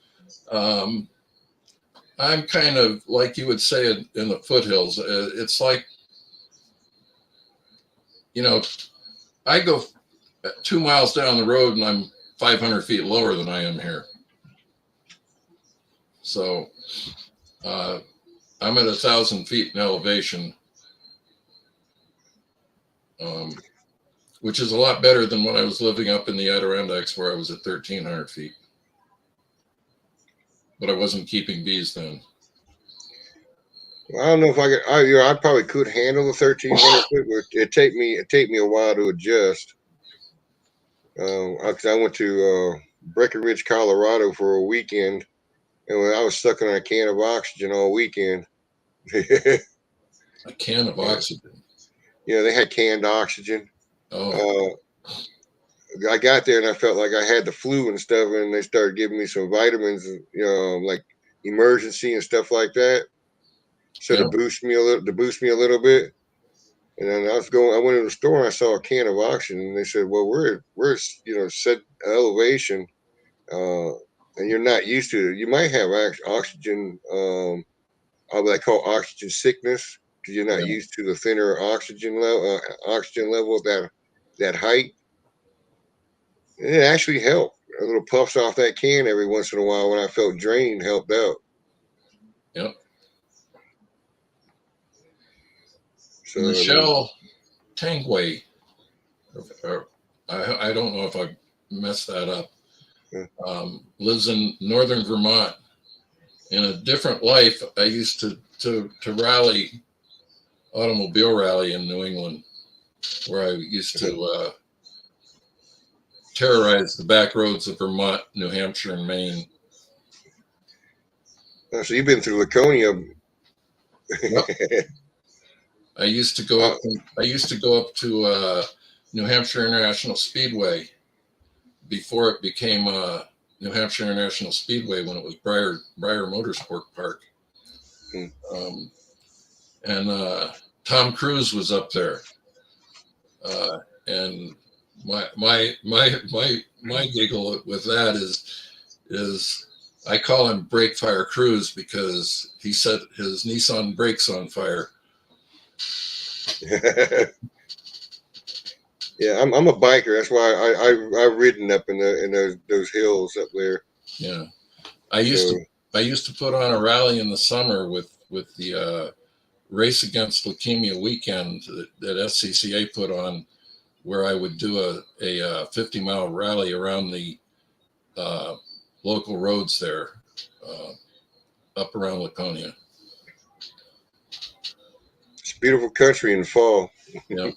I'm kind of like you would say in the foothills. It's like, I go 2 miles down the road and I'm 500 feet lower than I am here. So I'm at 1,000 feet in elevation, which is a lot better than when I was living up in the Adirondacks, where I was at 1,300 feet. But I wasn't keeping bees then. Well, I don't know if I could. I probably could handle the 1,300 foot, but it'd take me a while to adjust. I went to Breckenridge, Colorado for a weekend, and I was sucking on a can of oxygen all weekend. A can of oxygen. Yeah, they had canned oxygen. Oh. I got there and I felt like I had the flu and stuff, and they started giving me some vitamins, like emergency and stuff like that. So to boost me a little bit. And then I went to the store and I saw a can of oxygen, and they said, "Well, we're set elevation, and you're not used to it. You might have oxygen, what I call oxygen sickness, because you're not used to the thinner oxygen level at that height." And it actually helped. A little puffs off that can every once in a while when I felt drained helped out. Yep. So Michelle Tangway, I don't know if I messed that up, lives in northern Vermont. In a different life, I used to rally, automobile rally in New England, where I used to terrorize the back roads of Vermont, New Hampshire, and Maine. So you've been through Laconia. Yep. I used to go up to New Hampshire International Speedway before it became New Hampshire International Speedway, when it was Breyer Motorsport Park. And Tom Cruise was up there, and my giggle with that is I call him Brake Fire Cruise, because he set his Nissan brakes on fire. Yeah, I'm a biker. That's why I've ridden up in those hills up there. Yeah, I used to put on a rally in the summer with the Race Against Leukemia weekend that SCCA put on, where I would do a 50-mile rally around the local roads there, up around Laconia. It's a beautiful country in the fall. Yep.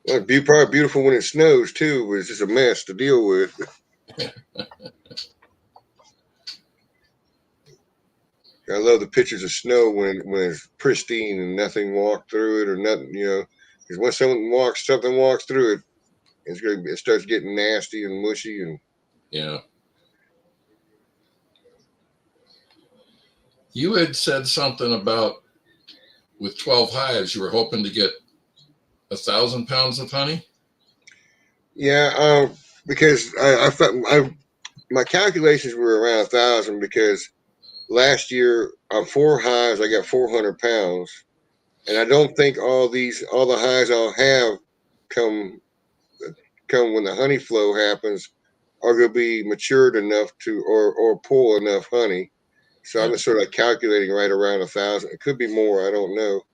Well, it'd be probably beautiful when it snows too, but it's just a mess to deal with. I love the pictures of snow when it's pristine and nothing walked through it or nothing, because when something walks through it, it starts getting nasty and mushy and. Yeah. You had said something about, with 12 hives, you were hoping to get 1,000 pounds of honey. Yeah, because I felt my calculations were around 1,000, because last year on 4 hives I got 400 pounds, and I don't think all the hives I'll have come when the honey flow happens are going to be matured enough to or pull enough honey. So I'm Yeah. just sort of calculating right around 1,000. It could be more. I don't know.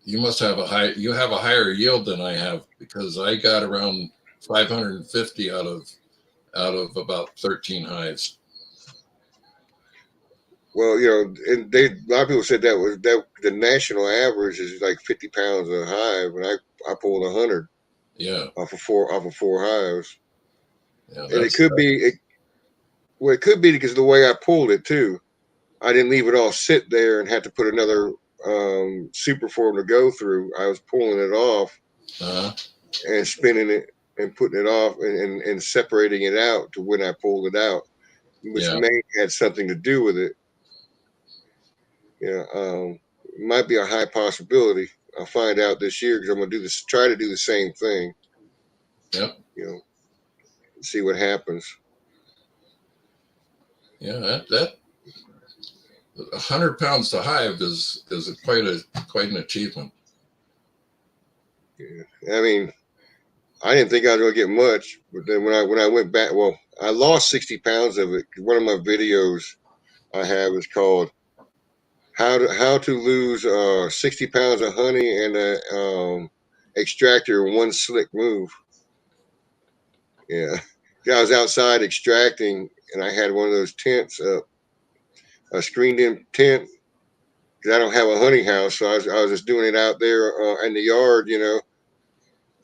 You must have you have a higher yield than I have, because I got around 550 out of about 13 hives. Well, and a lot of people said that the national average is like 50 pounds a hive, and I pulled 100 Yeah. off of four hives. Yeah. And it could be because of the way I pulled it too. I didn't leave it all sit there and had to put another super form to go through. I was pulling it off and spinning it and putting it off and separating it out to when I pulled it out, which Yeah. may had something to do with it. It might be a high possibility. I'll find out this year because I'm gonna try to do the same thing. Yep. See what happens. Yeah. That 100 pounds to hive is quite an achievement. Yeah. I mean, I didn't think I was gonna get much, but then when I went back, well, I lost 60 pounds of it. One of my videos I have is called "How to Lose 60 pounds of honey and a extractor in one slick move." Yeah, I was outside extracting, and I had one of those tents up, a screened-in tent, because I don't have a honey house, so I was just doing it out there in the yard,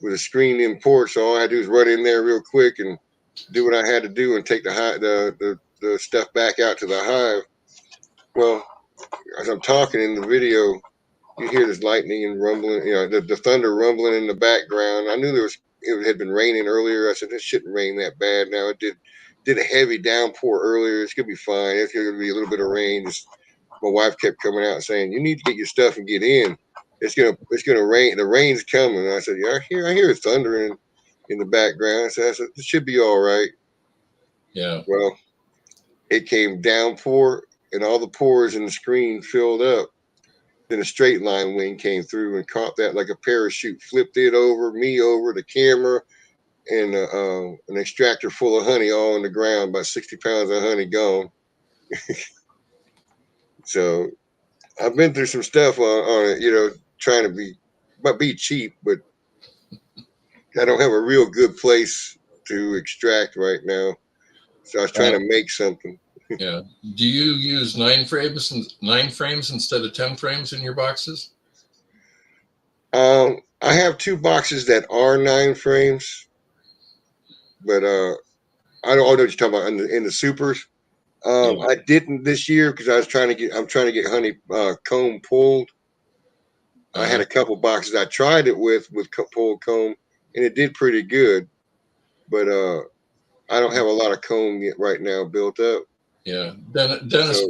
with a screened-in porch. So all I had to do is run in there real quick and do what I had to do and take the stuff back out to the hive. Well, as I'm talking in the video, you hear this lightning and rumbling, the thunder rumbling in the background. I knew it had been raining earlier. I said, this shouldn't rain that bad now. It did a heavy downpour earlier. It's gonna be fine. It's gonna be a little bit of rain. My wife kept coming out saying, you need to get your stuff and get in. It's gonna rain. The rain's coming. And I said, yeah, I hear thundering in the background. So I said, it should be all right. Yeah. Well, it came downpour, and all the pores in the screen filled up. Then a straight line wind came through and caught that like a parachute, flipped it over, me over, the camera, and an extractor full of honey all on the ground, about 60 pounds of honey gone. So I've been through some stuff on it, trying to be cheap, but I don't have a real good place to extract right now. So I was trying to make something. Yeah. Do you use 9 frames instead of 10 frames in your boxes? I have 2 boxes that are 9 frames, but I know what you're talking about in the supers. Yeah. I didn't this year because I'm trying to get honey comb pulled. I had a couple boxes I tried it with pulled comb, and it did pretty good, but I don't have a lot of comb yet right now built up. Yeah. Dennis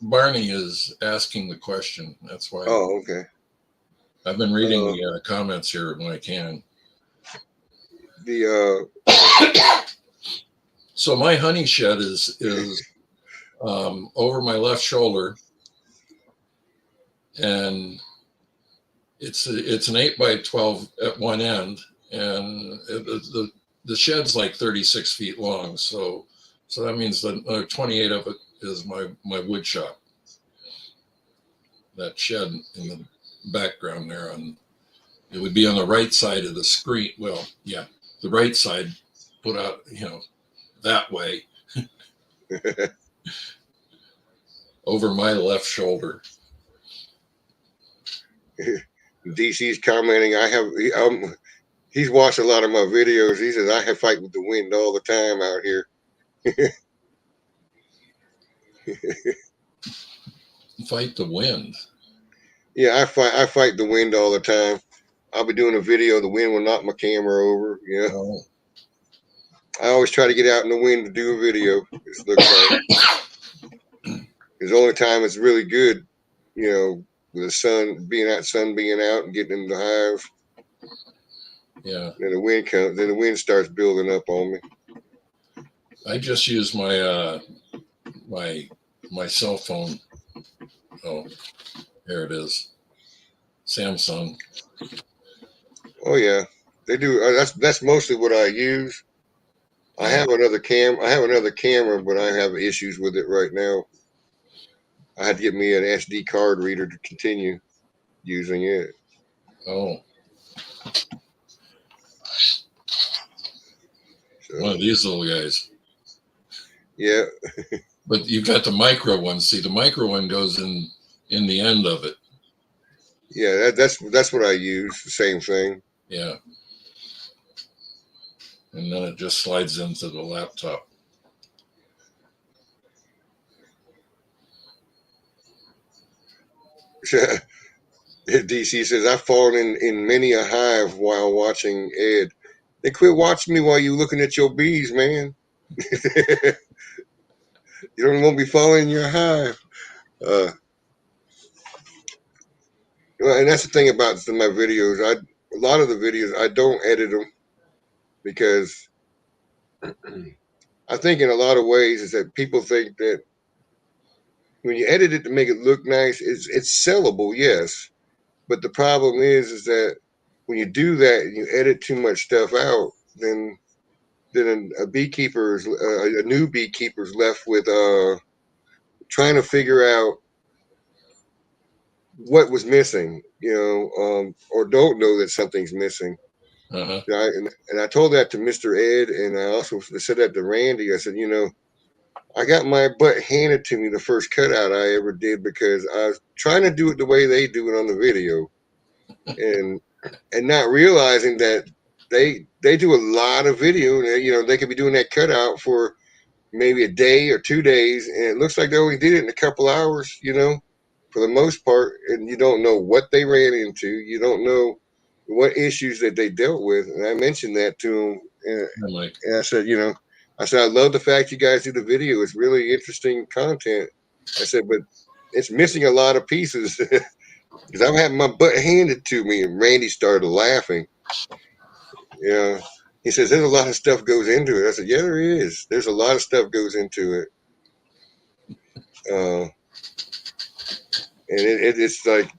Barney is asking the question. That's why. Oh, okay. I've been reading the comments here when I can. So my honey shed is over my left shoulder, and it's an 8x12 at one end, and the shed's like 36 feet long. So that means that 28 of it is my wood shop. That shed in the background there, it would be on the right side of the screen. Well, yeah, the right side put out, that way over my left shoulder. DC's commenting. He's watched a lot of my videos. He says I have fight with the wind all the time out here. Fight the wind. Yeah, I fight the wind all the time. I'll be doing a video, the wind will knock my camera over. Oh. I always try to get out in the wind to do a video. It looks like it's the only time it's really good, with the sun being out and getting in the hive. Yeah. Then the wind comes. Then the wind starts building up on me. I just use my my cell phone. Oh, there it is. Samsung. Oh yeah. They do. That's mostly what I use. I have another camera, but I have issues with it right now. I had to get me an SD card reader to continue using it. Oh, So, one of these little guys. yeah, But you've got the micro one. See, the micro one goes in the end of it. yeah. That's what I use. The same thing. Yeah. And then it just slides into the laptop. DC says, I've fallen in many a hive while watching Ed. They quit watching me while you looking at your bees, man. You don't want to be falling in your hive. And that's the thing about my videos. A lot of the videos, I don't edit them because I think in a lot of ways is that people think that when you edit it to make it look nice, it's sellable, yes. But the problem is that when you do that and you edit too much stuff out, then a new beekeeper's left with trying to figure out what was missing, or don't know that something's missing. Uh-huh. And I told that to Mr. Ed, and I also said that to Randy. I said, I got my butt handed to me the first cutout I ever did because I was trying to do it the way they do it on the video, and not realizing that they do a lot of video. And, they could be doing that cutout for maybe a day or 2 days, and it looks like they only did it in a couple hours, for the most part, and you don't know what they ran into. You don't know what issues that they dealt with. And I mentioned that to them, and I said, I love the fact you guys do the video. It's really interesting content. I said, but it's missing a lot of pieces because I'm having my butt handed to me. And Randy started laughing. He says, there's a lot of stuff goes into it. I said, yeah, there is. There's a lot of stuff goes into it. And it's like,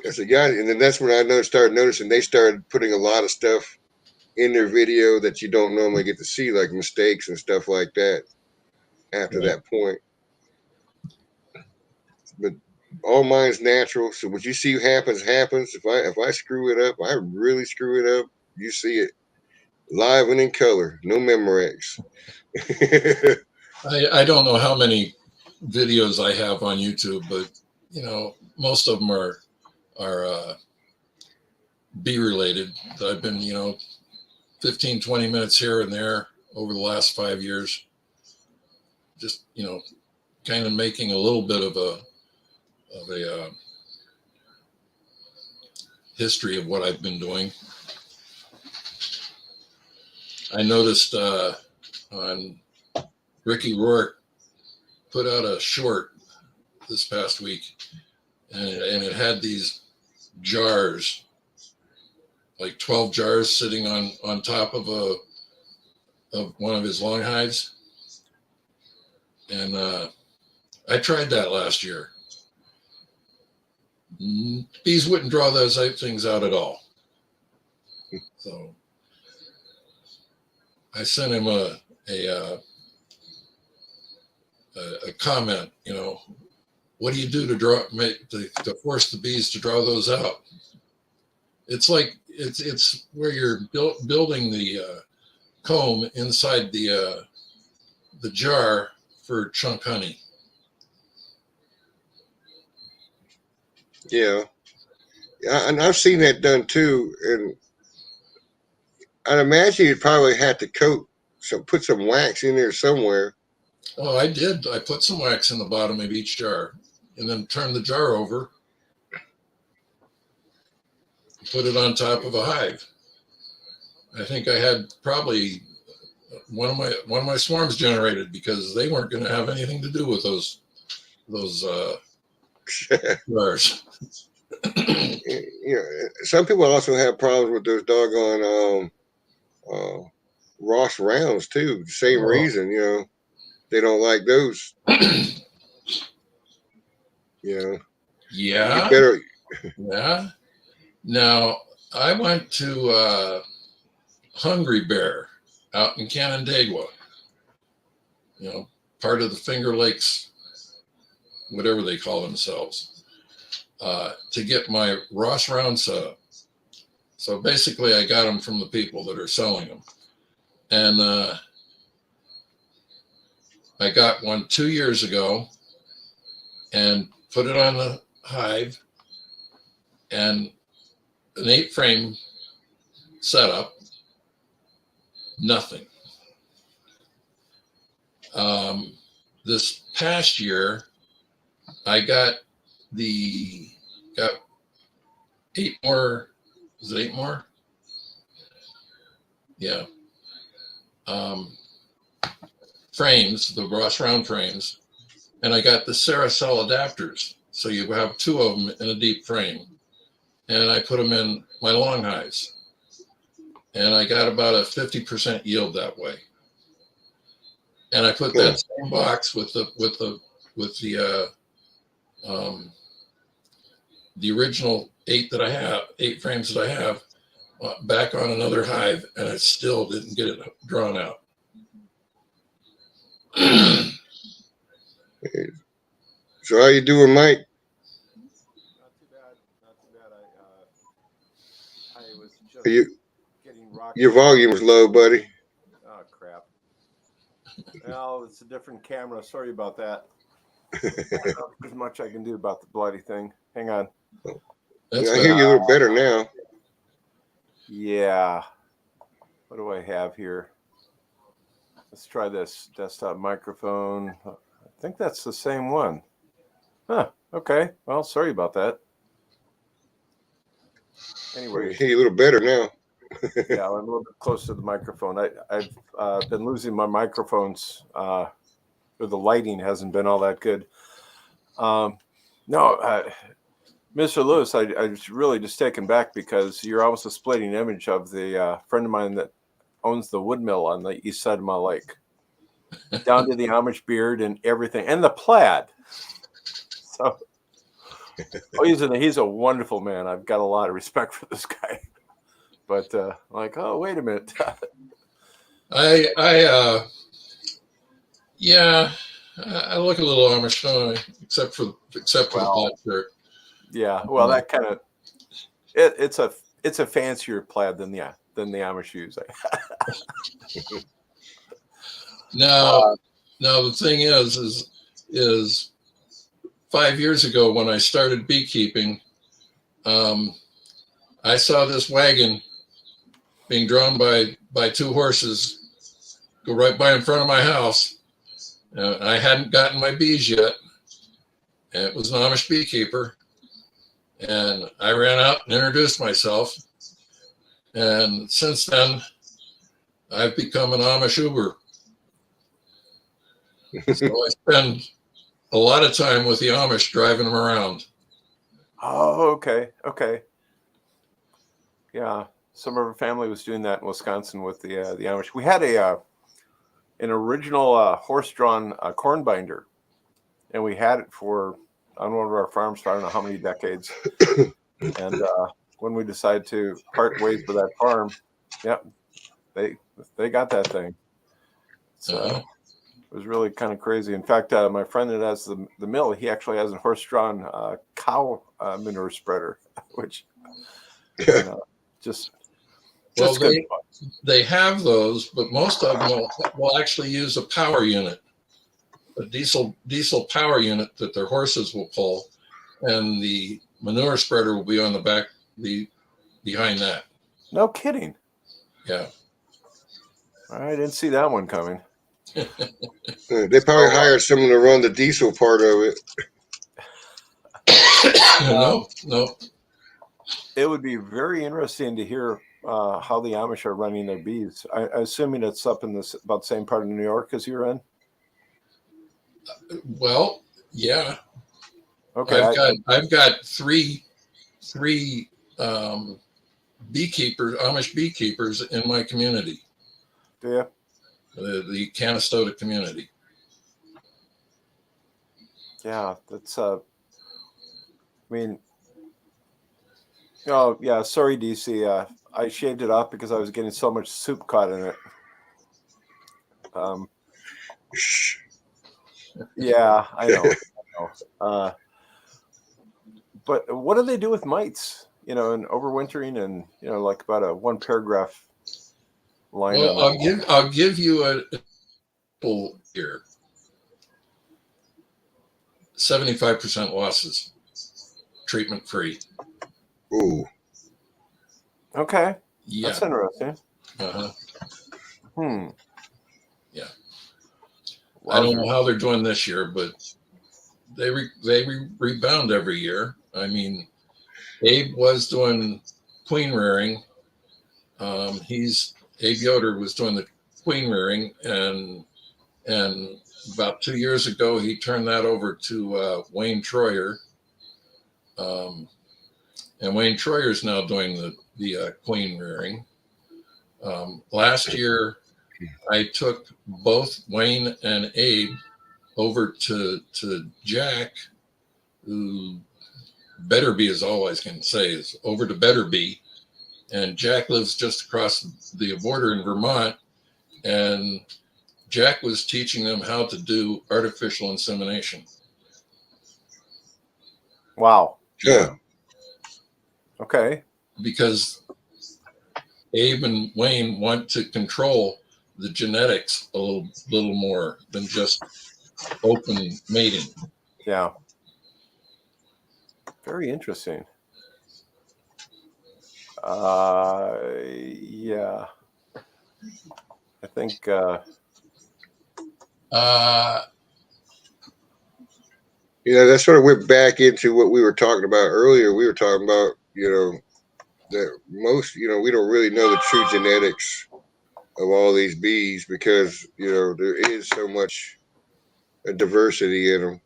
I said, yeah. And then that's when I started noticing they started putting a lot of stuff in their video that you don't normally get to see, like mistakes and stuff like that after that point. But all mine's natural. So what you see happens. If I screw it up, I really screw it up. You see it live and in color, no Memorex. I don't know how many videos I have on YouTube, but most of them are bee related. I've been 15, 20 minutes here and there over the last 5 years, just kind of making a little bit of a history of what I've been doing. I noticed on Ricky Rourke put out a short this past week, and it had these jars, like 12 jars sitting on top of one of his long hives. And I tried that last year. Bees wouldn't draw those things out at all. So I sent him a comment, what do you do to force the bees to draw those out? It's like it's where you're building the comb inside the jar for chunk honey. Yeah, and I've seen that done too, and I'd imagine you'd probably have to put some wax in there somewhere. Oh, I did. I put some wax in the bottom of each jar, and then turned the jar over, put it on top of a hive. I think I had probably one of my swarms generated because they weren't going to have anything to do with those jars. Some people also have problems with those doggone Ross rounds too. The same reason, they don't like those. Yeah. Better. Yeah. Now, I went to Hungry Bear out in Canandaigua, part of the Finger Lakes, whatever they call themselves, to get my Ross round set up. So basically, I got them from the people that are selling them. And I got one 2 years ago and put it on the hive, and an 8-frame setup, nothing. This past year, I got 8 more. Is it 8 more? Yeah. Frames, the Ross round frames, and I got the Ceracell adapters. So you have 2 of them in a deep frame, and I put them in my long hives, and I got about a 50% yield that way. And I put that same box with the original 8 frames that I have, back on another hive, and I still didn't get it drawn out. So how you doing, Mike? Not too bad. Not too bad. I was just getting rocked. Your volume was low, buddy. Oh crap. Well, it's a different camera. Sorry about that. There's much I can do about the bloody thing. Hang on. I hear you a little better now. Yeah. What do I have here? Let's try this desktop microphone. I think that's the same one. Huh. Okay. Well, sorry about that. Anyway. I hear you a little better now. Yeah, I'm a little bit close to the microphone. I've been losing my microphones. Or the lighting hasn't been all that good. No, Mr. Lewis, I was really just taken back because you're almost a splitting image of the friend of mine that owns the wood mill on the east side of my lake, down to the Amish beard and everything, and the plaid. So, he's a wonderful man. I've got a lot of respect for this guy. But like, oh, wait a minute. I look a little Amish, don't I? Except for the plaid shirt. Yeah, well, that kind of it's a fancier plaid than the Amish use. Now the thing is 5 years ago when I started beekeeping, I saw this wagon being drawn by 2 horses go right by in front of my house. I hadn't gotten my bees yet. And it was an Amish beekeeper. And I ran out and introduced myself. And since then, I've become an Amish Uber. So I spend a lot of time with the Amish driving them around. Oh, okay. Yeah, some of our family was doing that in Wisconsin with the Amish. We had an original horse-drawn corn binder, and we had it on one of our farms for I don't know how many decades. And when we decided to part ways with that farm, yeah, they got that thing. So it was really kind of crazy. In fact, my friend that has the mill, he actually has a horse-drawn cow manure spreader, which just well, good fun. They have those, but most of them will actually use a power unit, a diesel power unit that their horses will pull, and the manure spreader will be on the back, behind that. No kidding. Yeah. I didn't see that one coming. They probably hired someone to run the diesel part of it. No. It would be very interesting to hear how the Amish are running their bees. I assuming it's up in about the same part of New York as you're in. Well, yeah. Okay. I've got three Amish beekeepers in my community. Yeah. The Canastota community. Yeah, that's. I mean, Oh yeah, sorry, DC. I shaved it off because I was getting so much soup caught in it. Shh. Yeah, I know. But what do they do with mites? You know, and overwintering, and you know, like about a one paragraph line Well, on that. I'll give you a example here. 75% losses, treatment free. Ooh. Okay, Yeah. that's interesting. Uh-huh. Yeah. I don't know how they're doing this year, but they rebound every year. I mean, Abe was doing queen rearing. Abe Yoder was doing the queen rearing, and about 2 years ago he turned that over to Wayne Troyer, and Wayne Troyer is now doing the queen rearing. Last year, I took both Wayne and Abe over to Jack, who Betterby is all I can say is over to Betterby, and Jack lives just across the border in Vermont, and Jack was teaching them how to do artificial insemination. Wow. Yeah. Okay. Because Abe and Wayne want to control the genetics a little more than just open mating. Yeah. Very interesting. Yeah. I think That sort of went back into what we were talking about earlier. We were talking about, that most, we don't really know the true genetics of all these bees because, there is so much diversity in them.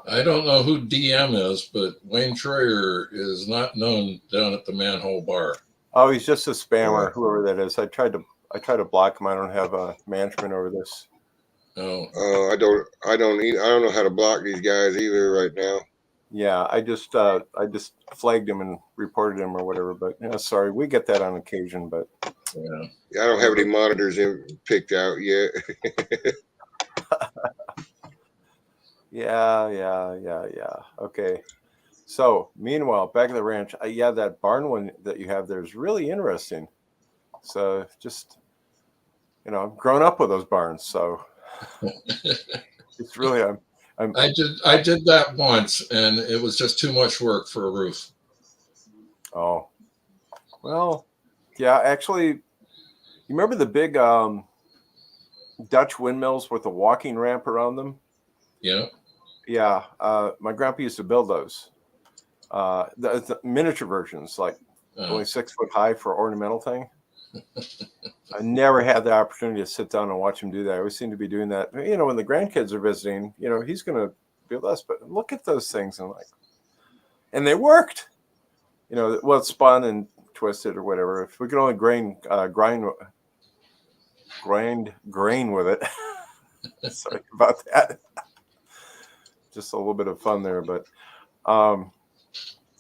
I don't know who DM is, but Wayne Troyer is not known down at the Manhole Bar. oh, he's just a spammer, whoever that is. I tried to block him. I don't have a management over this. Oh, I don't know how to block these guys either right now. Yeah, I just flagged him and reported him or whatever. But sorry, we get that on occasion. But yeah. I don't have any monitors picked out yet. Yeah. Okay. So meanwhile, back at the ranch, yeah, that barn one that you have there is really interesting. So just, I've grown up with those barns, so it's really I did that once, and it was just too much work for a roof. Oh, well, yeah. Actually, you remember the big Dutch windmills with the walking ramp around them? Yeah. Yeah. My grandpa used to build those. The miniature versions, like only 6 foot high for ornamental thing. I never had the opportunity to sit down and watch him do that. I always seem to be doing that. When the grandkids are visiting, he's going to build us. But look at those things, and they worked. Well, it spun and twisted or whatever. If we could only grind grain with it. Sorry about that. Just a little bit of fun there, but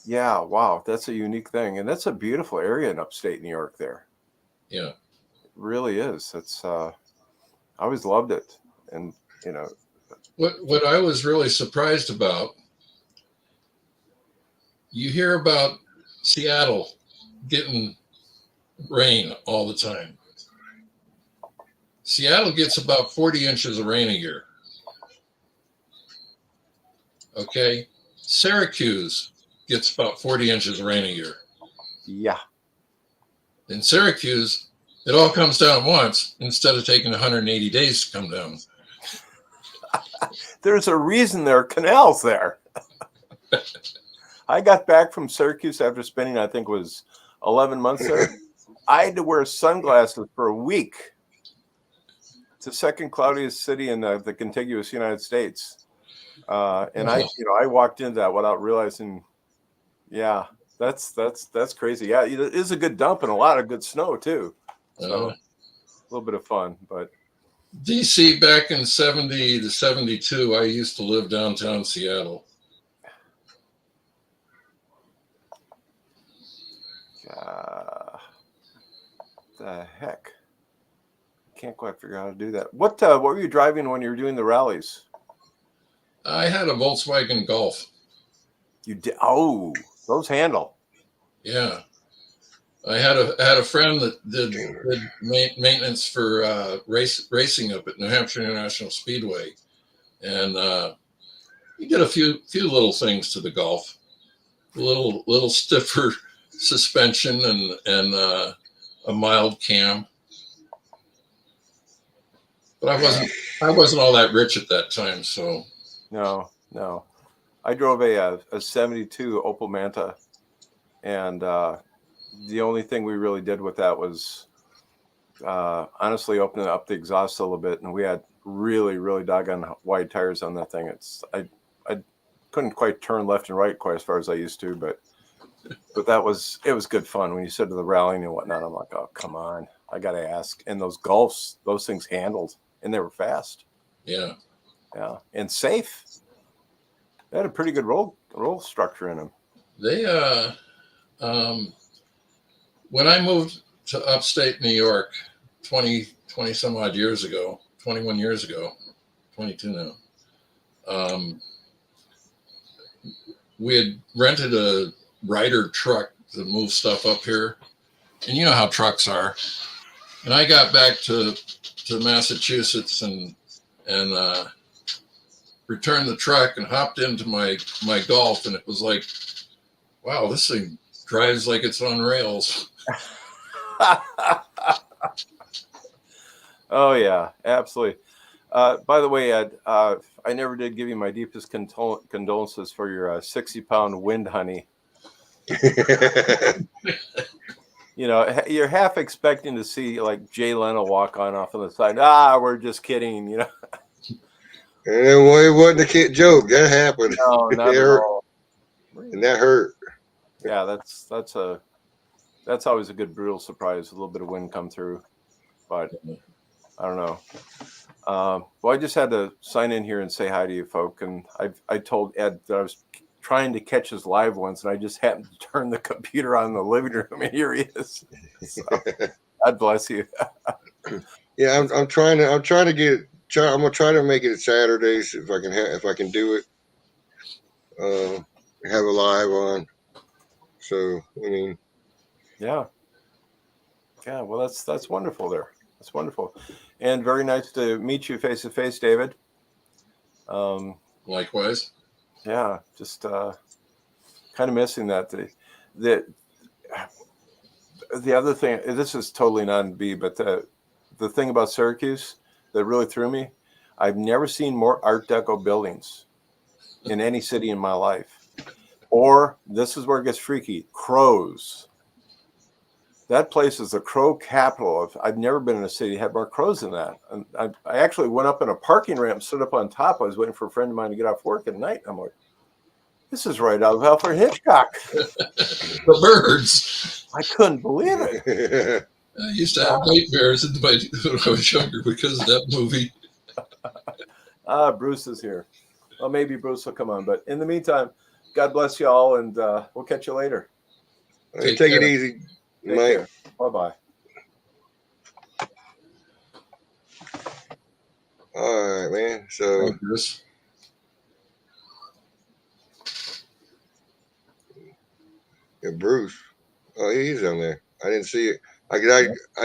yeah, wow, that's a unique thing, and that's a beautiful area in upstate New York. There, yeah, it really is. It's I always loved it, and what I was really surprised about. You hear about Seattle getting rain all the time. Seattle gets about 40 inches of rain a year. Okay. Syracuse gets about 40 inches of rain a year. Yeah. In Syracuse, it all comes down once instead of taking 180 days to come down. There's a reason there are canals there. I got back from Syracuse after spending, I think, was 11 months there. I had to wear sunglasses for a week. It's the second cloudiest city in the contiguous United States. And I walked into that without realizing, yeah, that's crazy. Yeah, it is a good dump and a lot of good snow too. So a little bit of fun, but DC back in 70 to 72, I used to live downtown Seattle. The heck? Can't quite figure out how to do that. What were you driving when you were doing the rallies? I had a Volkswagen Golf. You did? Oh, those handle. Yeah. I had a friend that did maintenance for racing up at New Hampshire International Speedway, and he did a few little things to the Golf, a little stiffer suspension and a mild cam. But I wasn't all that rich at that time, so No. I drove a 72 Opel Manta, and the only thing we really did with that was honestly open up the exhaust a little bit, and we had really doggone wide tires on that thing. I couldn't quite turn left and right quite as far as I used to, but it was good fun. When you said to the rallying and whatnot, I'm like, oh, come on, I gotta ask. And those Golfs, those things handled, and they were fast. yeah. And safe. They had a pretty good roll structure in them. They when I moved to upstate New York 20 some odd years ago, 21 years ago, 22 now, we had rented a Ryder truck to move stuff up here, and you know how trucks are. And I got back to Massachusetts and returned the truck and hopped into my Golf, and it was like, wow, this thing drives like it's on rails. Oh yeah, absolutely. By the way, Ed, I never did give you my deepest condolences for your 60-pound wind honey. You know, you're half expecting to see like Jay Leno walk off the side. We're just kidding, you know. And it wasn't a kid joke. That happened. No, not at all. And that hurt. Yeah, that's always a good brutal surprise. A little bit of wind come through, but I don't know. Well, I just had to sign in here and say hi to you, folk. And I told Ed that I was trying to catch his live ones, and I just happened to turn the computer on in the living room, and here he is. So, God bless you. Yeah, I'm trying to get. I'm gonna try to make it Saturdays if I can do it. Have a live on. So I mean, yeah. Well, that's wonderful. That's wonderful, and very nice to meet you face to face, David. Likewise. Yeah, just kind of missing that. The other thing, this is totally non-B, but the thing about Syracuse that really threw me, I've never seen more Art Deco buildings in any city in my life. Or, this is where it gets freaky, crows. That place is the crow capital. I've never been in a city that had more crows than that. And I actually went up in a parking ramp, stood up on top. I was waiting for a friend of mine to get off work at night. I'm like, this is right out of Alfred Hitchcock. The birds. I couldn't believe it. I used to have nightmares when I was younger because of that movie. Bruce is here. Well, maybe Bruce will come on. But in the meantime, God bless you all, and we'll catch you later. take it easy, Mike. Bye-bye. All right, man. So. Thank you. Yeah, Bruce. Oh, he's on there. I didn't see it. I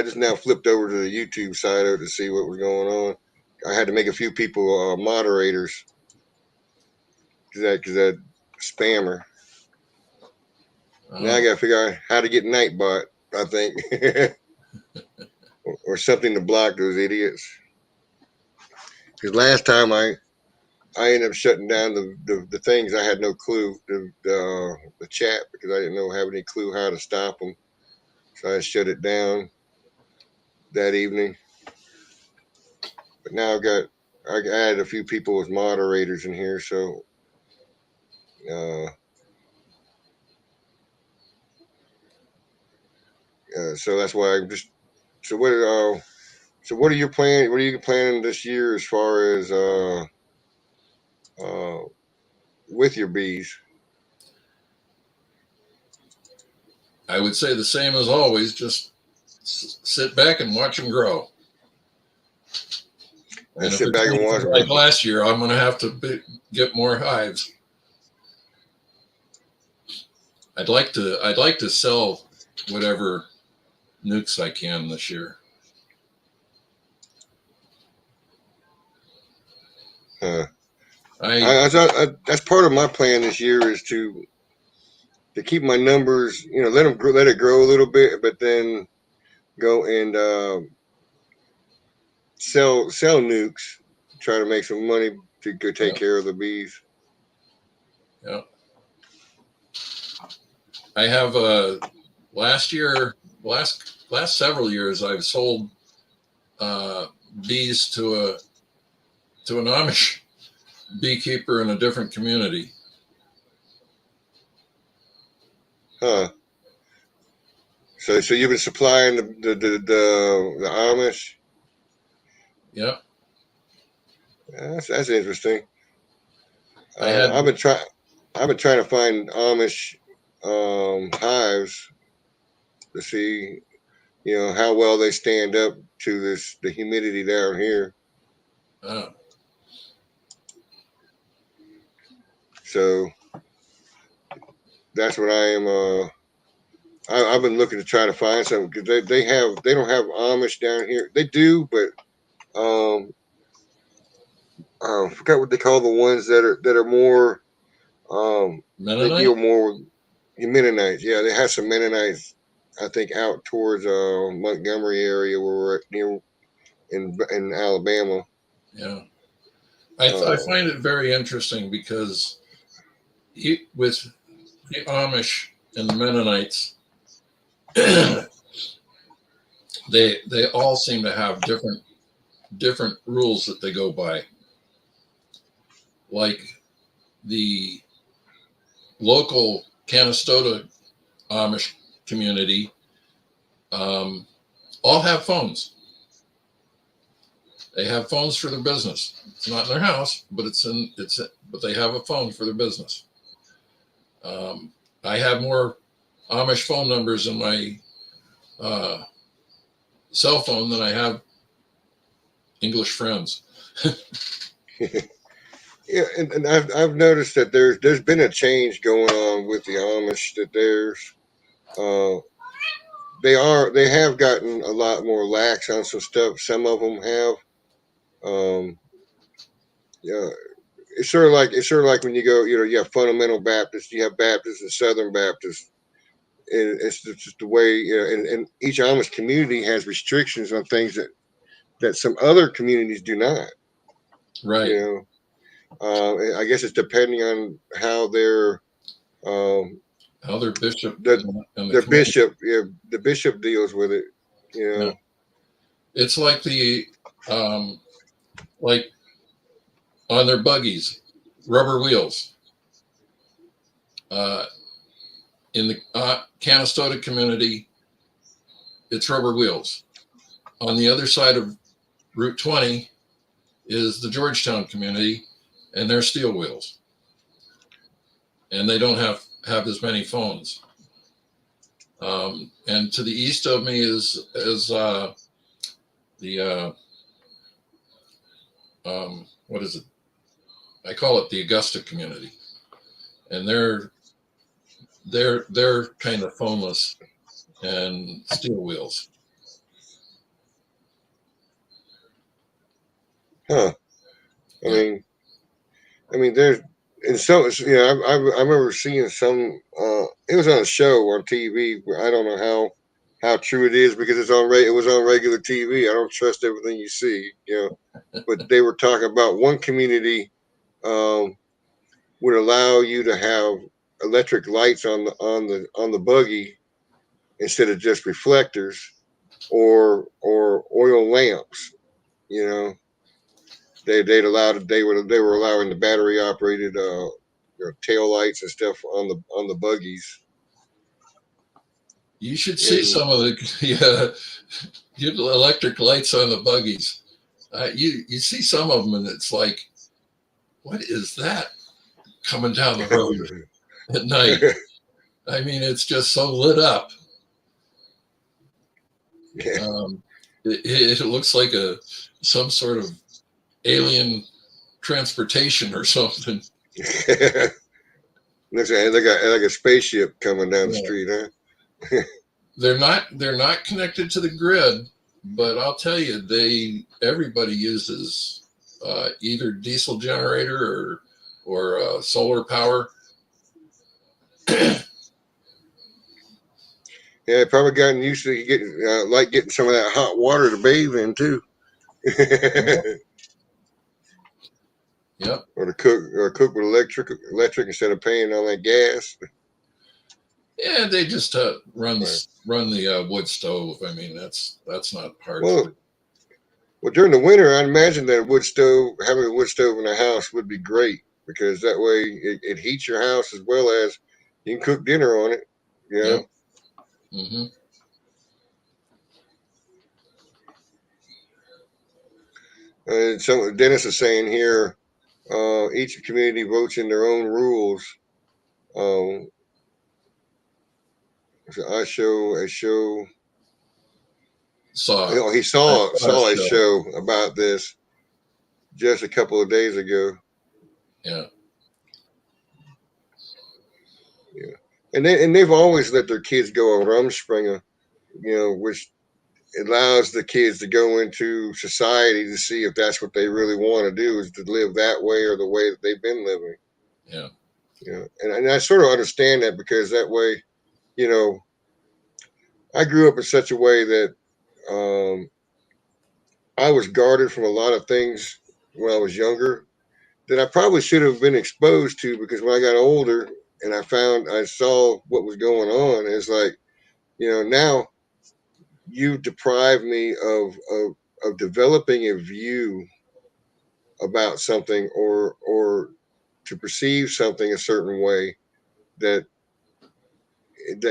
just now flipped over to the YouTube side to see what was going on. I had to make a few people moderators because that spammer. Now I got to figure out how to get Nightbot, I think, or something to block those idiots. Because last time I ended up shutting down the things. I had no clue the chat because I didn't have any clue how to stop them. So I shut it down that evening. But now I added a few people as moderators in here. So so that's why I'm just. So what are your plans? What are you planning this year as far as with your bees? I would say the same as always. Just sit back and watch them grow. And if sit it's back and watch like them. last year, I'm going to have to get more hives. I'd like to sell whatever nukes I can this year. That's part of my plan this year is to keep my numbers, let it grow a little bit, but then go and sell nukes, try to make some money to go take care of the bees. Yeah. I have last several years I've sold bees to an Amish beekeeper in a different community. Huh. So you've been supplying the Amish? Yeah. That's interesting. I've been trying to find Amish hives to see, how well they stand up to the humidity down here. So that's what I am. I've been looking to try to find something because they don't have Amish down here. They do, but I forgot what they call the ones that are more Mennonite? They deal more with Mennonites. Yeah, they have some Mennonites. I think out towards Montgomery area where we're at near in Alabama. Yeah, I find it very interesting because with the Amish and the Mennonites, they all seem to have different rules that they go by. Like the local Canastota Amish community all have phones. They have phones for their business. It's not in their house, but but they have a phone for their business. I have more Amish phone numbers in my cell phone than I have English friends. Yeah, and I've noticed that there's been a change going on with the Amish. That they have gotten a lot more lax on some stuff. Some of them have. Yeah, it's sort of like when you go, you have fundamental Baptists, you have Baptists and Southern Baptists. And it's just the way, and each Amish community has restrictions on things that some other communities do not. Right. I guess it's depending on how their bishop the bishop deals with it. Yeah. It's like like on their buggies, rubber wheels. In the Canastota community, it's rubber wheels. On the other side of Route 20 is the Georgetown community, and they're steel wheels. And they don't have as many phones. And to the east of me is what is it? I call it the Augusta community, and they're kind of phoneless and steel wheels. Huh. I mean, there's in some, I remember seeing some. It was on a show on TV. I don't know how true it is because it was on regular TV. I don't trust everything you see, But they were talking about one community would allow you to have electric lights on the buggy instead of just reflectors or oil lamps. They were allowing the battery operated tail lights and stuff on the buggies. You should see some of the electric lights on the buggies. You see some of them, and it's like, what is that coming down the road at night? I mean, it's just so lit up. Yeah. It looks like some sort of alien transportation or something. Looks like a spaceship coming down the Yeah. street, huh? They're not connected to the grid, but I'll tell you, everybody uses either diesel generator or solar power. Yeah, probably gotten used to getting some of that hot water to bathe in too. Yep. Or cook with electric instead of paying on that gas. Yeah, they just run the wood stove. I mean, that's not hard. Well, during the winter, I'd imagine that having a wood stove in the house would be great because that way it heats your house as well as you can cook dinner on it. You know? Yep. Mm-hmm. And Dennis is saying here, each community votes in their own rules. So I show a show. He saw a show about this just a couple of days ago. Yeah. Yeah. And they've always let their kids go on Rumspringa, which allows the kids to go into society to see if that's what they really want to do, is to live that way or the way that they've been living. Yeah. And I sort of understand that because that way, I grew up in such a way that I was guarded from a lot of things when I was younger that I probably should have been exposed to, because when I got older and I saw what was going on, it's like, now you deprive me of developing a view about something or to perceive something a certain way that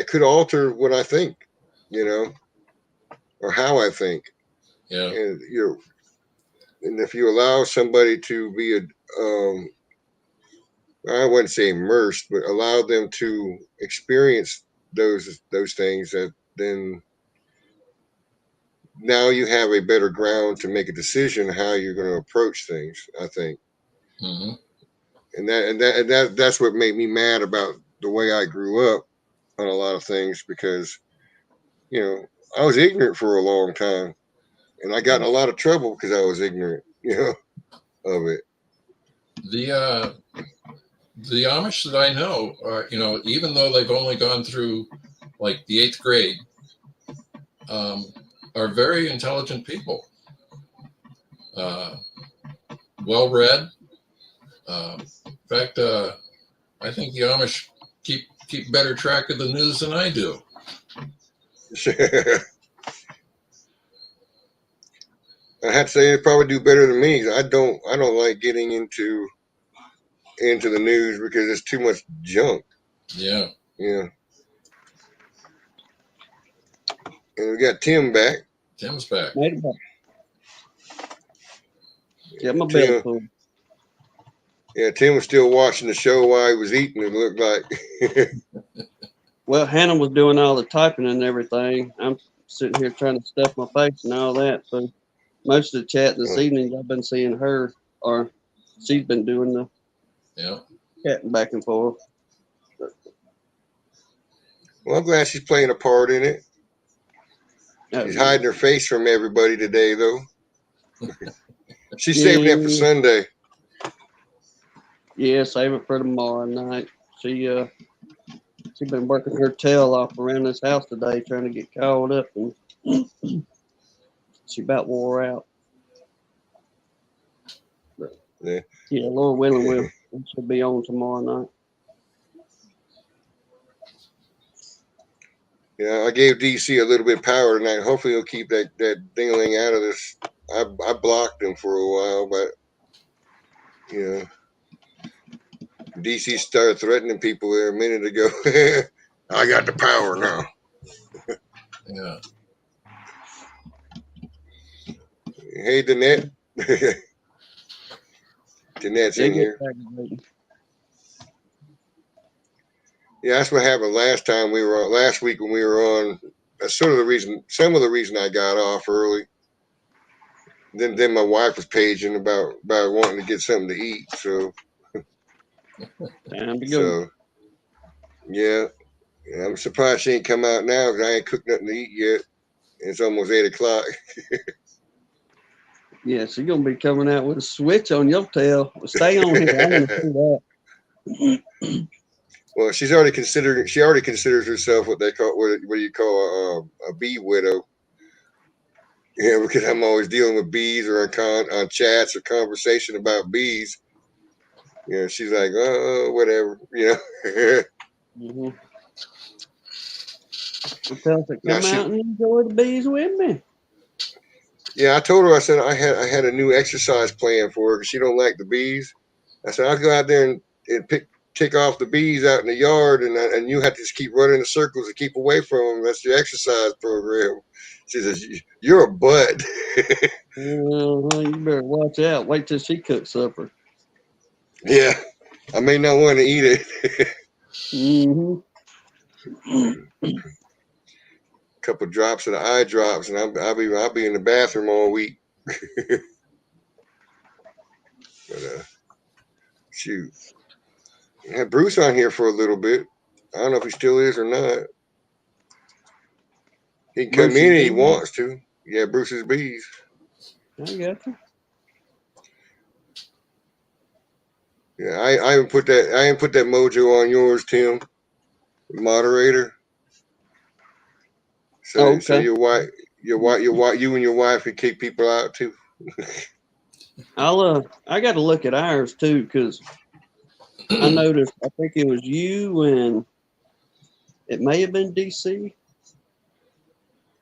could alter what I think, or how I think. Yeah. And and if you allow somebody to be I wouldn't say immersed, but allow them to experience those things, that then now you have a better ground to make a decision how you're going to approach things, I think. Mm-hmm. And that's what made me mad about the way I grew up on a lot of things, because I was ignorant for a long time, and I got in a lot of trouble because I was ignorant, of it. The Amish that I know are, even though they've only gone through like the 8th grade, are very intelligent people, well read. In fact, I think the Amish keep better track of the news than I do. I had to say they probably do better than me. I don't like getting into the news because it's too much junk. Yeah. Yeah. And we got Tim back. Tim's back. Yeah, my belly full. Yeah, Tim was still watching the show while he was eating, it looked like. Well, Hannah was doing all the typing and everything. I'm sitting here trying to stuff my face and all that. So most of the chat this evening, I've been seeing her, or she's been doing the chatting back and forth. Well, I'm glad she's playing a part in it. She's hiding her face from everybody today, though. She's saving it for Sunday. Yeah, save it for tomorrow night. She been working her tail off around this house today, trying to get caught up, and she about wore out. But, yeah, Lord willing, she'll be on tomorrow night. Yeah, I gave DC a little bit of power tonight. Hopefully he'll keep that ding-a-ling out of this. I blocked him for a while, but DC started threatening people there a minute ago. I got the power now. Yeah. Hey, Danette. Danette's in here. Yeah, that's what happened last time we were on. Last week when we were on. That's sort of the reason. Some of the reason I got off early. Then my wife was paging about wanting to get something to eat. So Time to go. so yeah, I'm surprised she ain't come out now because I ain't cooked nothing to eat yet. It's almost 8 o'clock. Yeah, she's gonna be coming out with a switch on your tail. Stay on here. I want to see that. Well, she already considers herself what do you call a bee widow. Yeah, because I'm always dealing with bees or on chats or conversation about bees. She's like, oh, whatever, Mm-hmm. Well, tell her to Now come out and enjoy the bees with me. Yeah, I told her, I said I had a new exercise plan for her because she don't like the bees. I said I'll go out there and take off the bees out in the yard, and you have to just keep running in circles to keep away from them. That's your exercise program. She says, you're a butt. You better watch out. Wait till she cooks supper. Yeah, I may not want to eat it. Mm-hmm. Couple drops of the eye drops, and I'll be in the bathroom all week. But shoot, I had Bruce on here for a little bit. I don't know if he still is or not. He can come Bruce's in if he Bees? wants to. Yeah, Bruce's Bees. I got you. Yeah, I didn't put that mojo on yours, Tim, moderator. So Okay. so you and your wife can kick people out too. I got to look at ours too because I noticed. I think it was you and it may have been DC.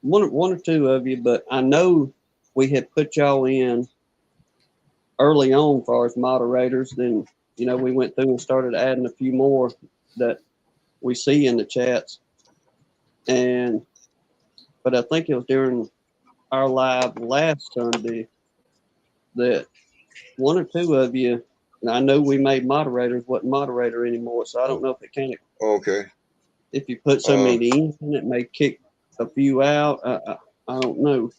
One or two of you, but I know we had put y'all in early on as far as moderators. Then we went through and started adding a few more that we see in the chats. But I think it was during our live last Sunday that one or two of you, and I know we made moderators, wasn't moderator anymore. So I don't know if it can. Okay. If you put so many in, it may kick a few out. I don't know.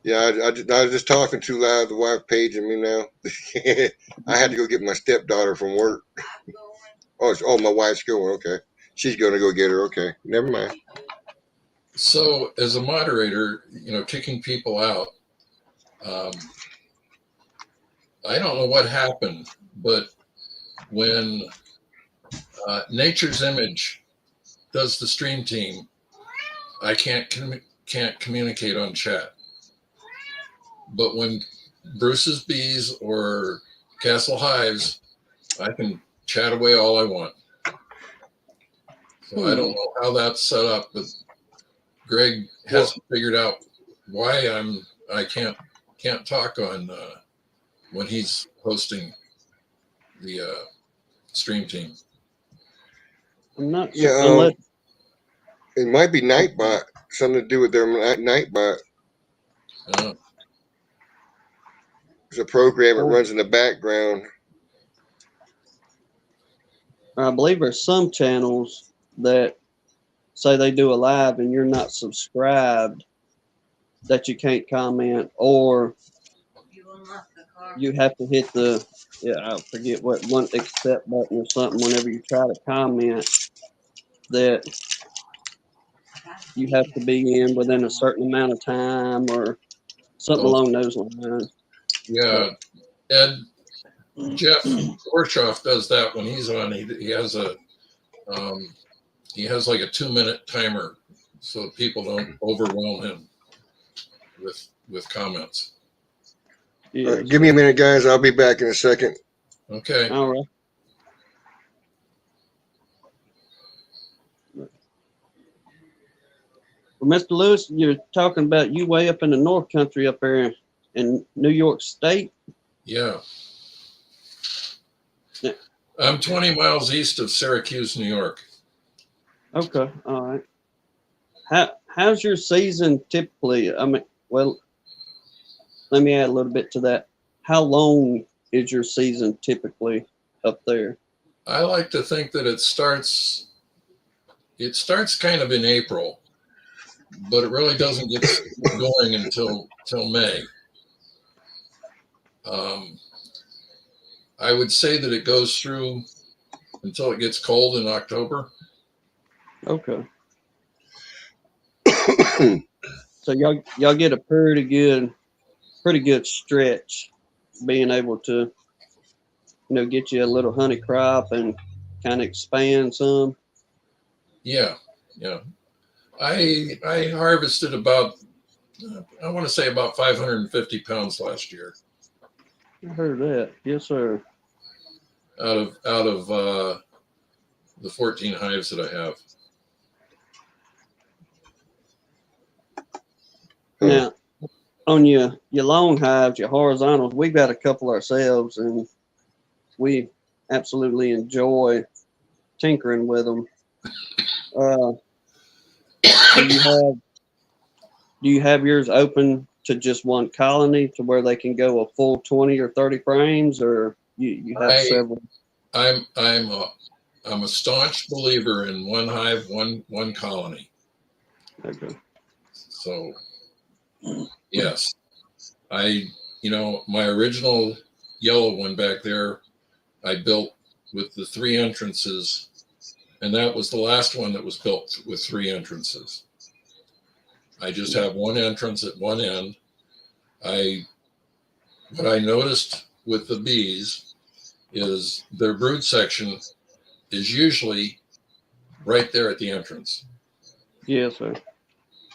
Yeah, I was just talking too loud. The wife paging me now. I had to go get my stepdaughter from work. Oh, my wife's going. Okay, she's gonna go get her. Okay, never mind. So, as a moderator, kicking people out, I don't know what happened, but when Nature's Image does the stream team, I can't communicate on chat. But when Bruce's Bees or Castle Hives, I can chat away all I want. So I don't know how that's set up, but Greg hasn't figured out why I can't talk on when he's hosting the stream team. I'm not Yeah, sure. it might be Nightbot. Something to do with their Nightbot. It's a program that runs in the background. I believe there's some channels that say they do a live and you're not subscribed that you can't comment, or you have to hit I forget what one accept button or something whenever you try to comment, that you have to be in within a certain amount of time or something along those lines. Yeah, and Jeff Orshoff does that when he's on. He has like a 2-minute timer so people don't overwhelm him with comments. Yes. All right, give me a minute, guys. I'll be back in a second. Okay. All right. Well, Mr. Lewis, you're talking about you way up in the North Country up there in New York State. Yeah. I'm 20 miles east of Syracuse, New York. Okay. All right. How's your season typically? I mean, well, let me add a little bit to that. How long is your season typically up there? I like to think that it starts kind of in April, but it really doesn't get going until May. I would say that it goes through until it gets cold in October. Okay. So y'all get a pretty good stretch being able to, get you a little honey crop and kind of expand some. Yeah, yeah. I harvested about, I want to say about 550 pounds last year I heard that. Yes, sir. out of the 14 hives that I have. Now, on your long hives, your horizontals, we've got a couple ourselves, and we absolutely enjoy tinkering with them. Do you have yours open to just one colony to where they can go a full 20 or 30 frames, or you have several? I'm a staunch believer in one hive, one colony. Okay. So yes, my original yellow one back there, I built with the 3 entrances, and that was the last one that was built with 3 entrances. I just have one entrance at one end. What I noticed with the bees is their brood section is usually right there at the entrance. Yes, sir.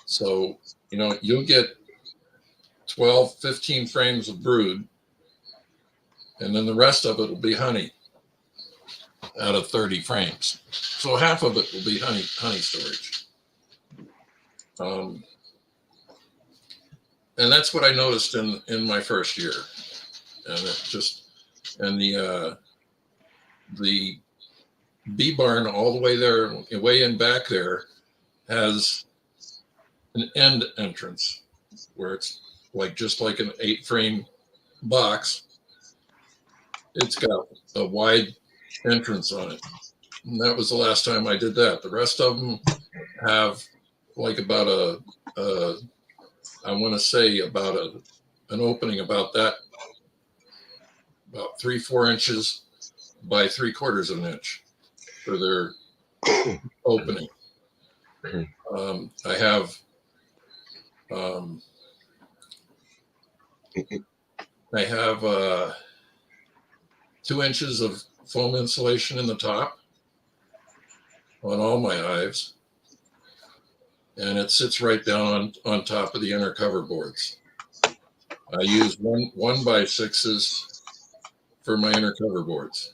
So, you'll get 12, 15 frames of brood, and then the rest of it will be honey out of 30 frames. So half of it will be honey storage. And that's what I noticed in my first year. And the bee barn all the way there, way in back there, has an end entrance where it's just like an 8-frame box. It's got a wide entrance on it. And that was the last time I did that. The rest of them have about I want to say about an opening about 3-4 inches by 3/4 of an inch for their opening. I have I have 2 inches of foam insulation in the top on all my hives, and it sits right down on top of the inner cover boards. I use 1x6s for my inner cover boards.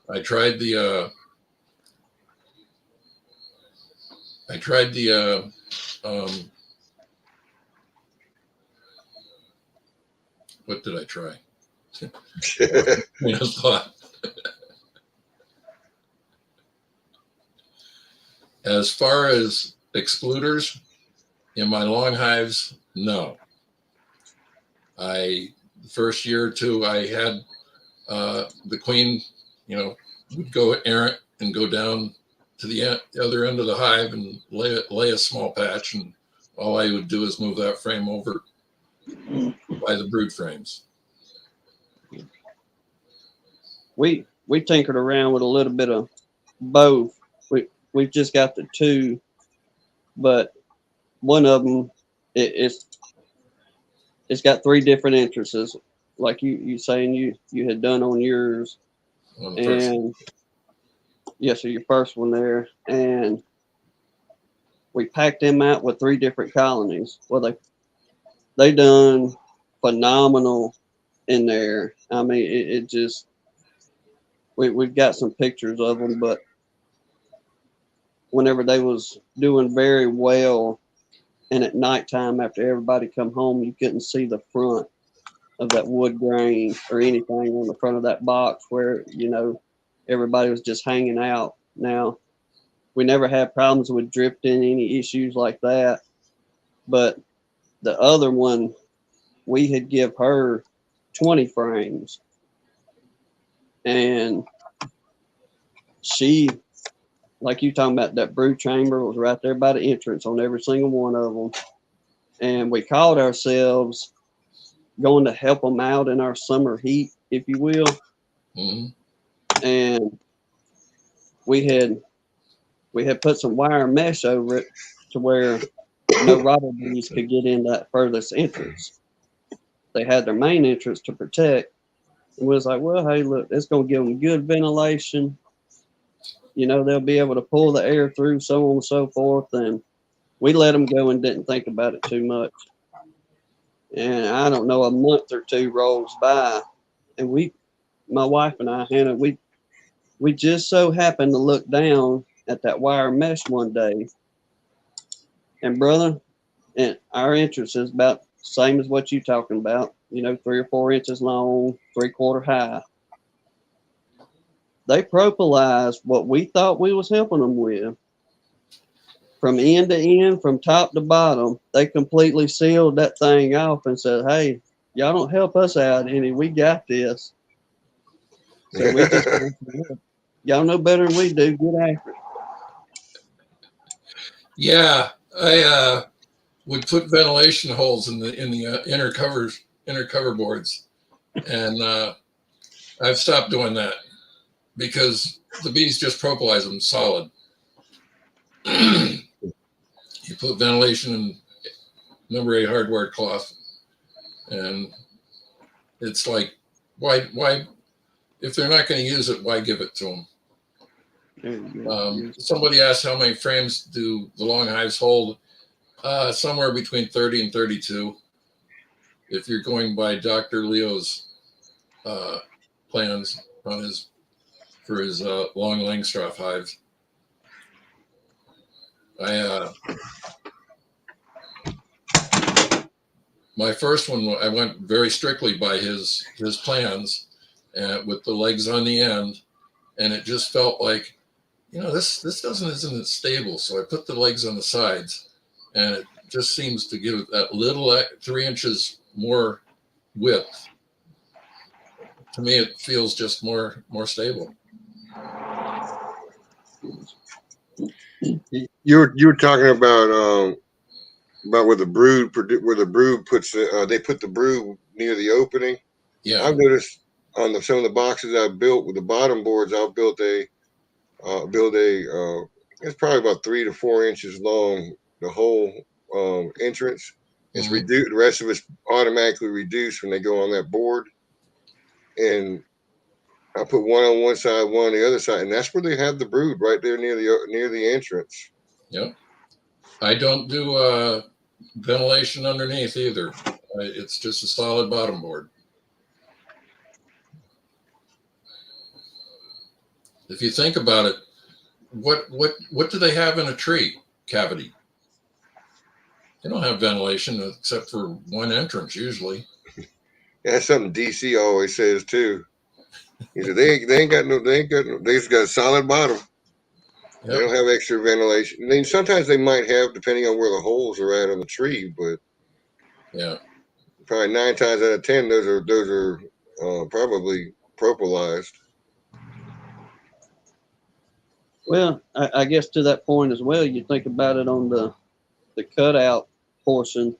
I tried the what did I try? As far as excluders in my long hives, no. The first year or two, I had the queen, would go errant and go down to the other end of the hive and lay a small patch, and all I would do is move that frame over by the brood frames. We tinkered around with a little bit of both. We've just got the 2, but one of them it's got 3 different entrances, like you saying you had done on yours. On the first one. Yes, so your first one there, and we packed them out with 3 different colonies. Well, they done phenomenal in there. I mean, it just we've got some pictures of them, but whenever they was doing very well, and at nighttime after everybody come home, you couldn't see the front of that wood grain or anything on the front of that box where everybody was just hanging out. Now, we never had problems with drifting, any issues like that, but the other one, we had give her 20 frames, and she, like you talking about, that brood chamber was right there by the entrance on every single one of them. And we called ourselves going to help them out in our summer heat, if you will. Mhm. And we had put some wire mesh over it to where no robber bees could get in that furthest entrance. They had their main entrance to protect. And we was like, well, hey, look, it's going to give them good ventilation. You know, they'll be able to pull the air through, so on and so forth. And we let them go and didn't think about it too much. And I don't know, a month or two rolls by, and my wife and I, Hannah, we just so happened to look down at that wire mesh one day. And brother, and our entrance is about the same as what you talking about, you know, 3 or 4 inches long, 3/4 high. They propolized what we thought we was helping them with. From end to end, from top to bottom, they completely sealed that thing off and said, hey, y'all don't help us out any. We got this. So we just, y'all know better than we do. Get after it. Yeah, I would put ventilation holes in the inner cover boards, and I've stopped doing that because the bees just propolize them solid. You put ventilation in number 8 hardware cloth, and it's like, why, if they're not going to use it, why give it to them? Somebody asked how many frames do the long hives hold? Somewhere between 30 and 32. If you're going by Dr. Leo's plans on for his long Langstroth hives. My first one, I went very strictly by his plans, with the legs on the end, and it just felt like, you know, this isn't stable. So I put the legs on the sides, and it just seems to give it that little 3 inches more width. To me, it feels just more stable. You were talking about where the brood puts they put the brood near the opening. Yeah, I've noticed on some of the boxes I built with the bottom boards, I'll build a it's probably about 3 to 4 inches long, the whole entrance. It's reduced. The rest of it's automatically reduced when they go on that board, and I put one on one side, one on the other side, and that's where they have the brood, right there near the entrance. Yep. I don't do ventilation underneath either. It's just a solid bottom board. If you think about it, what do they have in a tree cavity? They don't have ventilation except for one entrance usually. That's something DC always says too. He said they just got a solid bottom. Yep. They don't have extra ventilation. I mean, sometimes they might have, depending on where the holes are at on the tree, but yeah, probably 9 times out of 10, those are probably propolized. Well, I guess to that point as well, you think about it on the cutout portion.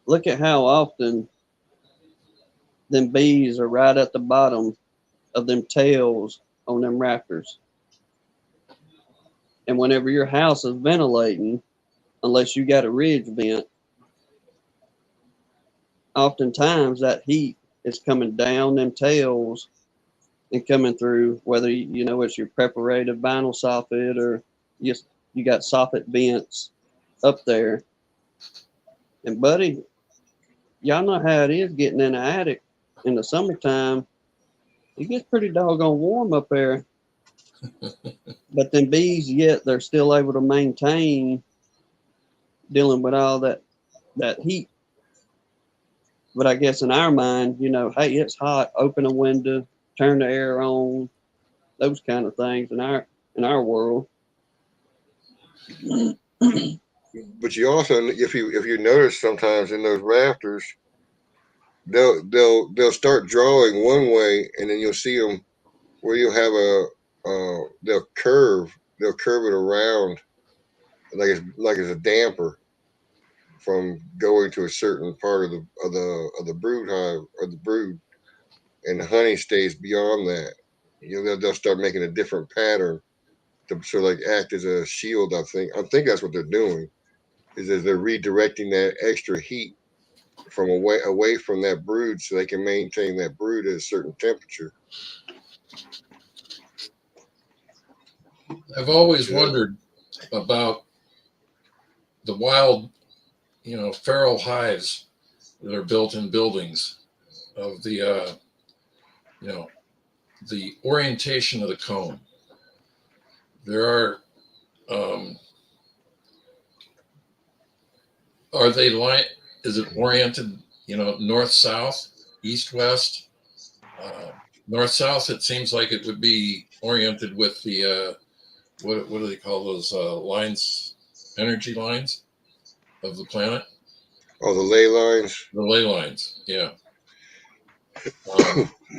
Look at how often them bees are right at the bottom of them tails on them rafters. And whenever your house is ventilating, unless you got a ridge vent, oftentimes that heat is coming down them tails and coming through, whether you know it's your preparated vinyl soffit or you got soffit vents up there. And buddy, y'all know how it is getting in the attic in the summertime. It gets pretty doggone warm up there. But then bees, yet they're still able to maintain dealing with all that heat. But I guess in our mind, you know, hey, it's hot, open a window, turn the air on, those kind of things in our world. But you also, if you notice, sometimes in those rafters, they'll start drawing one way, and then you'll see them where you'll have they'll curve it around like it's a damper from going to a certain part of the brood hive or the brood, and the honey stays beyond that. They'll start making a different pattern to sort of like act as a shield. I think that's what they're doing, is that they're redirecting that extra heat from away from that brood so they can maintain that brood at a certain temperature. I've always Yeah. wondered about the wild, feral hives that are built in buildings, of the the orientation of the comb. There are they is it oriented, north, south, east, west? North, south, it seems like it would be oriented with the, what do they call those lines, energy lines of the planet? Oh, the ley lines. The ley lines, yeah.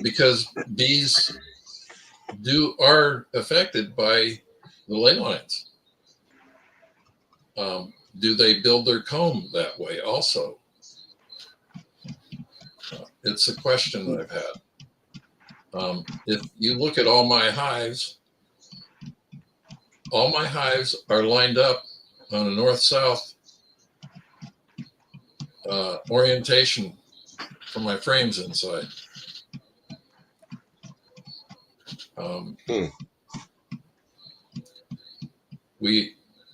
Because bees are affected by the ley lines. Do they build their comb that way also? It's a question that I've had. If you look at all my hives are lined up on a north-south orientation for my frames inside.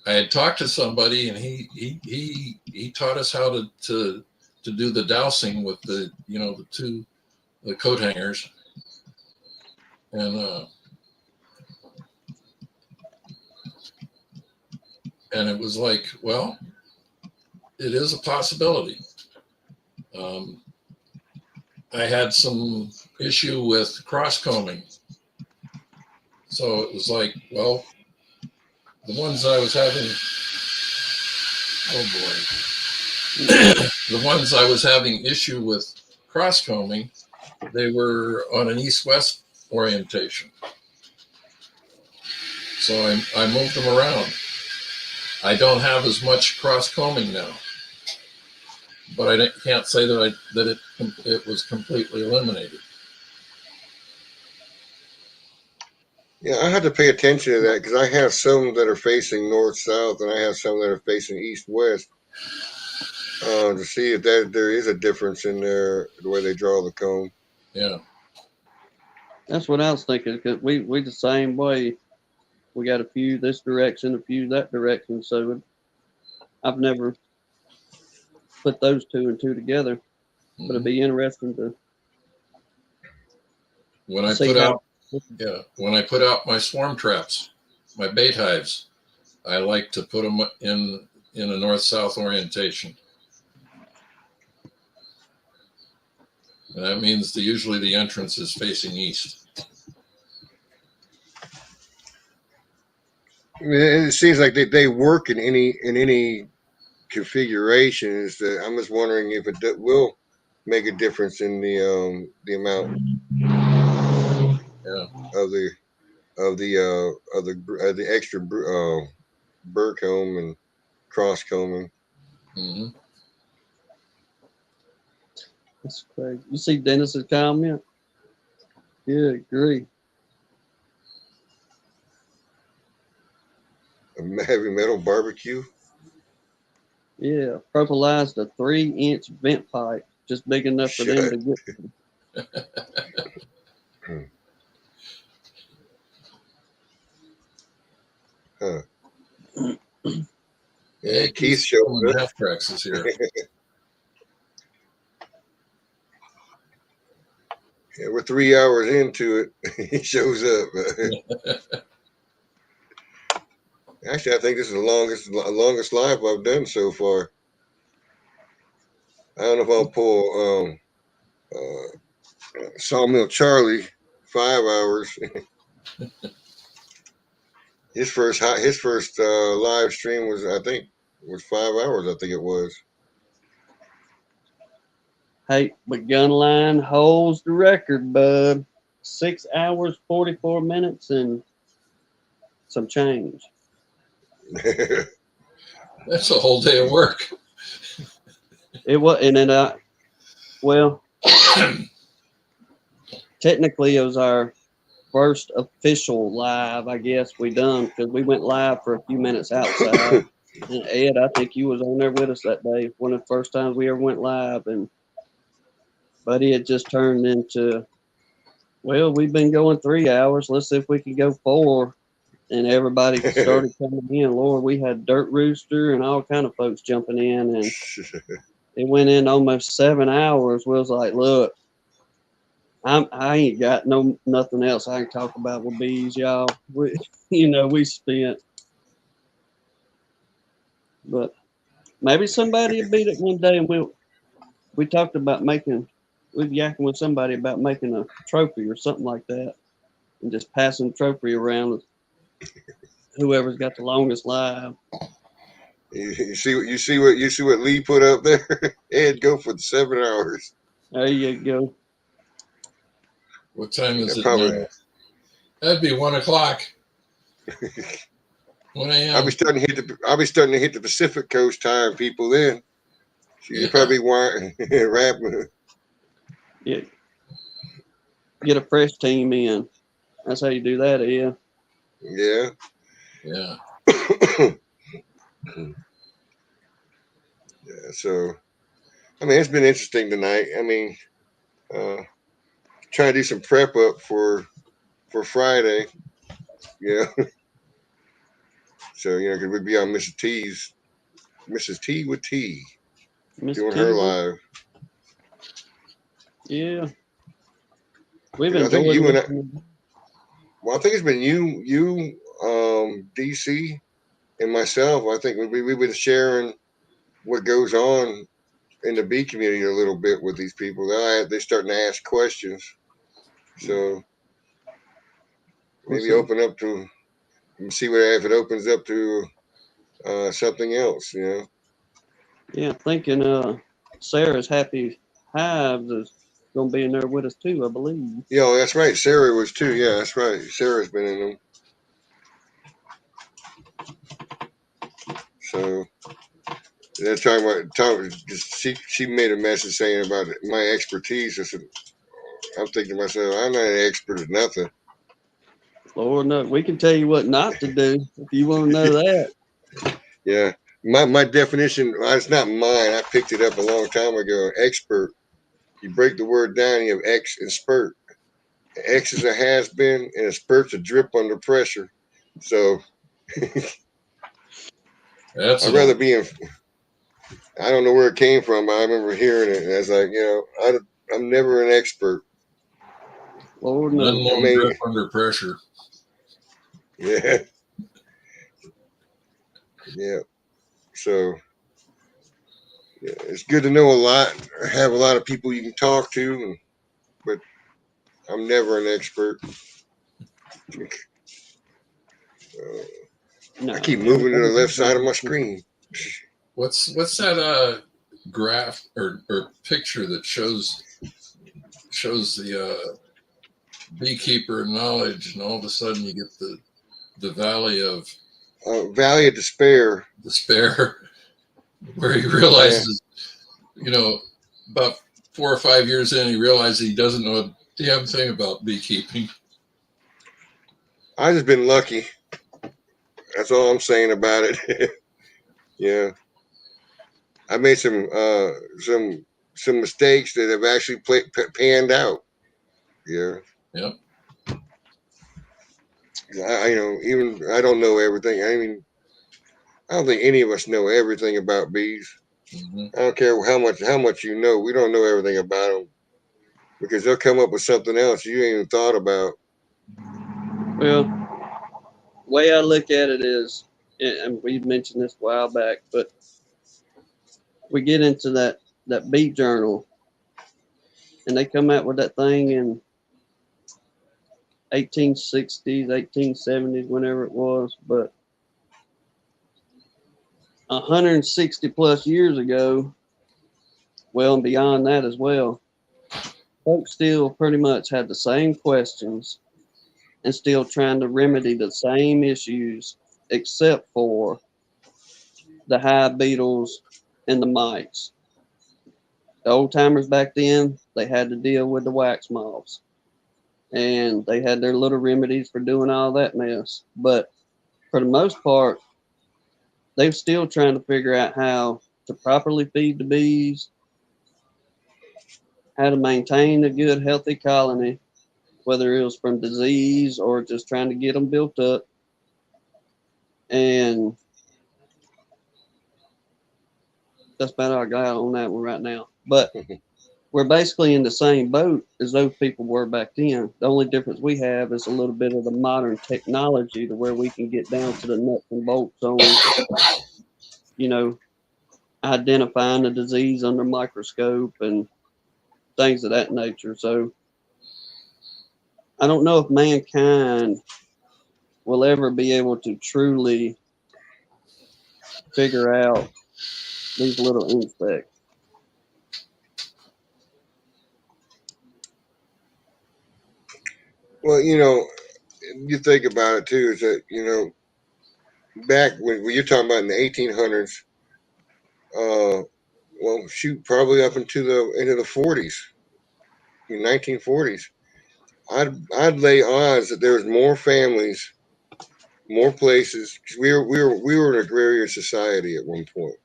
I had talked to somebody, and he taught us how to do the dowsing with the coat hangers, and it was like, well, it is a possibility. I had some issue with cross combing, so it was like, well, the ones I was having, the ones I was having issue with cross combing, they were on an east-west orientation. So I moved them around. I don't have as much cross combing now, but I can't say that it was completely eliminated. Yeah, I had to pay attention to that because I have some that are facing north-south, and I have some that are facing east-west, to see if there is a difference in the way they draw the comb. Yeah. That's what I was thinking, because we the same way. We got a few this direction, a few that direction. So I've never put those two and two together, but it'd be interesting to when I see put how. out when I put out my swarm traps, my bait hives, I like to put them in a north-south orientation, and that means usually the entrance is facing east. I mean, it seems like they work in any configuration. I'm just wondering if it will make a difference in the amount of the extra burr comb and cross combing. Mm-hmm. That's crazy. You see Dennis's comment? Yeah, agree. A heavy metal barbecue. Yeah, proposed a 3-inch vent pipe, just big enough for them to get. Huh. Yeah, Keith showed up. Half tracks is here. Yeah, we're 3 hours into it. He shows up. Actually, I think this is the longest live I've done so far. I don't know if I'll pull Sawmill Charlie 5 hours. his first live stream was 5 hours. I think it was. Hey, but Gunline holds the record, bud. 6 hours, 44 minutes, and some change. That's a whole day of work. It was, and then well, technically it was our first official live, I guess we done, because we went live for a few minutes outside. And Ed, I think you was on there with us that day. One of the first times we ever went live, and Buddy had just turned into, well, we've been going 3 hours. Let's see if we can go 4. And everybody started coming in. Lord, we had Dirt Rooster and all kind of folks jumping in, and it went in almost 7 hours. We was like, look, I ain't got nothing else I can talk about with bees, y'all. We, we spent, but maybe somebody will beat it one day, and we talked about we was yakking with somebody about making a trophy or something like that, and just passing the trophy around. Whoever's got the longest live. You see what Lee put up there? Ed, go for the 7 hours. There you go. What time is it probably now? That'd be 1 o'clock. 1 a.m. I'll be starting to hit the Pacific Coast time, people. Then you probably want rapping. Yeah. Get a fresh team in. That's how you do that, Ed. Yeah. Yeah. Yeah. So, I mean, it's been interesting tonight. I mean, trying to do some prep up for Friday. Yeah. So, because we'd be on Mrs. T with T, Miss doing T her with- live. Yeah. We've I think enjoyed you and listening. Well, I think it's been you, DC, and myself. I think we've been sharing what goes on in the bee community a little bit with these people. They're starting to ask questions. So maybe We'll see. open up to see if it opens up to something else. Yeah, thinking Sarah's Happy Hives is going to be in there with us too, I believe. Yeah, that's right. Sarah was too. Yeah, that's right. Sarah's been in them. So they're talking. She made a message saying about my expertise. I said, I'm thinking to myself, I'm not an expert at nothing. Lord, no, we can tell you what not to do if you want to know that. Yeah. My definition, it's not mine. I picked it up a long time ago. Expert. You break the word down, you have X and spurt. X is a has been, and a spurt's a drip under pressure. So That's I'd rather be in. I don't know where it came from, but I remember hearing it, and I was like, I'm never an expert. Lord, an no. unknown grip under pressure. Yeah. Yeah. So yeah, it's good to know a lot, have a lot of people you can talk to, but I'm never an expert. No, I keep moving to the left side of my screen. What's that graph or picture that shows the beekeeper knowledge, and all of a sudden you get the valley of Valley of Despair. despair, where he realizes, about 4 or 5 years in, he realizes he doesn't know a damn thing about beekeeping. I've just been lucky. That's all I'm saying about it. Yeah, I made some mistakes that have actually panned out. Yeah. Yep. I don't know everything. I mean, I don't think any of us know everything about bees. Mm-hmm. I don't care how much you know. We don't know everything about them because they'll come up with something else you ain't even thought about. Well, the way I look at it is, and we mentioned this a while back, but we get into that bee journal, and they come out with that thing in 1860s, 1870s, whenever it was, but 160 plus years ago, well, and beyond that as well, folks still pretty much had the same questions and still trying to remedy the same issues, except for the hive beetles and the mites. The old timers back then, they had to deal with the wax moths, and they had their little remedies for doing all that mess. But for the most part, they're still trying to figure out how to properly feed the bees, how to maintain a good, healthy colony, whether it was from disease or just trying to get them built up. And that's about all I got on that one right now. But we're basically in the same boat as those people were back then. The only difference we have is a little bit of the modern technology to where we can get down to the nuts and bolts on, you know, identifying the disease under microscope and things of that nature. So I don't know if mankind will ever be able to truly figure out these little insects. Well, you think about it too, is that, back when you're talking about in the 1800s, well, shoot, probably up into the 40s, 1940s, I'd lay odds that there was more families, more places. 'Cause we were an agrarian society at one point,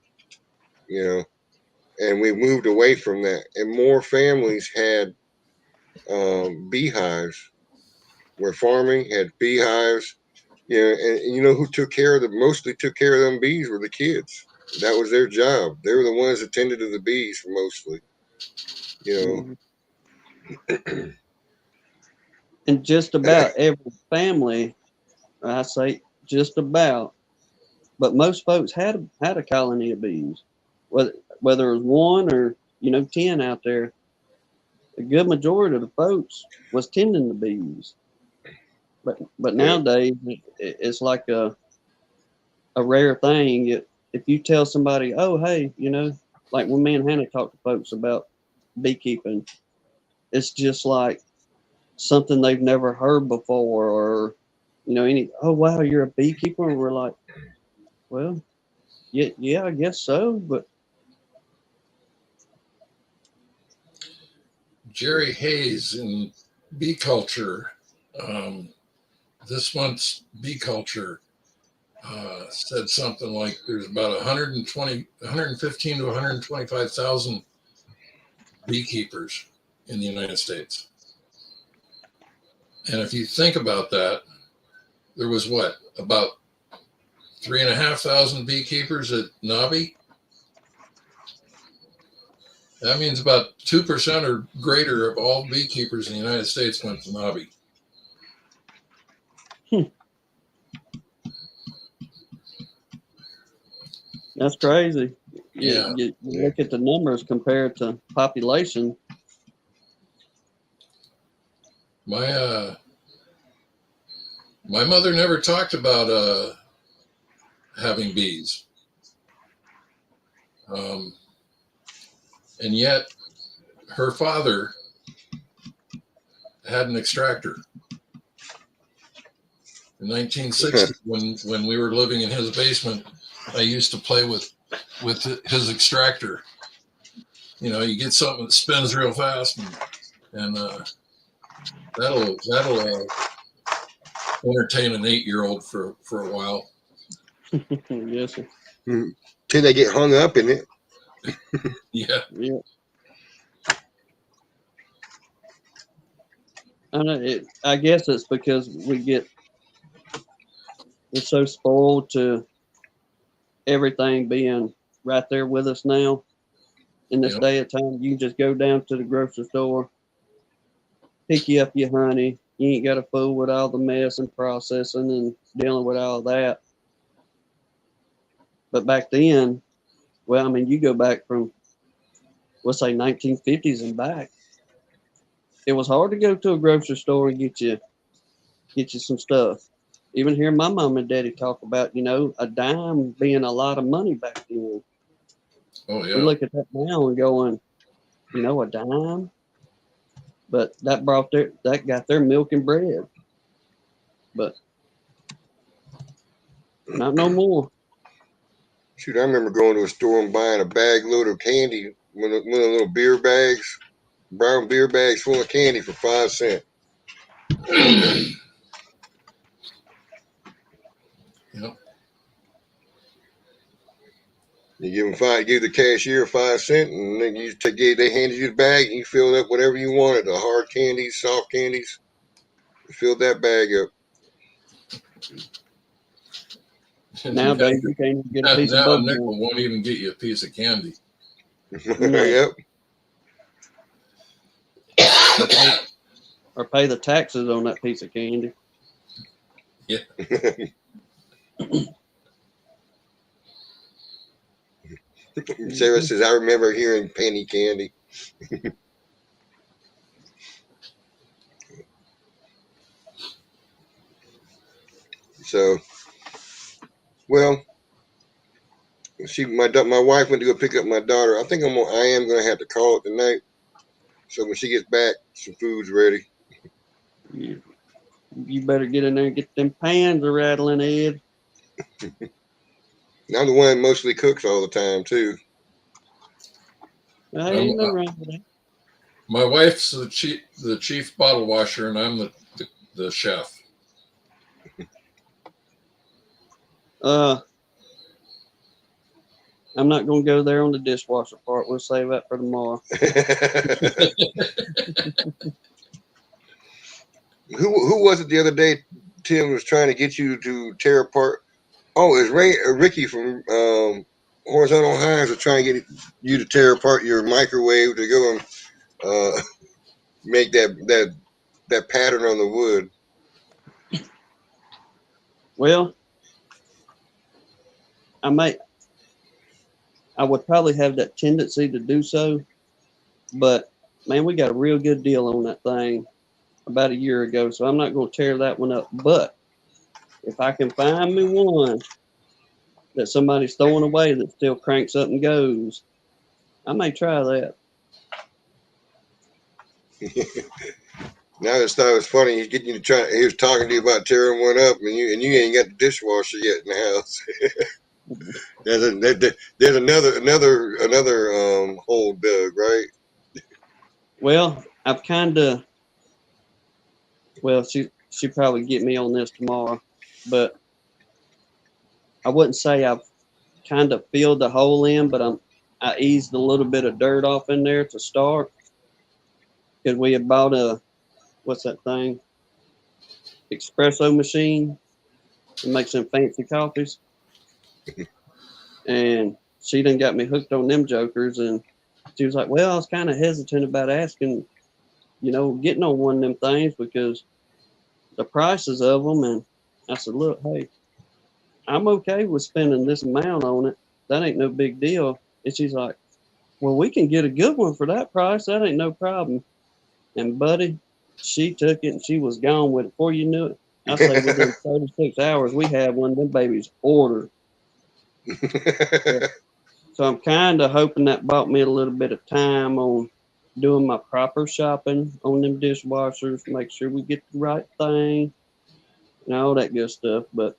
and we moved away from that, and more families had beehives. Where farming had beehives, and you know who mostly took care of them bees were the kids. That was their job. They were the ones that tended to the bees mostly, you know. And just about every family, I say just about, but most folks had a colony of bees, whether it was one or 10 out there. A good majority of the folks was tending the bees. But nowadays it's like a rare thing. If you tell somebody, oh hey, like when me and Hannah talk to folks about beekeeping, it's just like something they've never heard before, or oh wow, you're a beekeeper, and we're like, well, yeah, I guess so, but Jerry Hayes in Bee Culture, this month's Bee Culture, said something like there's about 115 to 125,000 beekeepers in the United States. And if you think about that, there was about 3,500 beekeepers at Nabi. That means about 2% or greater of all beekeepers in the United States went to Nabi. That's crazy. Yeah. You look at the numbers compared to population. My mother never talked about having bees. And yet her father had an extractor. In 1960, when we were living in his basement, I used to play with his extractor. You get something that spins real fast, and that'll entertain an 8-year-old for a while. Yes, sir. Till they get hung up in it. Yeah. Yeah. I guess it's because we're so spoiled to everything being right there with us now. In this day of time, you can just go down to the grocery store, pick you up your honey. You ain't got to fool with all the mess and processing and dealing with all that. But back then, well, I mean, you go back from, let's say 1950s and back, it was hard to go to a grocery store and get you some stuff. Even hearing my mom and daddy talk about, a dime being a lot of money back then. Oh yeah. We look at that now and going, a dime, but that got their milk and bread. but not no more. Shoot, I remember going to a store and buying a bag load of candy, one of the little beer bags, brown beer bags full of candy for 5 cents. Yep. You give the cashier 5 cents, and then they handed you the bag, and you filled up whatever you wanted, the hard candies, soft candies. You filled that bag up. Nowadays, you can't even get a piece of Now a bubblegum. nickel won't even get you a piece of candy. Yep. Or pay the taxes on that piece of candy. Sarah says, I remember hearing penny candy. So, well, my wife went to go pick up my daughter. I think I am going to have to call it tonight. So when she gets back, some food's ready. You better get in there and get them pans a rattling, Ed. And I'm the one that mostly cooks all the time, too. I ain't nothing wrong with that. My wife's the chief bottle washer, and I'm the chef. I'm not going to go there on the dishwasher part. We'll save that for tomorrow. Who was it the other day? Tim was trying to get you to tear apart. Oh, it was Ricky from Horizontal Hives was trying to get you to tear apart your microwave to go and make that pattern on the wood. Well, I would probably have that tendency to do so, but man, we got a real good deal on that thing about a year ago, so I'm not going to tear that one up. But if I can find me one that somebody's throwing away that still cranks up and goes, I may try that. Now I just thought it was funny. He's getting you to try. He was talking to you about tearing one up, and you ain't got the dishwasher yet in the house. There's another hole dug, right? Well, I've kind of. Well, she probably get me on this tomorrow, but I wouldn't say I've kind of filled the hole in, but I eased a little bit of dirt off in there to start because we had bought what's that thing? Espresso machine to make some fancy coffees, and she done got me hooked on them jokers, and she was like, "Well, I was kind of hesitant about asking, getting on one of them things because the prices of them." And I said, "Look, hey, I'm okay with spending this amount on it. That ain't no big deal." And she's like, "Well, we can get a good one for that price. That ain't no problem." And buddy, she took it and she was gone with it. Before you knew it, I say within 36 hours, we had one of them babies ordered. So I'm kind of hoping that bought me a little bit of time on doing my proper shopping on them dishwashers, make sure we get the right thing and all that good stuff. But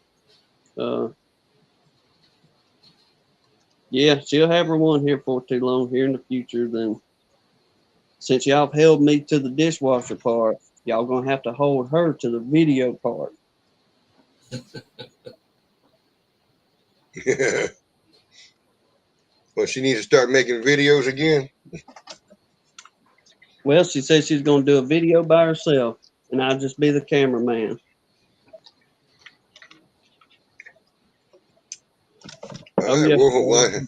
yeah, she'll have her one here for too long here in the future. Then since y'all held me to the dishwasher part, y'all gonna have to hold her to the video part. Well, she needs to start making videos again. Well, she said she's gonna do a video by herself, and I'll just be the cameraman. Oh, yeah. Well,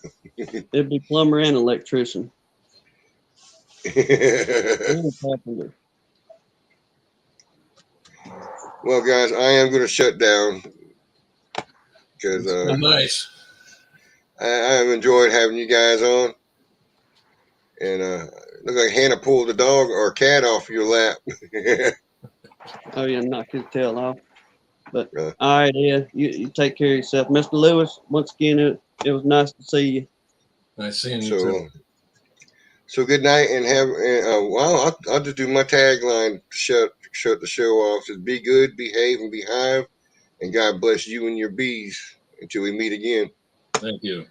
It'd be plumber and electrician. And carpenter. Well, guys, I am going to shut down because Nice. I have enjoyed having you guys on. And look like Hannah pulled the dog or cat off your lap. Oh, yeah, knock his tail off. But all right, Ed, you take care of yourself. Mr. Lewis, once again, it was nice to see you. Nice seeing you too. So good night and have. Well, I'll just do my tagline. Shut the show off. Says be good, behave, and behive, and God bless you and your bees until we meet again. Thank you.